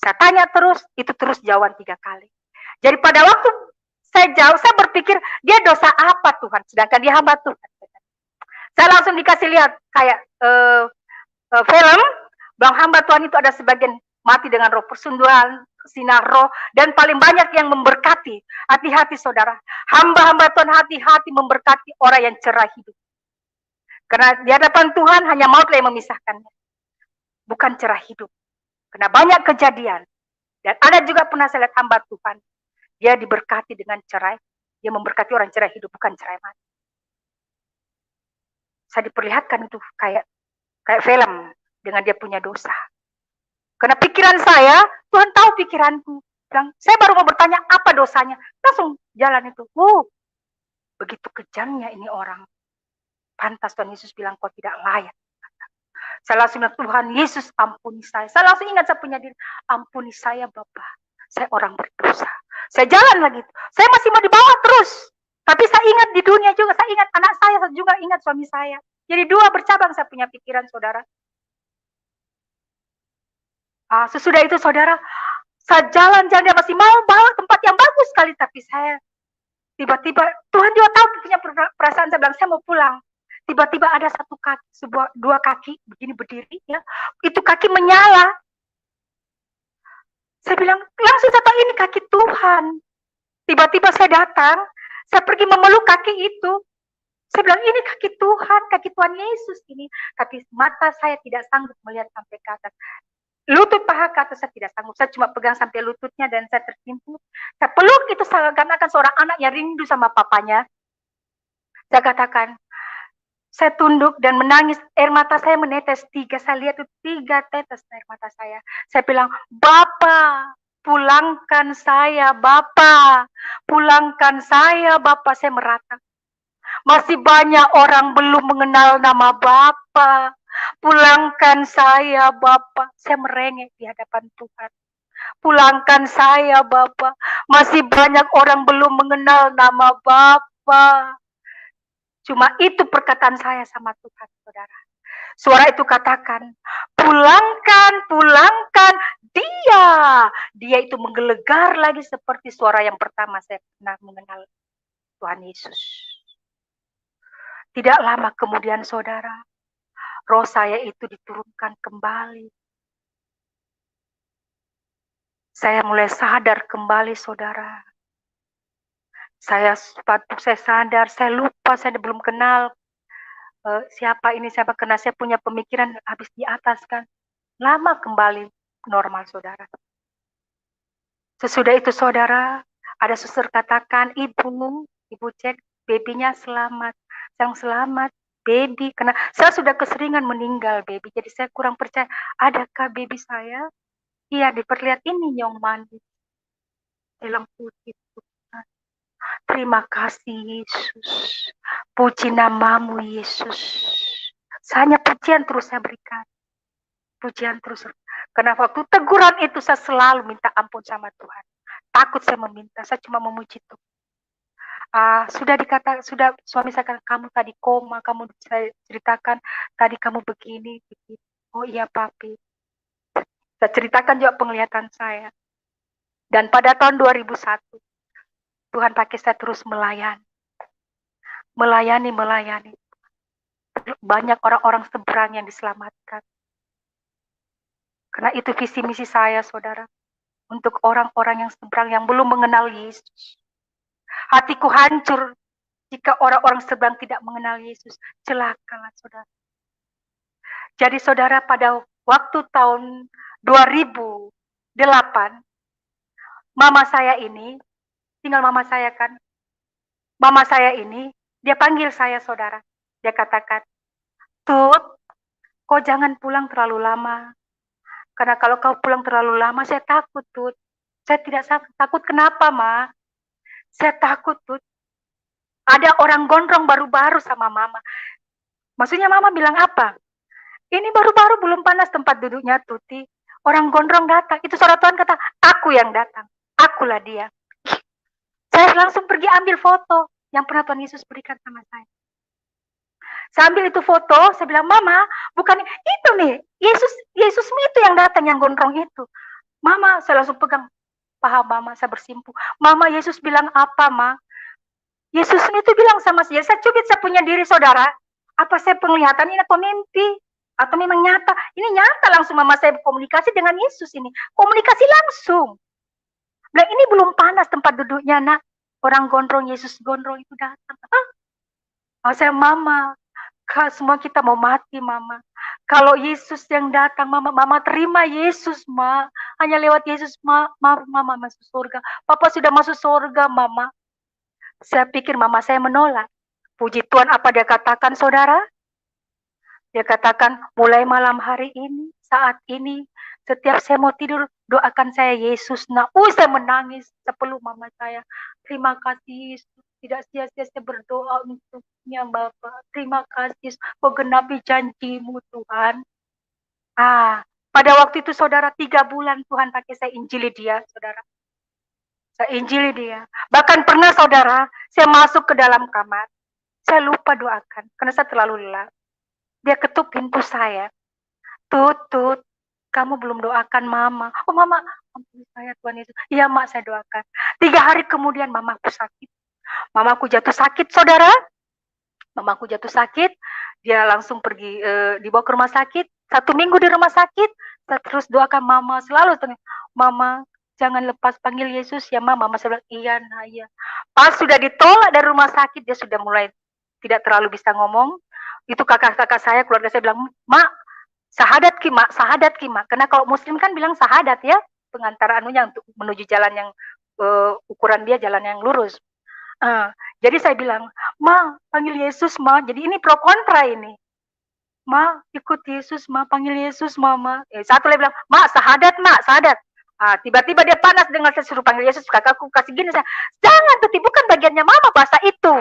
Saya tanya terus, itu terus jawaban 3 kali. Jadi pada waktu saya jauh, saya berpikir, dia dosa apa Tuhan, sedangkan dia hamba Tuhan. Saya langsung dikasih lihat kayak film, bahwa hamba Tuhan itu ada sebagian mati dengan roh persunduan, sinar roh, dan paling banyak yang memberkati. Hati-hati saudara, hamba-hamba Tuhan hati-hati memberkati orang yang cerah hidup. Karena di hadapan Tuhan hanya maut yang memisahkannya, bukan cerah hidup. Karena banyak kejadian. Dan ada juga pernah saya lihat hamba Tuhan, dia diberkati dengan cerai, dia memberkati orang cerai hidup, bukan cerai mati. Saya diperlihatkan itu kayak film dengan dia punya dosa. Karena pikiran saya, Tuhan tahu pikiranku. Saya baru mau bertanya apa dosanya, langsung jalan itu. Begitu kejamnya ini orang. Pantas Tuhan Yesus bilang kau tidak layak. Saya langsung bilang, Tuhan Yesus ampuni saya. Saya langsung ingat saya punya diri, ampuni saya Bapa. Saya orang berdosa. Saya jalan lagi. Saya masih mau dibawa terus. Tapi saya ingat di dunia juga, saya ingat anak saya juga ingat suami saya. Jadi 2 bercabang saya punya pikiran, saudara. Sesudah itu, saudara, saya jalan-jalan, dia masih mau bawa tempat yang bagus sekali, tapi saya tiba-tiba, Tuhan juga tahu punya perasaan, saya bilang, saya mau pulang. Tiba-tiba ada satu kaki, 2 kaki, begini berdiri, ya, itu kaki menyala. Saya bilang, langsung saya tahu ini kaki Tuhan. Tiba-tiba saya datang, saya pergi memeluk kaki itu. Saya bilang, ini kaki Tuhan Yesus ini. Tapi mata saya tidak sanggup melihat sampai ke atas. Lutut paha ke atas saya tidak sanggup. Saya cuma pegang sampai lututnya dan saya tertimpuk. Saya peluk itu seakan-akan seorang anak yang rindu sama papanya. Saya katakan, saya tunduk dan menangis. Air mata saya menetes 3. Saya lihat itu 3 tetes air mata saya. Saya bilang, Bapa, pulangkan saya, Bapa. Pulangkan saya, Bapa. Saya meratap. Masih banyak orang belum mengenal nama Bapa. Pulangkan saya, Bapa. Saya merengek di hadapan Tuhan. Pulangkan saya, Bapa. Masih banyak orang belum mengenal nama Bapa. Cuma itu perkataan saya sama Tuhan, saudara. Suara itu katakan, pulangkan, pulangkan dia. Dia itu menggelegar lagi seperti suara yang pertama saya pernah mengenal Tuhan Yesus. Tidak lama kemudian, saudara, roh saya itu diturunkan kembali. Saya mulai sadar kembali, saudara. Saya sadar, saya lupa, saya belum kenal siapa ini, siapa kenal. Saya punya pemikiran habis di atas kan. Lama kembali normal, saudara. Sesudah itu, saudara, ada suster katakan, ibu cek, babynya selamat. Yang selamat, baby. Karena saya sudah keseringan meninggal, baby. Jadi saya kurang percaya, adakah baby saya? Iya, diperlihat ini nyong mandi. Dalam putih. Terima kasih, Yesus. Puji namamu, Yesus. Hanya pujian terus saya berikan. Pujian terus. Karena waktu teguran itu saya selalu minta ampun sama Tuhan. Takut saya meminta, saya cuma memuji Tuhan. Sudah suami saya katakan, kamu tadi koma, kamu saya ceritakan tadi kamu begini, begini. Oh iya papi. Saya ceritakan juga penglihatan saya. Dan pada tahun 2001, Tuhan pakai saya terus melayani. Melayani. Banyak orang-orang seberang yang diselamatkan. Karena itu visi misi saya, saudara. Untuk orang-orang yang seberang yang belum mengenal Yesus. Hatiku hancur jika orang-orang seberang tidak mengenal Yesus. Celakalah, saudara. Jadi, saudara, pada waktu tahun 2008, mama saya ini, tinggal mama saya kan, mama saya ini, dia panggil saya, saudara. Dia katakan, Tut, kau jangan pulang terlalu lama. Karena kalau kau pulang terlalu lama, saya takut, Tut. Saya tidak takut, kenapa, Ma? Saya takut, Tut. Ada orang gondrong baru-baru sama mama. Maksudnya mama bilang apa? Ini baru-baru belum panas tempat duduknya, Tuti. Orang gondrong datang. Itu suara Tuhan kata, aku yang datang. Akulah dia. Saya langsung pergi ambil foto yang pernah Tuhan Yesus berikan sama saya. Saya ambil itu foto, saya bilang, Mama, bukan itu nih, Yesus itu yang datang, yang gondrong itu. Mama, saya langsung pegang paha Mama, saya bersimpuh. Mama, Yesus bilang apa, Ma? Yesus itu bilang sama saya cubit saya punya diri, saudara. Apa saya penglihatan ini atau mimpi? Atau memang nyata? Ini nyata langsung Mama saya komunikasi dengan Yesus ini. Komunikasi langsung. Nah ini belum panas tempat duduknya, nak. Orang gondrong, Yesus gondrong itu datang. Saya, Mama, semua kita mau mati, Mama. Kalau Yesus yang datang, Mama terima Yesus, Ma. Hanya lewat Yesus, Mama masuk surga. Papa sudah masuk surga, Mama. Saya pikir Mama saya menolak. Puji Tuhan, apa dia katakan, saudara? Dia katakan, mulai malam hari ini, saat ini, setiap saya mau tidur, doakan saya Yesus. Saya menangis sepeluk Mama saya. Terima kasih Yesus. Tidak sia-sia saya berdoa untuknya, Bapak. Terima kasih, kau genapi janjimu, Tuhan. Pada waktu itu, saudara, 3 bulan Tuhan pakai saya injili dia, saudara. Saya injili dia. Bahkan pernah, saudara, saya masuk ke dalam kamar. Saya lupa doakan, karena saya terlalu lelah. Dia ketuk pintu saya. Tut, kamu belum doakan Mama. Oh, Mama, ampun saya, Tuhan Yesus. Iya, Mak, saya doakan. 3 hari kemudian Mamaku sakit. Mamaku jatuh sakit, saudara. Mamaku jatuh sakit, dia langsung pergi, dibawa ke rumah sakit. 1 minggu di rumah sakit, saya terus doakan Mama, selalu, Mama, jangan lepas panggil Yesus ya, Mama. Saya bilang, iya, nah, iya. Pas sudah ditolak dari rumah sakit, dia sudah mulai tidak terlalu bisa ngomong. Itu kakak-kakak saya, keluarga saya bilang, Mak, sahadat ki, Mak, sahadat ki, Mak. Karena kalau Muslim kan bilang sahadat ya, pengantar anunya untuk menuju jalan yang ukuran dia jalan yang lurus. Jadi saya bilang, Ma, panggil Yesus, Ma. Jadi ini pro kontra ini. Ma, ikut Yesus, Ma, panggil Yesus, Mama. Satu lagi bilang, Ma, sahadat, Ma, sahadat. Tiba-tiba dia panas dengan saya suruh panggil Yesus. Kakakku kasih gini, saya, jangan, tuh bukan bagiannya Mama bahasa itu.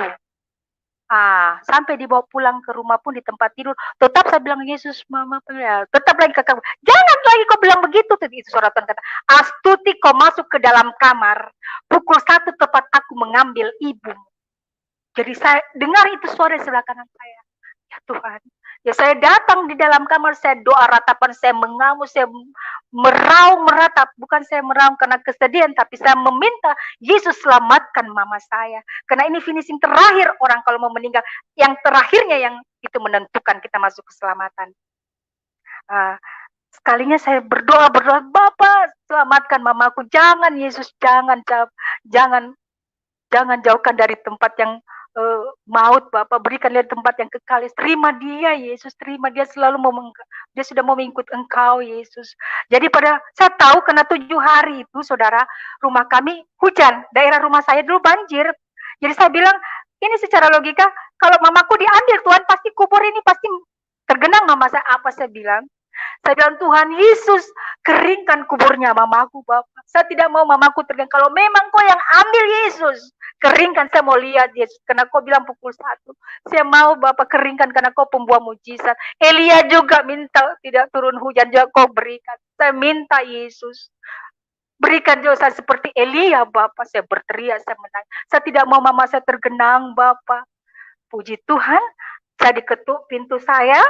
Sampai dibawa pulang ke rumah pun di tempat tidur, tetap saya bilang Yesus, Mama, tetap lagi kakak, jangan lagi kau bilang begitu. Itu suara Tuhan kata, Astuti, kau masuk ke dalam kamar, pukul 1 tepat aku mengambil ibu. Jadi saya dengar itu suara di sebelah kanan saya. Ya Tuhan, ya saya datang di dalam kamar, saya doa ratapan, saya mengamuk, saya meraung meratap, bukan saya meraung karena kesedihan, tapi saya meminta Yesus selamatkan Mama saya, karena ini finishing terakhir orang kalau mau meninggal, yang terakhirnya yang itu menentukan kita masuk keselamatan. Sekalinya saya berdoa, Bapak selamatkan Mamaku, jangan Yesus, jangan jauhkan dari tempat yang maut, Bapak, berikan dia tempat yang kekal. Terima dia, Yesus, terima dia, selalu dia sudah mau mengikut Engkau, Yesus. Jadi saya tahu karena 7 hari itu, saudara, rumah kami hujan, daerah rumah saya dulu banjir. Jadi saya bilang, ini secara logika, kalau Mamaku diambil, Tuhan pasti kubur ini pasti tergenang Mama saya. Apa saya bilang? Saya bilang, Tuhan Yesus, keringkan kuburnya Mamaku, Bapak. Saya tidak mau Mamaku tergenang. Kalau memang kau yang ambil Yesus, keringkan, saya mau lihat Yesus. Karena kau bilang pukul 1. Saya mau Bapak keringkan karena kau pembuah mujizat. Elia juga minta tidak turun hujan, juga kau berikan. Saya minta Yesus. Berikan juga saya seperti Elia, Bapak. Saya berteriak, saya menang. Saya tidak mau Mama saya tergenang, Bapak. Puji Tuhan, saya diketuk pintu saya.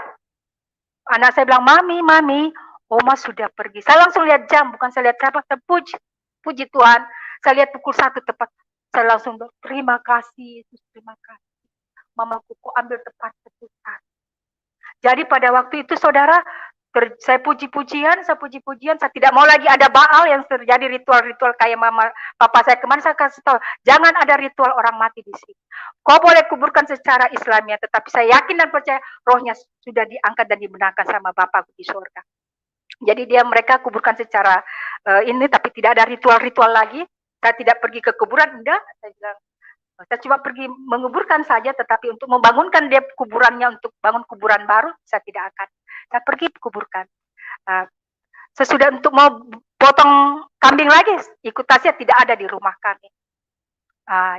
Anak saya bilang, Mami, Oma sudah pergi. Saya langsung lihat jam, bukan saya lihat siapa. Saya puji Tuhan. Saya lihat pukul 1 tepat. Saya langsung bilang, terima kasih Yesus, terima kasih. Mamaku kok ambil tepat keputusan. Jadi pada waktu itu, saudara, saya puji-pujian, saya tidak mau lagi ada Baal yang terjadi ritual-ritual kayak papa saya kemarin. Saya kasih tahu, jangan ada ritual orang mati di sini. Kau boleh kuburkan secara Islamia, tetapi saya yakin dan percaya rohnya sudah diangkat dan dibenarkan sama Bapakku di surga. Jadi mereka kuburkan secara ini, tapi tidak ada ritual-ritual lagi. Saya tidak pergi ke kuburan, enggak. Saya bilang, saya cuma pergi menguburkan saja, tetapi untuk membangunkan dia kuburannya, untuk bangun kuburan baru, saya tidak akan. Saya pergi kuburkan. Sesudah untuk mau potong kambing lagi, ikut tasnya tidak ada di rumah kami.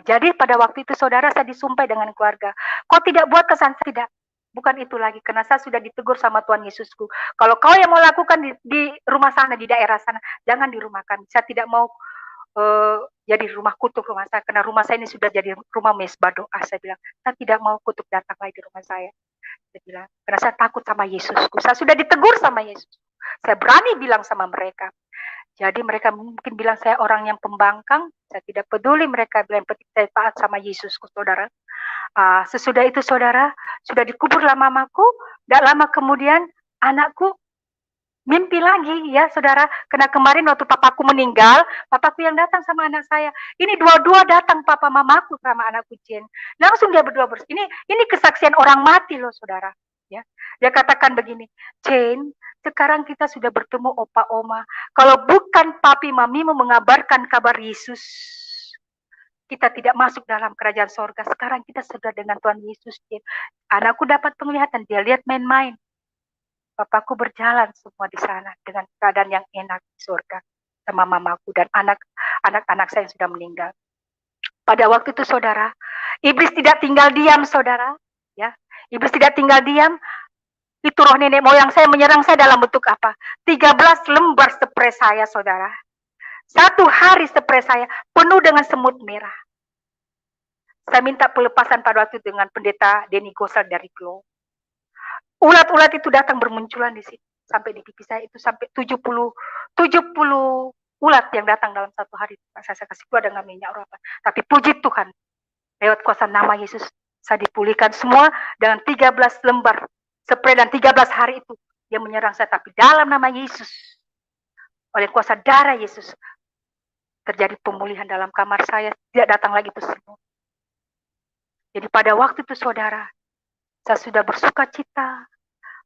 Jadi pada waktu itu, saudara, saya disumpah dengan keluarga. Kau tidak buat kesan, tidak. Bukan itu lagi, karena saya sudah ditegur sama Tuhan Yesusku. Kalau kau yang mau lakukan di rumah sana, di daerah sana, jangan di rumah kami. Saya tidak mau jadi rumah kutuk rumah saya, karena rumah saya ini sudah jadi rumah mesbah doa. Saya bilang, saya tidak mau kutuk datang lagi di rumah saya. Saya bilang, karena saya takut sama Yesusku. Saya sudah ditegur sama Yesus. Saya berani bilang sama mereka. Jadi mereka mungkin bilang saya orang yang pembangkang. Saya tidak peduli, mereka bilang penting saya taat sama Yesusku, saudara. Sesudah itu saudara, sudah dikuburlah mamaku. Tidak lama kemudian anakku mimpi lagi ya saudara. Karena kemarin waktu papaku meninggal, papaku yang datang sama anak saya. Ini dua-dua datang papa mamaku sama anakku Jen. Langsung dia berdua ini kesaksian orang mati loh saudara. Ya, dia katakan begini, Jen, sekarang kita sudah bertemu opa oma. Kalau bukan papi mamimu mengabarkan kabar Yesus, kita tidak masuk dalam kerajaan sorga. Sekarang kita sudah dengan Tuhan Yesus. Anakku dapat penglihatan, dia lihat main-main. Papaku berjalan semua di sana dengan keadaan yang enak di surga sama mamaku dan anak-anak saya yang sudah meninggal. Pada waktu itu saudara, iblis tidak tinggal diam saudara. Ya, iblis tidak tinggal diam. Itu roh nenek moyang saya menyerang saya dalam bentuk apa? 13 lembar spray saya saudara. Satu hari spray saya penuh dengan semut merah. Saya minta pelepasan pada waktu dengan pendeta Denny Gosal dari Glow. Ulat-ulat itu datang bermunculan di situ. Sampai di pipi saya itu sampai 70 ulat yang datang dalam satu hari. Saya kasih keluar dengan minyak urapan. Tapi puji Tuhan, lewat kuasa nama Yesus, saya dipulihkan semua dengan 13 lembar spray dan 13 hari itu dia menyerang saya. Tapi dalam nama Yesus, oleh kuasa darah Yesus, terjadi pemulihan dalam kamar saya. Tidak datang lagi itu semua. Jadi pada waktu itu saudara, saya sudah bersuka cita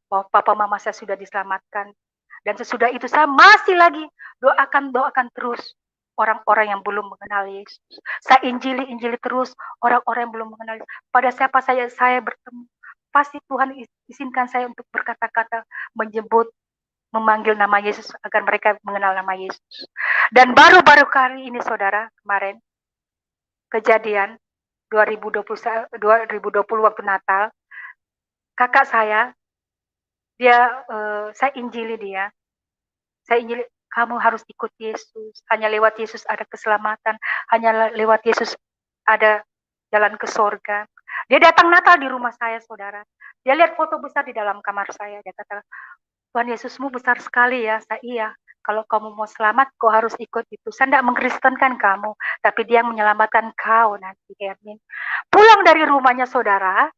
bahwa papa mama saya sudah diselamatkan. Dan sesudah itu saya masih lagi doakan terus orang-orang yang belum mengenal Yesus. Saya injili terus orang-orang yang belum mengenal Yesus. Pada siapa saya bertemu, pasti Tuhan izinkan saya untuk berkata-kata, menyebut, memanggil nama Yesus agar mereka mengenal nama Yesus. Dan baru-baru kali ini saudara, kemarin kejadian 2020 waktu Natal, kakak saya saya injili dia. Saya injili, kamu harus ikut Yesus. Hanya lewat Yesus ada keselamatan. Hanya lewat Yesus ada jalan ke sorga. Dia datang Natal di rumah saya, saudara. Dia lihat foto besar di dalam kamar saya. Dia kata, Tuhan Yesusmu besar sekali ya. Saya, iya. Kalau kamu mau selamat, kau harus ikut itu. Saya tidak mengkristenkan kamu, tapi dia menyelamatkan kau nanti, Ermin. Pulang dari rumahnya, saudara.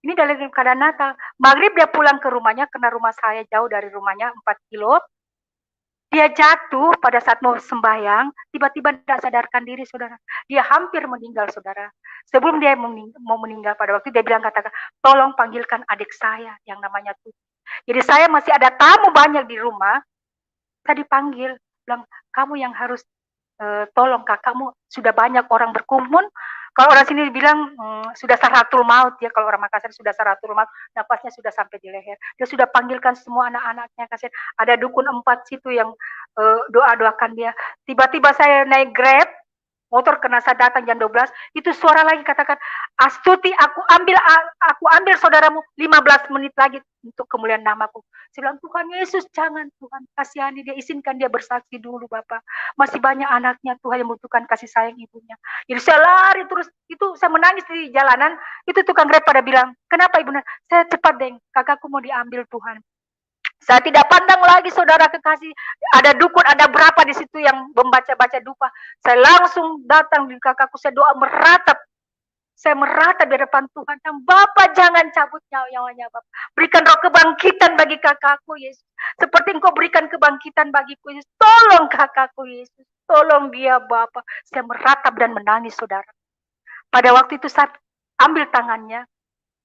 Ini dalam keadaan Natal. Maghrib dia pulang ke rumahnya, karena rumah saya jauh dari rumahnya, 4 kilo. Dia jatuh pada saat mau sembahyang, tiba-tiba tidak sadarkan diri, saudara. Dia hampir meninggal, saudara. Sebelum dia mau meninggal pada waktu, dia bilang, katakan, tolong panggilkan adik saya yang namanya Tuti. Jadi saya masih ada tamu banyak di rumah, saya dipanggil, bilang, kamu yang harus tolong kakakmu, sudah banyak orang berkumpul. Kalau orang sini bilang sudah saratul maut ya, kalau orang Makassar sudah saratul maut, napasnya sudah sampai di leher. Dia sudah panggilkan semua anak-anaknya, kasihan. Ada dukun 4 situ yang doa-doakan dia. Tiba-tiba saya naik Grab, motor kena saya datang jam 12, itu suara lagi katakan, Astuti, aku ambil saudaramu 15 menit lagi untuk kemuliaan namaku. Saya bilang, Tuhan Yesus, jangan Tuhan, kasihani dia, izinkan dia bersaksi dulu Bapak. Masih banyak anaknya Tuhan yang membutuhkan kasih sayang ibunya. Jadi saya lari terus, itu saya menangis di jalanan, itu tukang Grab pada bilang, kenapa ibu? Saya cepat deng, kakakku mau diambil Tuhan. Saya tidak pandang lagi saudara kekasih, ada dukun, ada berapa di situ yang membaca-baca dupa. Saya langsung datang di kakakku, saya doa meratap. Saya meratap di depan Tuhan. Dan Bapak jangan cabut nyawanya Bapak. Berikan roh kebangkitan bagi kakakku Yesus. Seperti Engkau berikan kebangkitan bagiku Yesus. Tolong kakakku Yesus. Tolong dia Bapak. Saya meratap dan menangis saudara. Pada waktu itu saya ambil tangannya.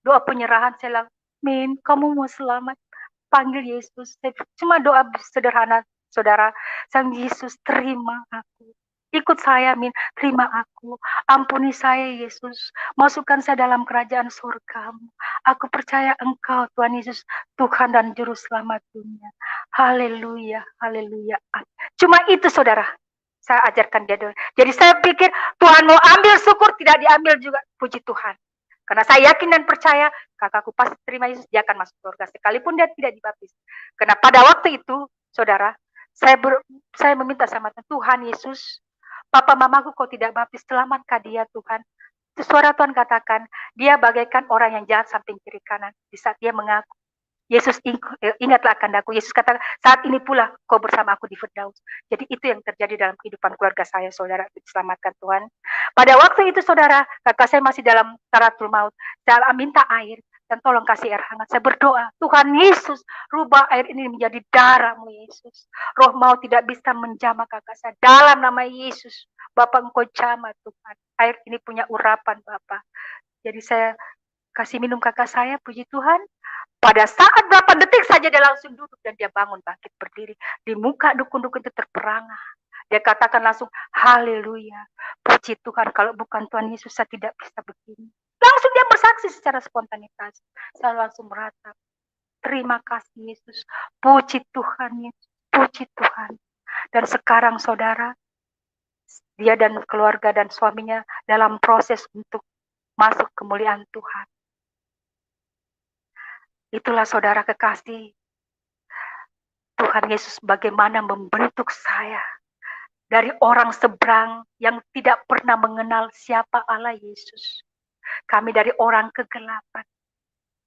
Doa penyerahan saya bilang, Min, kamu mau selamat. Panggil Yesus. Cuma doa sederhana, saudara. Sang Yesus, terima aku. Ikut saya, Min. Terima aku. Ampuni saya, Yesus. Masukkan saya dalam kerajaan surga-Mu. Aku percaya Engkau, Tuhan Yesus, Tuhan dan Juru Selamat dunia. Haleluya, haleluya. Cuma itu, saudara. Saya ajarkan dia dulu. Jadi saya pikir, Tuhan mau ambil syukur, tidak diambil juga. Puji Tuhan. Karena saya yakin dan percaya, kakakku pasti terima Yesus, dia akan masuk surga. Sekalipun dia tidak dibaptis. Karena pada waktu itu, saudara, saya meminta sama Tuhan Yesus, papa mamaku kau tidak baptis, selamatkan dia Tuhan. Itu suara Tuhan katakan, dia bagaikan orang yang jahat samping kiri kanan. Di saat dia mengaku, Yesus ingatlah akan aku. Yesus kata, saat ini pula kau bersama aku di Firdaus. Jadi itu yang terjadi dalam kehidupan keluarga saya, saudara. Diselamatkan Tuhan. Pada waktu itu, saudara, kakak saya masih dalam taratul maut. Saya minta air dan tolong kasih air hangat. Saya berdoa, Tuhan Yesus, rubah air ini menjadi darah-Mu, Yesus. Roh maut tidak bisa menjamah kakak saya. Dalam nama Yesus, Bapak Engkau jamah, Tuhan. Air ini punya urapan, Bapak. Jadi saya kasih minum kakak saya, puji Tuhan. Pada saat berapa detik saja dia langsung duduk dan dia bangun bangkit berdiri. Di muka dukun-dukun itu terperangah. Dia katakan langsung, haleluya. Puji Tuhan, kalau bukan Tuhan Yesus saya tidak bisa begini. Langsung dia bersaksi secara spontanitas. Saya langsung meratap. Terima kasih Yesus. Puji Tuhan Yesus. Puji Tuhan. Dan sekarang saudara, dia dan keluarga dan suaminya dalam proses untuk masuk kemuliaan Tuhan. Itulah saudara kekasih. Tuhan Yesus bagaimana membentuk saya dari orang seberang yang tidak pernah mengenal siapa Allah Yesus. Kami dari orang kegelapan.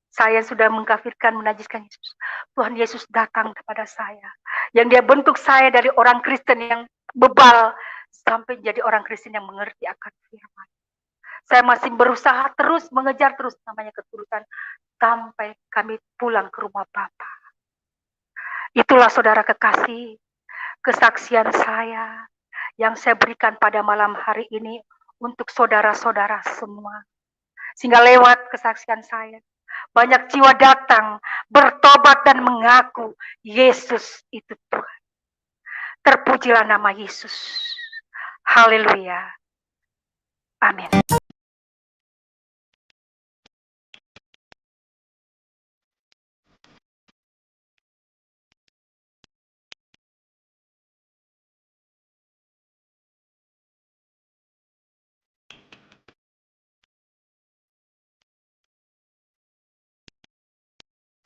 Saya sudah mengkafirkan, menajiskan Yesus. Tuhan Yesus datang kepada saya. Yang dia bentuk saya dari orang Kristen yang bebal sampai jadi orang Kristen yang mengerti akan firman. Saya masih berusaha terus, mengejar terus namanya ketulusan sampai kami pulang ke rumah Bapa. Itulah saudara kekasih, kesaksian saya yang saya berikan pada malam hari ini untuk saudara-saudara semua. Sehingga lewat kesaksian saya, banyak jiwa datang, bertobat dan mengaku Yesus itu Tuhan. Terpujilah nama Yesus. Haleluya. Amin.